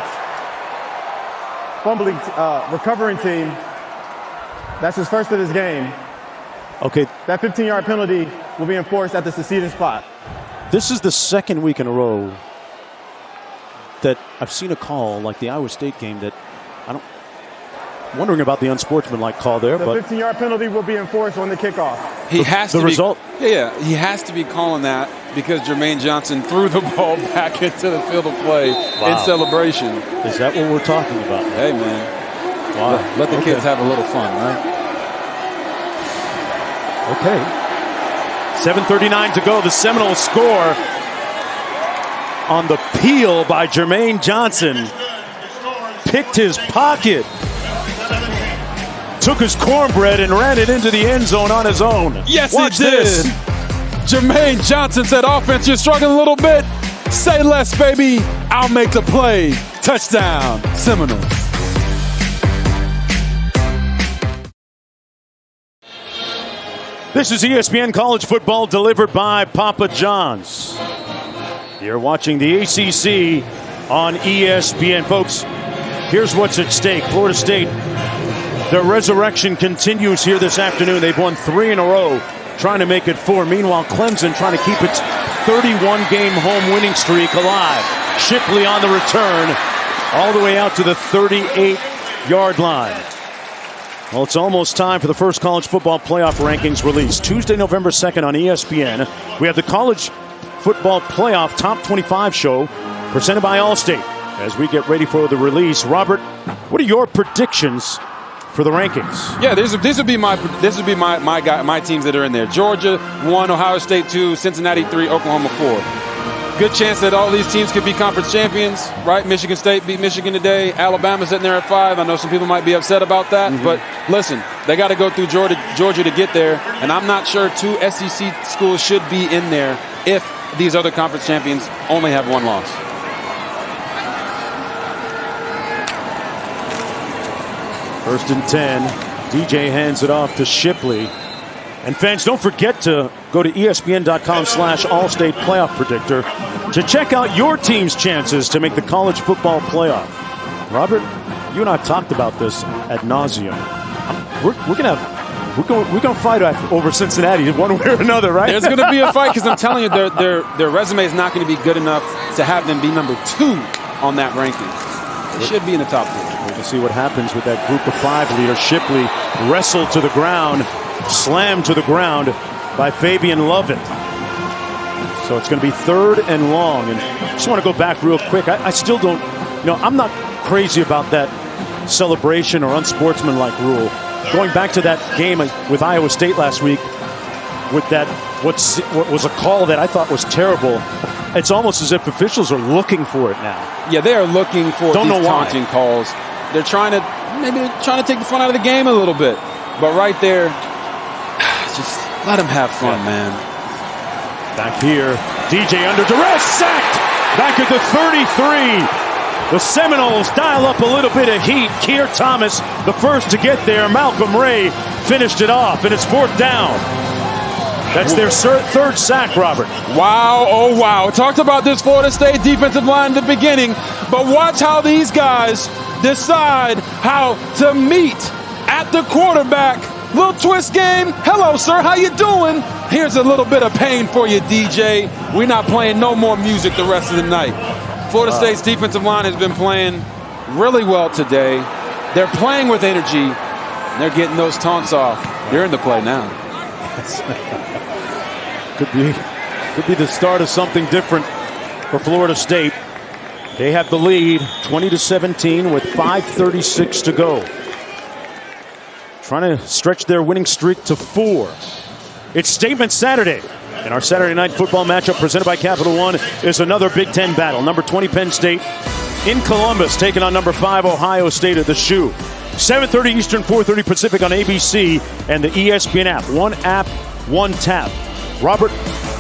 Fumbling, recovering team. That's his first of his game. Okay. That 15-yard penalty will be enforced at the seceded spot. This is the second week in a row that I've seen a call like the Iowa State game that I'm wondering about the unsportsmanlike call there. The 15-yard penalty will be enforced on the kickoff. He has to the result. Yeah, he has to be calling that because Jermaine Johnson threw the ball back into the field of play in celebration. Is that what we're talking about? Hey, man. Wow. Let the kids have a little fun, right? Okay. 7:39 to go. The Seminoles score on the peel by Jermaine Johnson. Picked his pocket. Took his cornbread and ran it into the end zone on his own. Yes, Watch he did. this. Jermaine Johnson said, "Offense, you're struggling a little bit. Say less, baby. I'll make the play." Touchdown, Seminoles. This is ESPN College Football delivered by Papa John's. You're watching the ACC on ESPN. Folks, here's what's at stake. Florida State, their resurrection continues here this afternoon. They've won 3 in a row, trying to make it 4. Meanwhile, Clemson trying to keep its 31-game home winning streak alive. Shipley on the return, all the way out to the 38-yard line. Well, it's almost time for the first college football playoff rankings release. Tuesday, November 2nd on ESPN. We have the College Football Playoff Top 25 show presented by Allstate. As we get ready for the release, Robert, what are your predictions for the rankings? Yeah, this would be my teams that are in there. Georgia 1, Ohio State 2, Cincinnati 3, Oklahoma 4. Good chance that all these teams could be conference champions, right? Michigan State beat Michigan today. Alabama's sitting there at 5. I know some people might be upset about that, but listen, they got to go through Georgia to get there, and I'm not sure 2 SEC schools should be in there if these other conference champions only have 1 loss. First and 10. DJ hands it off to Shipley. And fans, don't forget to go to ESPN.com/Allstate Playoff Predictor to check out your team's chances to make the college football playoff. Robert, you and I talked about this ad nauseum. We're gonna fight over Cincinnati one way or another, right? There's going to be a fight because I'm telling you, their resume is not going to be good enough to have them be number 2 on that ranking. They should be in the top 4. We'll see what happens with that group of 5 leader. Shipley wrestled to the ground. Slammed to the ground by Fabian Lovett. So it's going to be 3rd and long. And I just want to go back real quick. I still don't, I'm not crazy about that celebration or unsportsmanlike rule. Going back to that game with Iowa State last week, with that what was a call that I thought was terrible. It's almost as if officials are looking for it now. Yeah, they are looking for these taunting calls. They're trying to take the fun out of the game a little bit. But right there, just let him have fun, man. Back here, DJ under duress, sacked! Back at the 33. The Seminoles dial up a little bit of heat. Keir Thomas, the first to get there. Malcolm Ray finished it off, and it's 4th down. That's their 3rd sack, Robert. Wow, oh wow. Talked about this Florida State defensive line at the beginning, but watch how these guys decide how to meet at the quarterback Little twist game. Hello, sir. How you doing? Here's a little bit of pain for you, DJ. We're not playing no more music the rest of the night. Florida State's defensive line has been playing really well today. They're playing with energy. They're getting those taunts off. They're in the play now. Could be the start of something different for Florida State. They have the lead 20-17 with 5:36 to go. Trying to stretch their winning streak to 4. It's Statement Saturday. And our Saturday night football matchup presented by Capital One is another Big Ten battle. Number 20 Penn State in Columbus taking on number 5 Ohio State at the Shoe. 7:30 Eastern, 4:30 Pacific on ABC and the ESPN app. One app, one tap. Robert,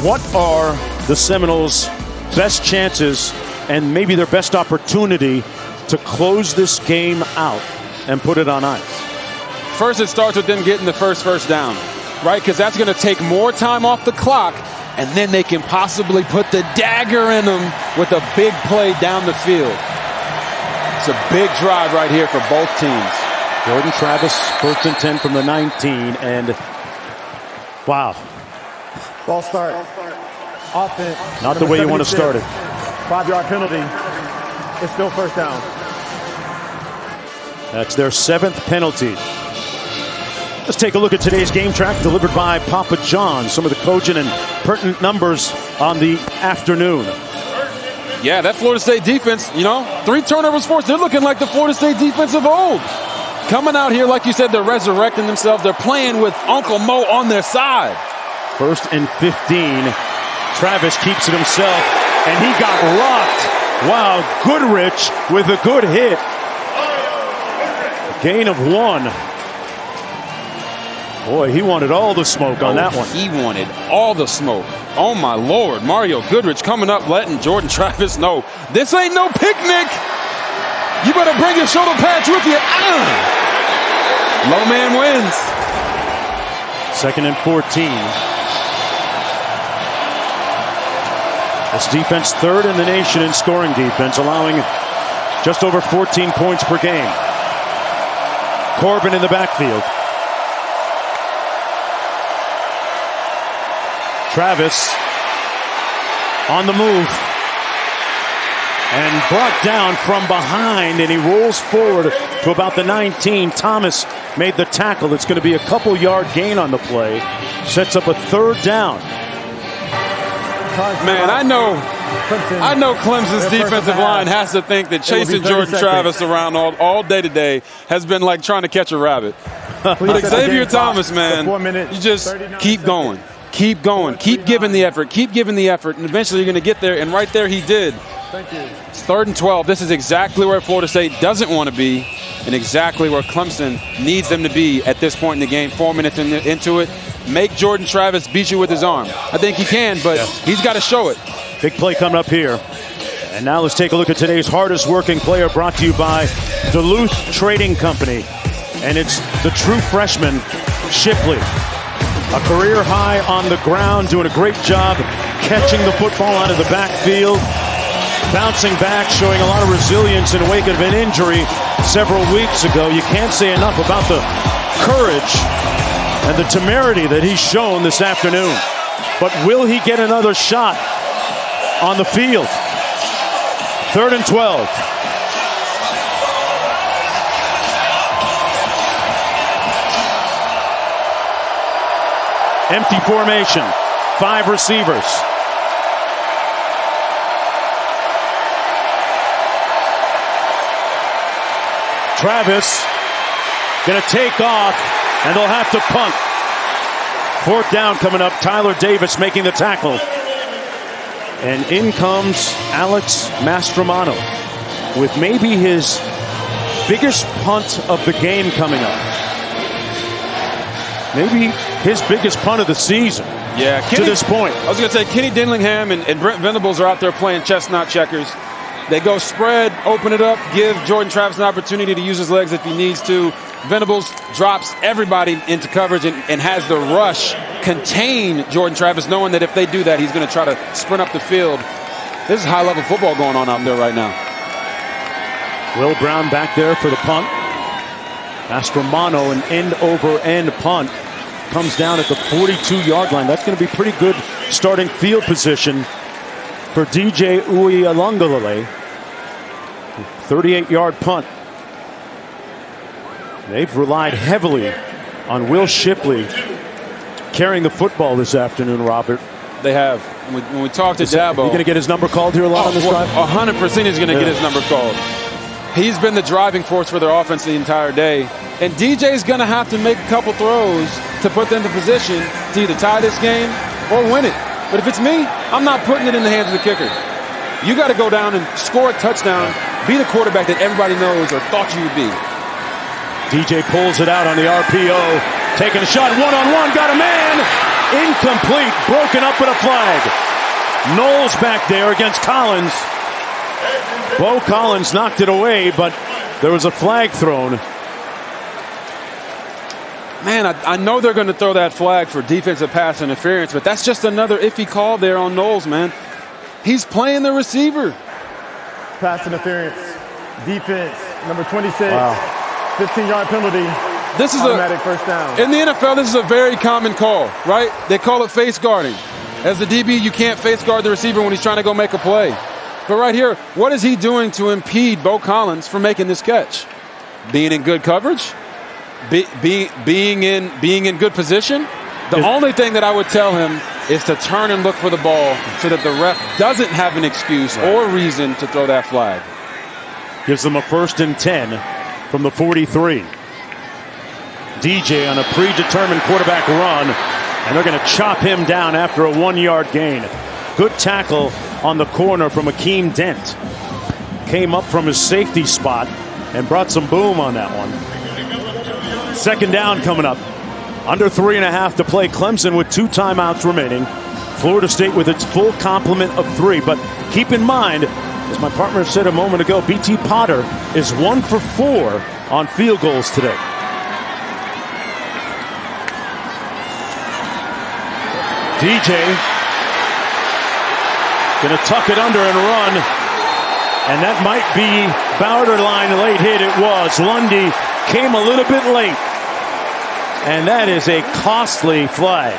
what are the Seminoles' best chances and maybe their best opportunity to close this game out and put it on ice? First, it starts with them getting the first down, right? Because that's going to take more time off the clock, and then they can possibly put the dagger in them with a big play down the field. It's a big drive right here for both teams. Jordan Travis, 1st and 10 from the 19, and wow. Ball start. Offense. Not the way you want to start it. 5-yard penalty. It's still first down. That's their 7th penalty. Let's take a look at today's game track delivered by Papa John. Some of the cogent and pertinent numbers on the afternoon. Yeah, that Florida State defense, 3 turnovers forced. They're looking like the Florida State defense of old. Coming out here, like you said, they're resurrecting themselves. They're playing with Uncle Mo on their side. 1st and 15. Travis keeps it himself, and he got rocked. Wow, Goodrich with a good hit. Gain of 1. Boy, he wanted all the smoke on that one. He wanted all the smoke. Oh, my Lord. Mario Goodrich coming up, letting Jordan Travis know this ain't no picnic. You better bring your shoulder pads with you. Low man wins. 2nd and 14. This defense 3rd in the nation in scoring defense, allowing just over 14 points per game. Corbin in the backfield. Travis on the move and brought down from behind, and he rolls forward to about the 19. Thomas made the tackle. It's going to be a couple-yard gain on the play. Sets up a 3rd down. Man, I know Clemson's defensive line has to think that chasing Jordan Travis around all day today has been like trying to catch a rabbit. But Xavier Thomas, man, you just keep going. Keep going. Keep giving the effort. Keep giving the effort. And eventually you're going to get there. And right there he did. Thank you. It's 3rd and 12. This is exactly where Florida State doesn't want to be and exactly where Clemson needs them to be at this point in the game. 4 minutes into it. Make Jordan Travis beat you with his arm. I think he can, but he's got to show it. Big play coming up here. And now let's take a look at today's hardest working player, brought to you by Duluth Trading Company. And it's the true freshman, Shipley. A career high on the ground, doing a great job catching the football out of the backfield, bouncing back, showing a lot of resilience in the wake of an injury several weeks ago. You can't say enough about the courage and the temerity that he's shown this afternoon. But will he get another shot on the field? 3rd and 12. Empty formation. 5 receivers. Travis going to take off, and they'll have to punt. 4th down coming up. Tyler Davis making the tackle. And in comes Alex Mastromano with maybe his biggest punt of the game coming up. Maybe his biggest punt of the season. Yeah, to this point. I was going to say Kenny Dinlingham and Brent Venables are out there playing chestnut checkers. They go spread, open it up, give Jordan Travis an opportunity to use his legs if he needs to. Venables drops everybody into coverage and has the rush contain Jordan Travis, knowing that if they do that, he's going to try to sprint up the field. This is high-level football going on out there right now. Will Brown back there for the punt. Astromono, an end-over-end punt, comes down at the 42-yard line. That's going to be pretty good starting field position for DJ Uiagalelei. 38-yard punt. They've relied heavily on Will Shipley carrying the football this afternoon, Robert. They have. When we talked to Dabo, you going to get his number called here a lot on this drive? 100% he's going to get his number called. He's been the driving force for their offense the entire day. And DJ's going to have to make a couple throws to put them in position to either tie this game or win it. But if it's me, I'm not putting it in the hands of the kicker. You got to go down and score a touchdown, be the quarterback that everybody knows or thought you would be. DJ pulls it out on the RPO, taking a shot, one-on-one, got a man, incomplete, broken up with a flag. Knowles back there against Collins. Bo Collins knocked it away, but there was a flag thrown. Man, I know they're going to throw that flag for defensive pass interference, but that's just another iffy call there on Knowles, man. He's playing the receiver. Pass interference. Defense, number 26. Wow. 15-yard penalty. This is automatic first down. In the NFL, this is a very common call, right? They call it face guarding. As the DB, you can't face guard the receiver when he's trying to go make a play. But right here, what is he doing to impede Bo Collins from making this catch? Being in good coverage? Being in good position? The only thing that I would tell him is to turn and look for the ball so that the ref doesn't have an excuse or reason to throw that flag. Gives them a 1st and 10 from the 43. DJ on a predetermined quarterback run, and they're going to chop him down after a 1-yard gain. Good tackle on the corner from Akeem Dent. Came up from his safety spot and brought some boom on that one. 2nd down coming up. Under 3.5 to play. Clemson with 2 timeouts remaining. Florida State with its full complement of 3. But keep in mind, as my partner said a moment ago, BT Potter is 1 for 4 on field goals today. DJ going to tuck it under and run. And that might be borderline late hit. It was. Lundy came a little bit late. And that is a costly flag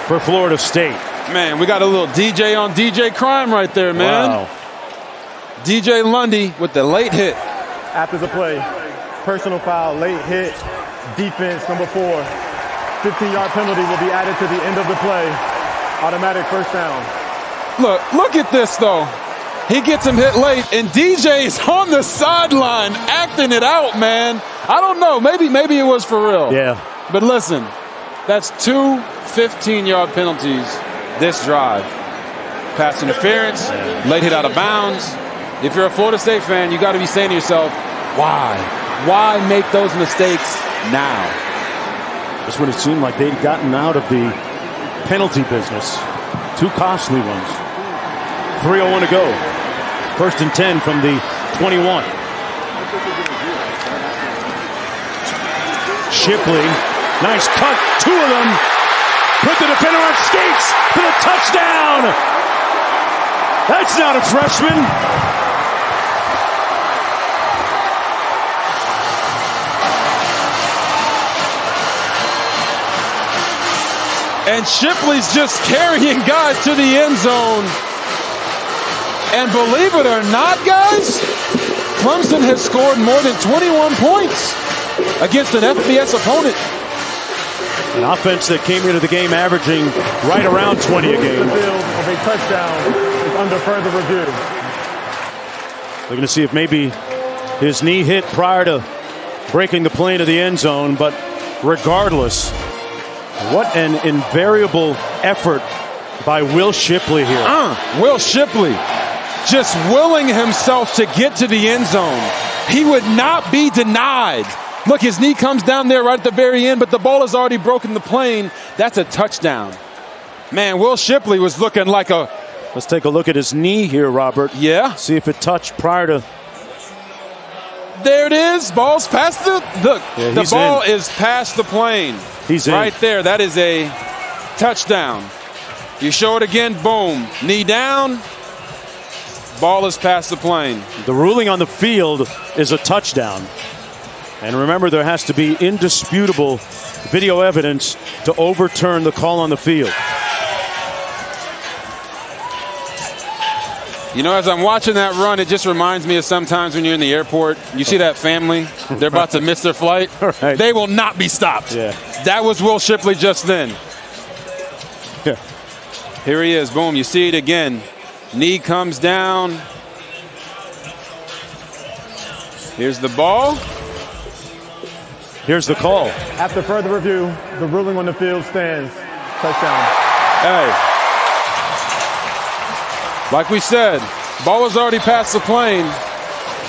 for Florida State. Man, we got a little DJ on DJ crime right there, man. Wow. DJ Lundy with the late hit. After the play, personal foul, late hit, defense, number 4. 15-yard penalty will be added to the end of the play. Automatic first down. Look at this, though. He gets him hit late, and DJ's on the sideline acting it out, man. I don't know. Maybe it was for real. Yeah. But listen, that's 2 15-yard penalties this drive. Pass interference, late hit out of bounds. If you're a Florida State fan, you got to be saying to yourself, why? Why make those mistakes now? This would have seemed like they'd gotten out of the penalty business. 2 costly ones. 3:01 to go. 1st and 10 from the 21. Shipley, nice cut, 2 of them. Put the defender on skates for the touchdown. That's not a freshman. And Shipley's just carrying guys to the end zone. And believe it or not, guys, Clemson has scored more than 21 points against an FBS opponent. An offense that came into the game averaging right around 20 a game. The field of a touchdown is under further review. They're going to see if maybe his knee hit prior to breaking the play into the end zone. But regardless, what an invariable effort by Will Shipley here. Will Shipley just willing himself to get to the end zone. He would not be denied. Look, his knee comes down there right at the very end, but the ball has already broken the plane. That's a touchdown. Man, Will Shipley was looking like a... Let's take a look at his knee here, Robert. Yeah. See if it touched prior to... There it is. Ball's past the... Look, yeah, the ball is past the plane. He's in. Right there. That is a touchdown. You show it again. Boom. Knee down. Ball is past the plane. The ruling on the field is a touchdown. And remember, there has to be indisputable video evidence to overturn the call on the field. You know, as I'm watching that run, it just reminds me of sometimes when you're in the airport, you see that family, they're about to miss their flight. Right. They will not be stopped. Yeah. That was Will Shipley just then. Yeah. Here he is. Boom. You see it again. Knee comes down. Here's the ball. Here's the call. After further review, the ruling on the field stands. Touchdown. Hey. Like we said, ball was already past the plane.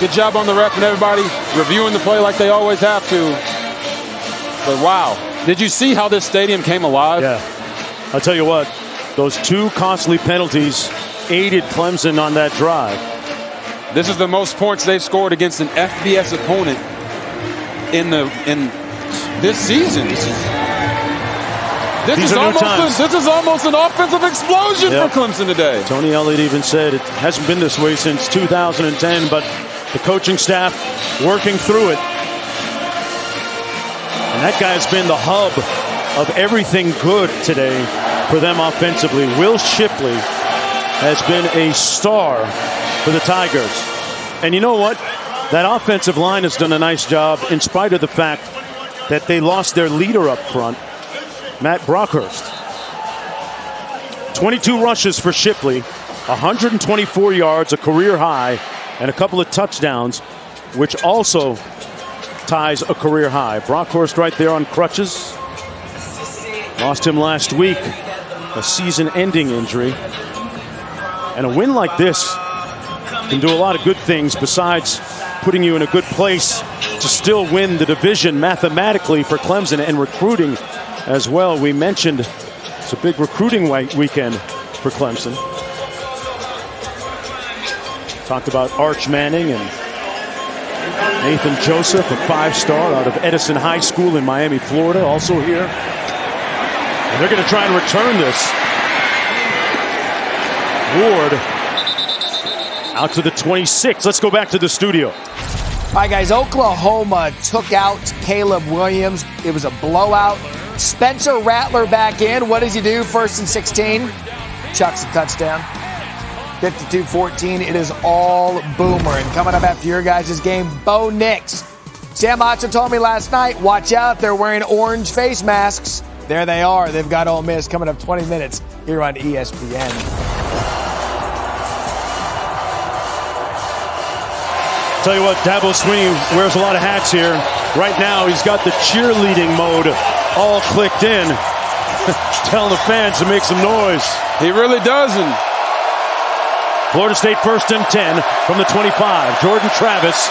Good job on the ref and everybody reviewing the play like they always have to. But wow, did you see how this stadium came alive? Yeah. I'll tell you what, those two costly penalties aided Clemson on that drive. This is the most points they've scored against an FBS opponent in this season. This is almost an offensive explosion for Clemson today. Tony Elliott even said it hasn't been this way since 2010, but the coaching staff working through it. And that guy's been the hub of everything good today for them offensively. Will Shipley has been a star for the Tigers. And you know what? That offensive line has done a nice job in spite of the fact that they lost their leader up front, Matt Brockhurst. 22 rushes for Shipley, 124 yards, a career high, and a couple of touchdowns, which also ties a career high. Brockhurst right there on crutches. Lost him last week, a season-ending injury. And a win like this can do a lot of good things besides putting you in a good place to still win the division mathematically for Clemson and recruiting as well. We mentioned it's a big recruiting weekend for Clemson. Talked about Arch Manning and Nathan Joseph, a five-star out of Edison High School in Miami, Florida, also here. And they're going to try and return this. Ward out to the 26. Let's go back to the studio. All right, guys, Oklahoma took out Caleb Williams. It was a blowout. Spencer Rattler back in. What does he do? 1st and 16. Chucks a touchdown. 52-14. It is all Boomer. And coming up after your guys' game, Bo Nix. Sam Hotson told me last night, watch out, they're wearing orange face masks. There they are. They've got Ole Miss coming up 20 minutes here on ESPN. Tell you what, Dabo Swinney wears a lot of hats here. Right now, he's got the cheerleading mode all clicked in, telling the fans to make some noise. He really doesn't. Florida State 1st and 10 from the 25. Jordan Travis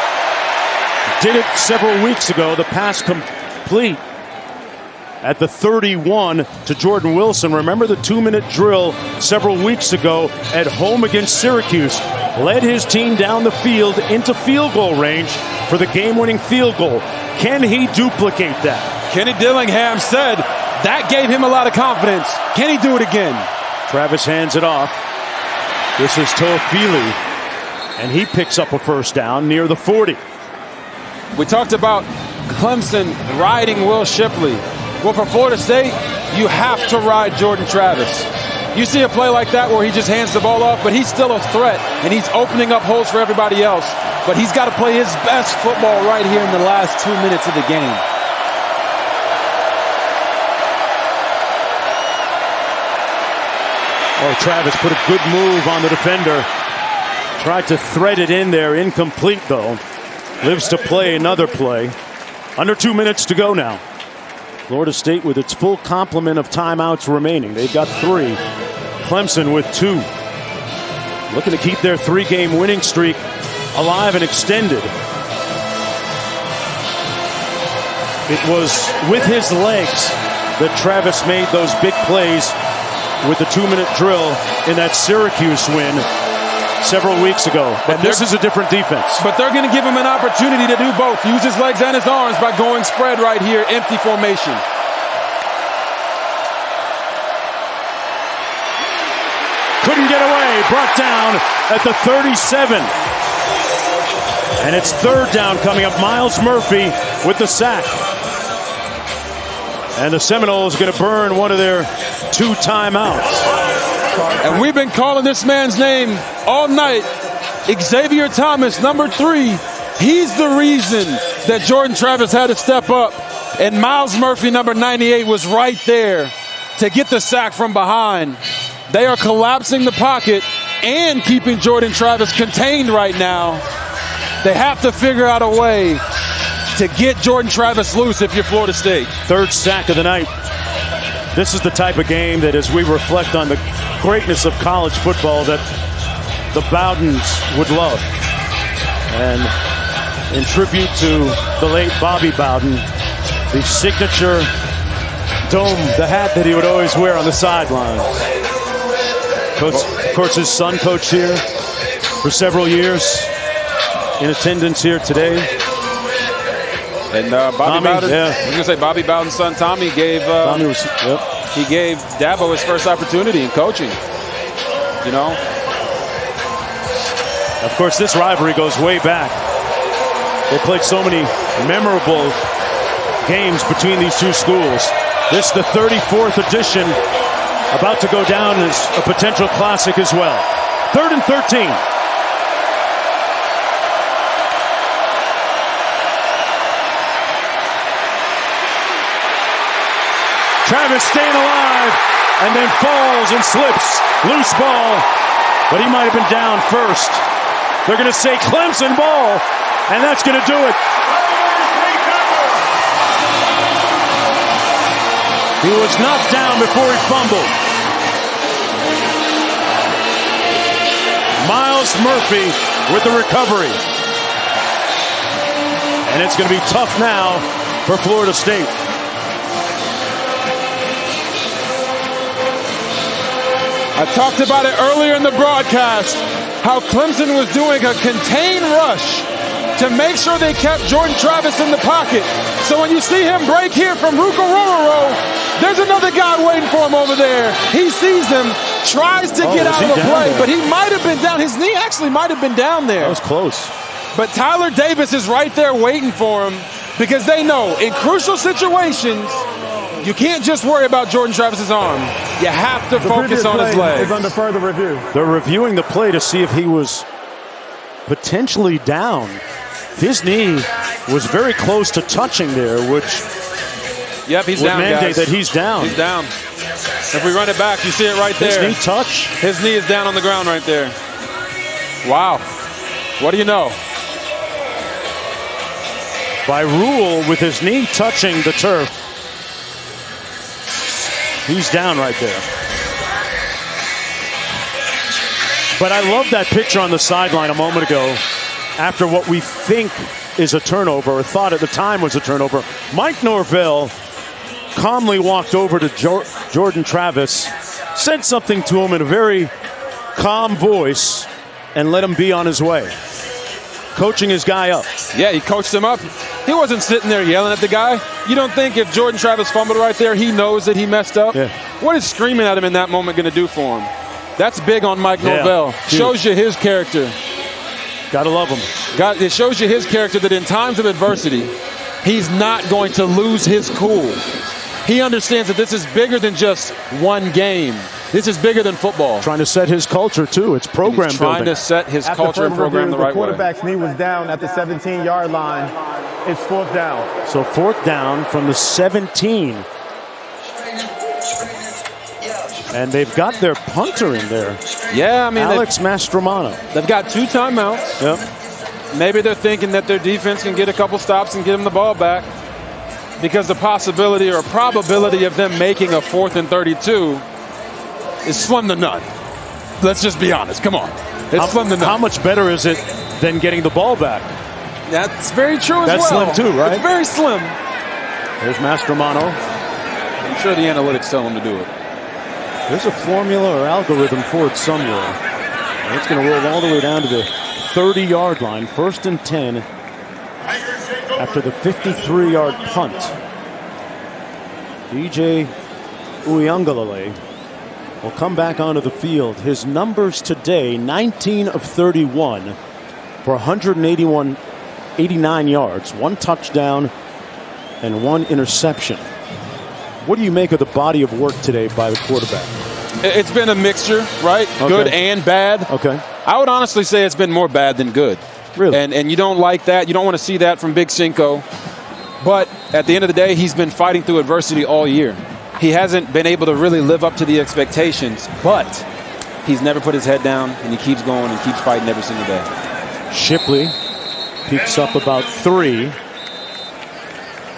did it several weeks ago. The pass complete at the 31 to Jordan Wilson. Remember the 2-minute drill several weeks ago at home against Syracuse. Led his team down the field into field goal range for the game-winning field goal. Can he duplicate that? Kenny Dillingham said that gave him a lot of confidence. Can he do it again? Travis hands it off. This is Toafili, and he picks up a first down near the 40. We talked about Clemson riding Will Shipley. Well, for Florida State, you have to ride Jordan Travis. You see a play like that where he just hands the ball off, but he's still a threat, and he's opening up holes for everybody else. But he's got to play his best football right here in the last 2 minutes of the game. Oh, Travis put a good move on the defender. Tried to thread it in there, incomplete though. Lives to play another play. Under 2 minutes to go now. Florida State with its full complement of timeouts remaining. They've got 3. Clemson with 2. Looking to keep their 3-game winning streak alive and extended. It was with his legs that Travis made those big plays with the 2-minute drill in that Syracuse win several weeks ago. But this is a different defense. But they're going to give him an opportunity to do both. Use his legs and his arms by going spread right here. Empty formation. Couldn't get away. Brought down at the 37. And it's third down coming up. Miles Murphy with the sack. And the Seminoles going to burn one of their 2 timeouts. And we've been calling this man's name all night. Xavier Thomas, number 3. He's the reason that Jordan Travis had to step up. And Miles Murphy, number 98, was right there to get the sack from behind. They are collapsing the pocket and keeping Jordan Travis contained right now. They have to figure out a way to get Jordan Travis loose if you're Florida State. 3rd sack of the night. This is the type of game that, as we reflect on the greatness of college football, that the Bowdens would love. And in tribute to the late Bobby Bowden, the signature dome, the hat that he would always wear on the sidelines. Of course, his son coached here for several years, in attendance here today. And Bobby Bowden, yeah. I was going to say Bobby Bowden's son Tommy gave he gave Dabo his first opportunity in coaching. You know, of course, this rivalry goes way back. They played so many memorable games between these two schools. This is the 34th edition, about to go down as a potential classic as well. 3rd and 13. Travis staying alive and then falls and slips. Loose ball, but he might have been down first. They're going to say Clemson ball, and that's going to do it. He was knocked down before he fumbled. Miles Murphy with the recovery. And it's going to be tough now for Florida State. I talked about it earlier in the broadcast, how Clemson was doing a contained rush to make sure they kept Jordan Travis in the pocket. So when you see him break here from Rukororo, there's another guy waiting for him over there. He sees him, tries to get out of the play, but he might have been down. His knee actually might have been down there. That was close. But Tyler Davis is right there waiting for him, because they know in crucial situations, you can't just worry about Jordan Travis's arm. You have to focus on his leg. Is under further review. They're reviewing the play to see if he was potentially down. His knee was very close to touching there, which he's would down, mandate guys. that he's down. He's down. If we run it back, you see it right there. His knee touch? His knee is down on the ground right there. Wow. What do you know? By rule, with his knee touching the turf, he's down right there. But I love that picture on the sideline a moment ago, after what we think is a turnover, or thought at the time was a turnover. Mike Norvell calmly walked over to Jordan Travis, said something to him in a very calm voice, and let him be on his way. Coaching his guy up. Yeah, he coached him up. He wasn't sitting there yelling at the guy. You don't think if Jordan Travis fumbled right there, he knows that he messed up? Yeah. What is screaming at him in that moment going to do for him? That's big on Mike Norvell. Shows you his character. Gotta love him. It shows you his character, that in times of adversity, he's not going to lose his cool. He understands that this is bigger than just one game. This is bigger than football. Trying to set his culture, too. It's program building. Trying to set his culture and program the right way. The quarterback's knee was down at the 17-yard line. It's 4th down. So 4th down from the 17. And they've got their punter in there. Yeah, I mean, Alex Mastromano. They've got 2 timeouts. Yep. Maybe they're thinking that their defense can get a couple stops and get them the ball back, because the possibility or probability of them making a 4th and 32 is slim to none. Let's just be honest. Come on. It's slim to none. How much better is it than getting the ball back? That's very true as well. That's slim too, right? It's very slim. There's Mastromano. I'm sure the analytics tell him to do it. There's a formula or algorithm for it somewhere. And it's going to roll all the way down to the 30-yard line. 1st and 10 after the 53-yard punt. DJ Uiagalelei will come back onto the field. His numbers today, 19 of 31 for 181 89 yards, 1 touchdown, and 1 interception. What do you make of the body of work today by the quarterback? It's been a mixture, right? Okay. Good and bad. Okay. I would honestly say it's been more bad than good. Really? And you don't like that. You don't want to see that from Big Cinco. But at the end of the day, he's been fighting through adversity all year. He hasn't been able to really live up to the expectations, but he's never put his head down, and he keeps going and keeps fighting every single day. Shipley peaks up about 3.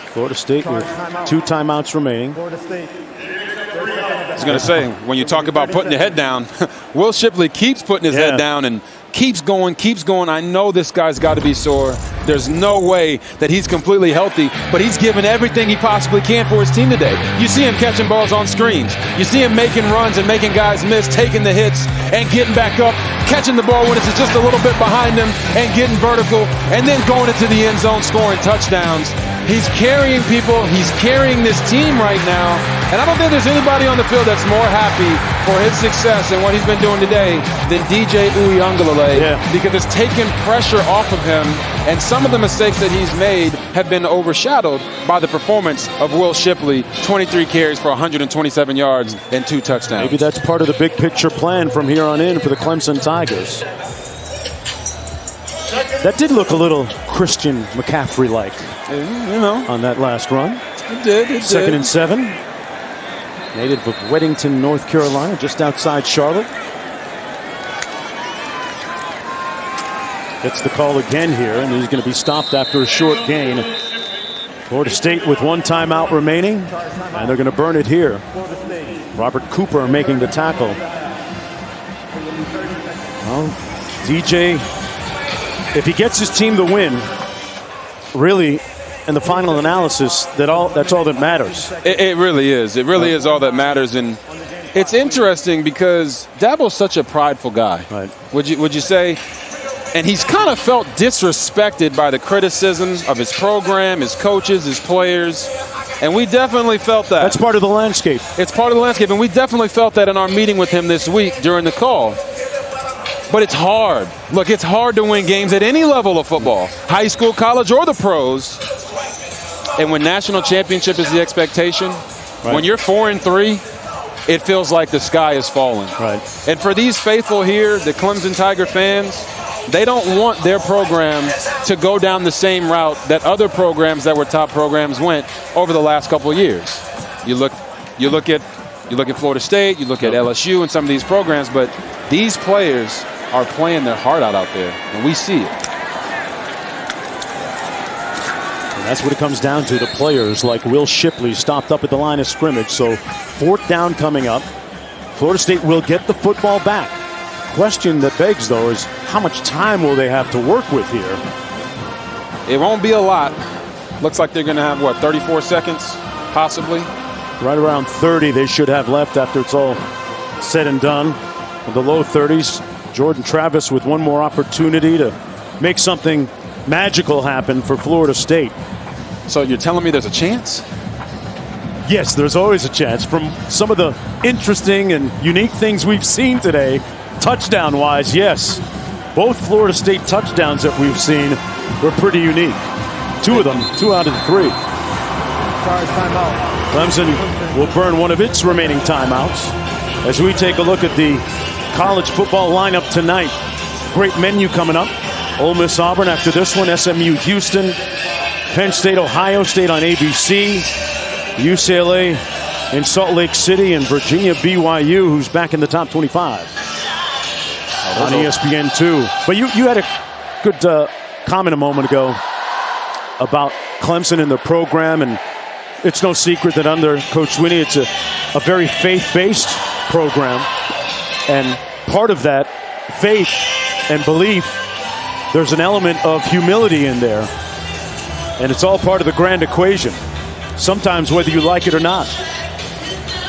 Florida State with 2 timeouts remaining. Florida State. I was going to say, when you talk about putting the head down, Will Shipley keeps putting his head down and keeps going, keeps going. I know this guy's got to be sore. There's no way that he's completely healthy, but he's given everything he possibly can for his team today. You see him catching balls on screens. You see him making runs and making guys miss, taking the hits and getting back up, catching the ball when it's just a little bit behind him and getting vertical, and then going into the end zone, scoring touchdowns. He's carrying people. He's carrying this team right now. And I don't think there's anybody on the field that's more happy for his success and what he's been doing today than DJ Uiagalelei, because it's taken pressure off of him. And some of the mistakes that he's made have been overshadowed by the performance of Will Shipley. 23 carries for 127 yards and 2 touchdowns. Maybe that's part of the big picture plan from here on in for the Clemson Tigers. That did look a little Christian McCaffrey-like, you know, on that last run. It did. 2nd and 7. Native of Weddington, North Carolina, just outside Charlotte. Gets the call again here, and he's going to be stopped after a short gain. Florida State with 1 timeout remaining, and they're going to burn it here. Robert Cooper making the tackle. Well, DJ, if he gets his team to win, really, in the final analysis, that's all that matters. It really is. It really is all that matters. And it's interesting because Dabo's such a prideful guy. Right. Would you say? And he's kind of felt disrespected by the criticism of his program, his coaches, his players. And we definitely felt that. That's part of the landscape. It's part of the landscape. And we definitely felt that in our meeting with him this week during the call. But it's hard. Look, it's hard to win games at any level of football, high school, college, or the pros. And when national championship is the expectation, when you're 4-3, it feels like the sky is falling. Right. And for these faithful here, the Clemson Tiger fans, they don't want their program to go down the same route that other programs that were top programs went over the last couple of years. You look at Florida State, you look at LSU and some of these programs, but these players are playing their heart out there, and we see it. And that's what it comes down to. The players like Will Shipley stopped up at the line of scrimmage. So 4th down coming up. Florida State will get the football back. Question that begs, though, is how much time will they have to work with here? It won't be a lot. Looks like they're going to have, 34 seconds, possibly? Right around 30 they should have left after it's all said and done. In the low 30s, Jordan Travis with one more opportunity to make something magical happen for Florida State. So you're telling me there's a chance? Yes, there's always a chance. From some of the interesting and unique things we've seen today, touchdown-wise, yes. Both Florida State touchdowns that we've seen were pretty unique. 2 of them, 2 out of the 3. Clemson will burn one of its remaining timeouts as we take a look at the college football lineup tonight. Great menu coming up. Ole Miss Auburn after this one, SMU Houston, Penn State Ohio State on ABC, UCLA in Salt Lake City, and Virginia BYU, who's back in the top 25 on ESPN2. But you had a good comment a moment ago about Clemson and their program, and it's no secret that under Coach Swinney it's a very faith-based program, and part of that faith and belief, there's an element of humility in there, and it's all part of the grand equation, sometimes whether you like it or not.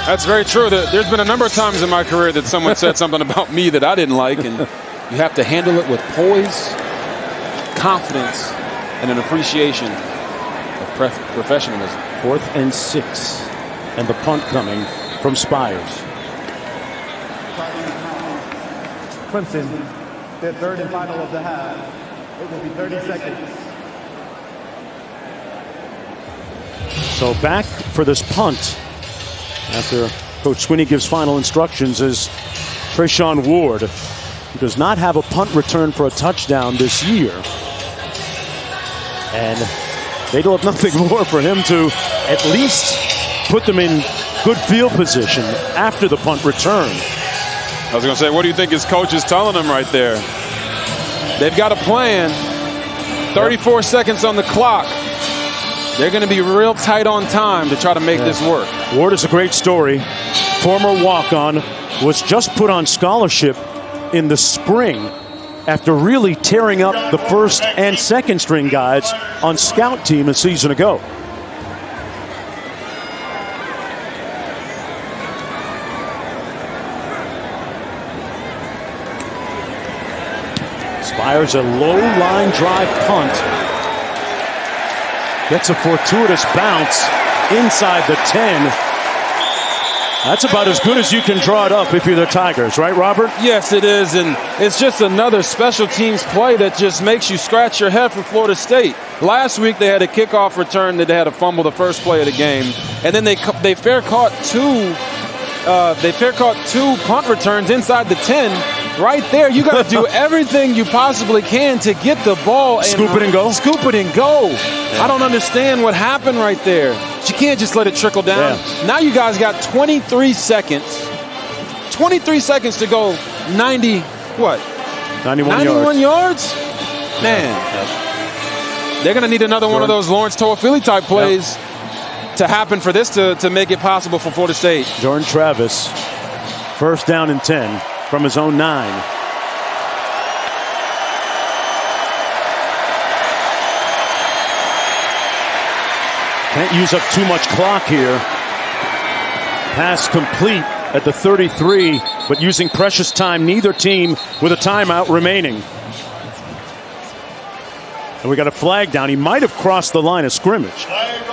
That's very true. There's been a number of times in my career that someone said something about me that I didn't like, and you have to handle it with poise, confidence, and an appreciation of professionalism. 4th and 6, and the punt coming from Spires. Clemson, their 3rd and final of the half. It will be 30 seconds. So back for this punt after Coach Swinney gives final instructions is Treshaun Ward, who does not have a punt return for a touchdown this year. And they'd love nothing more for him to at least put them in good field position after the punt return. I was going to say, what do you think his coach is telling him right there? They've got a plan. 34 seconds on the clock. They're going to be real tight on time to try to make this work. Ward is a great story. Former walk-on, was just put on scholarship in the spring after really tearing up the first and second string guys on scout team a season ago. Fires a low line drive punt. Gets a fortuitous bounce inside the 10. That's about as good as you can draw it up if you're the Tigers, right, Robert? Yes, it is, and it's just another special teams play that just makes you scratch your head for Florida State. Last week they had a kickoff return that they had a fumble the first play of the game, and then they fair caught two punt returns inside the 10. Right there, you got to do everything you possibly can to get the ball and scoop it and go. Scoop it and go. Yeah. I don't understand what happened right there. But you can't just let it trickle down. Yeah. Now you guys got 23 seconds. 23 seconds to go. 91 yards? Man. Yep. They're going to need another one of those Lawrence Toafili type plays to happen for this to make it possible for Florida State. Jordan Travis, first down and 10. From his own 9. Can't use up too much clock here. Pass complete at the 33, but using precious time, neither team with a timeout remaining. And we got a flag down. He might have crossed the line of scrimmage.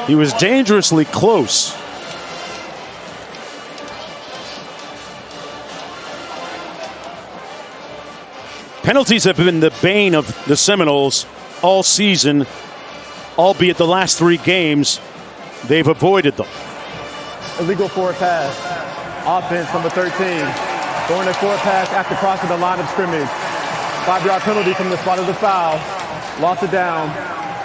He was dangerously close. Penalties have been the bane of the Seminoles all season, albeit the last 3 games, they've avoided them. Illegal forward pass. Offense, number 13. Throwing a forward pass after crossing the line of scrimmage. 5-yard penalty from the spot of the foul. Lost it down.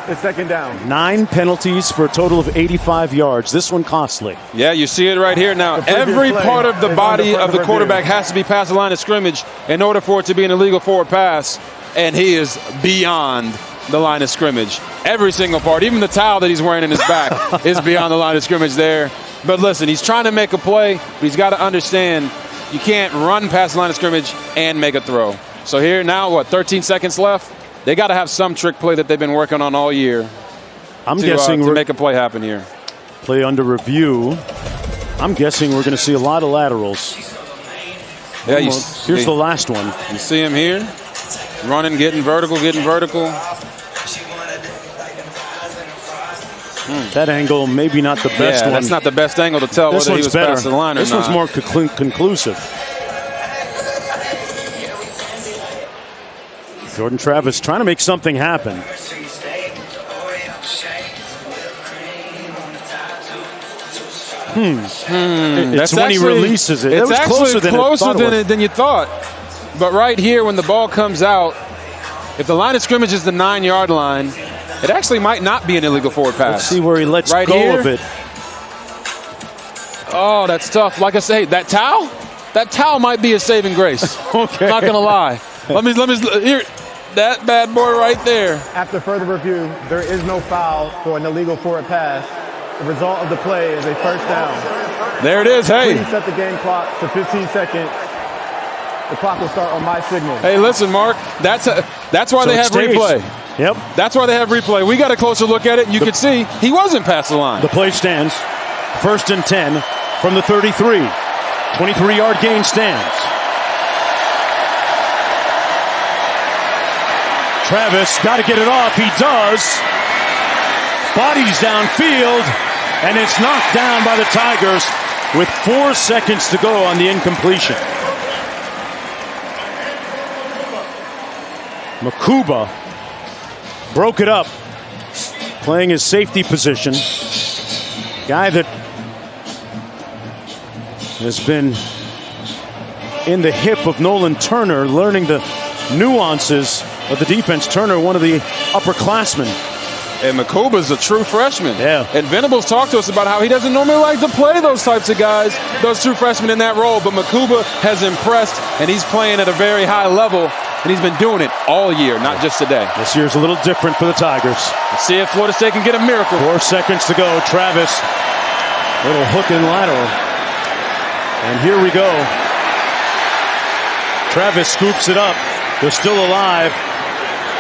It's second down. 9 penalties for a total of 85 yards. This one costly. Yeah, you see it right here now. Every part of the body of the quarterback has to be past the line of scrimmage in order for it to be an illegal forward pass. And he is beyond the line of scrimmage. Every single part, even the towel that he's wearing in his back is beyond the line of scrimmage there. But listen, he's trying to make a play, but he's got to understand you can't run past the line of scrimmage and make a throw. So here now, 13 seconds left? They got to have some trick play that they've been working on all year. I'm guessing to make a play happen here. Play under review. I'm guessing we're going to see a lot of laterals. Yeah, here's the last one. You see him here, running, getting vertical. That angle, maybe not the best one. That's not the best angle to tell whether he was past the line or not. This one's more conclusive. Jordan Travis trying to make something happen. It's when he releases it. It's actually closer than you thought. But right here, when the ball comes out, if the line of scrimmage is the 9-yard line, it actually might not be an illegal forward pass. Let's see where he lets go of it. Oh, that's tough. Like I say, that towel might be a saving grace. Okay. Not gonna lie. Let me here. That bad boy right there. After further review, there is no foul for an illegal forward pass. The result of the play is a first down. There it is. Hey. Please set the game clock to 15 seconds. The clock will start on my signal. Hey, listen, Mark. That's why they have replay. Yep. That's why they have replay. We got a closer look at it, and you can see he wasn't past the line. The play stands. First and 10 from the 33. 23-yard gain stands. Travis got to get it off. He does. Bodies downfield, and it's knocked down by the Tigers with 4 seconds to go on the incompletion. Makuba broke it up, playing his safety position. Guy that has been in the hip of Nolan Turner, learning the nuances of the defense. Turner, one of the upperclassmen. And Makuba's a true freshman. Yeah. And Venables talked to us about how he doesn't normally like to play those types of guys, those true freshmen in that role. But Makuba has impressed, and he's playing at a very high level. And he's been doing it all year, not just today. This year's a little different for the Tigers. Let's see if Florida State can get a miracle. 4 seconds to go. Travis, little hook and lateral. And here we go. Travis scoops it up. They're still alive.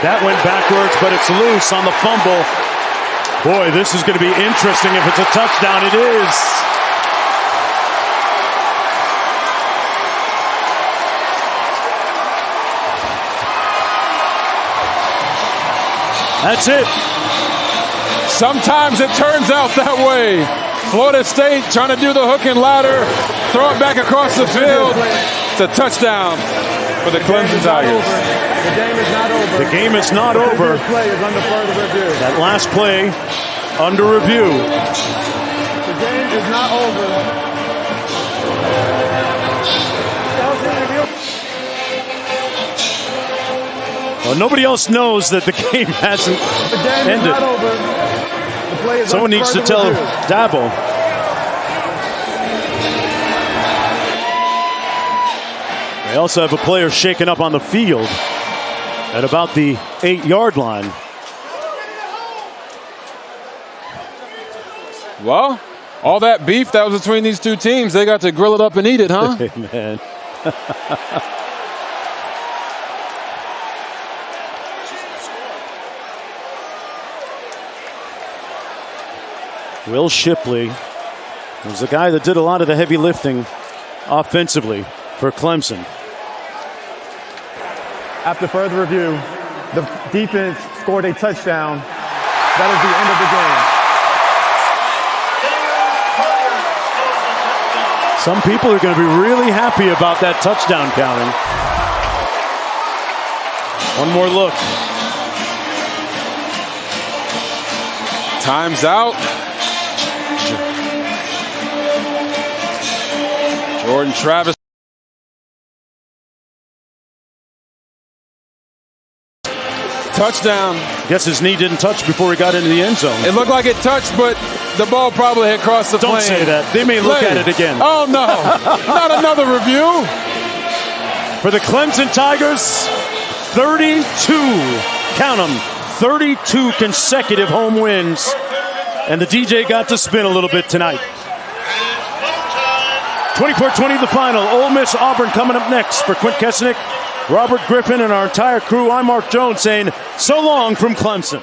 That went backwards, but it's loose on the fumble. Boy, this is going to be interesting if it's a touchdown. It is. That's it. Sometimes it turns out that way. Florida State trying to do the hook and ladder, throw it back across the field. It's a touchdown for the Clemson Tigers. The game is not over. The game is not over. This play is under further review. That last play under review. The game is not over. Well, nobody else knows that the game hasn't ended. Not over. The play is Someone needs to tell Dabo. They also have a player shaken up on the field at about the 8-yard line. Well, all that beef that was between these two teams, they got to grill it up and eat it, huh? Hey, man. Will Shipley was the guy that did a lot of the heavy lifting offensively for Clemson. After further review, the defense scored a touchdown. That is the end of the game. Some people are going to be really happy about that touchdown counting. One more look. Time's out. Jordan Travis. Touchdown. Guess his knee didn't touch before he got into the end zone. It looked like it touched, but the ball probably had crossed the plane. Don't say that. They may look at it again. Oh, no. Not another review. For the Clemson Tigers, 32. Count them. 32 consecutive home wins. And the DJ got to spin a little bit tonight. 24-20 the final. Ole Miss Auburn coming up next. For Quint Kesnick, Robert Griffin, and our entire crew, I'm Mark Jones saying so long from Clemson.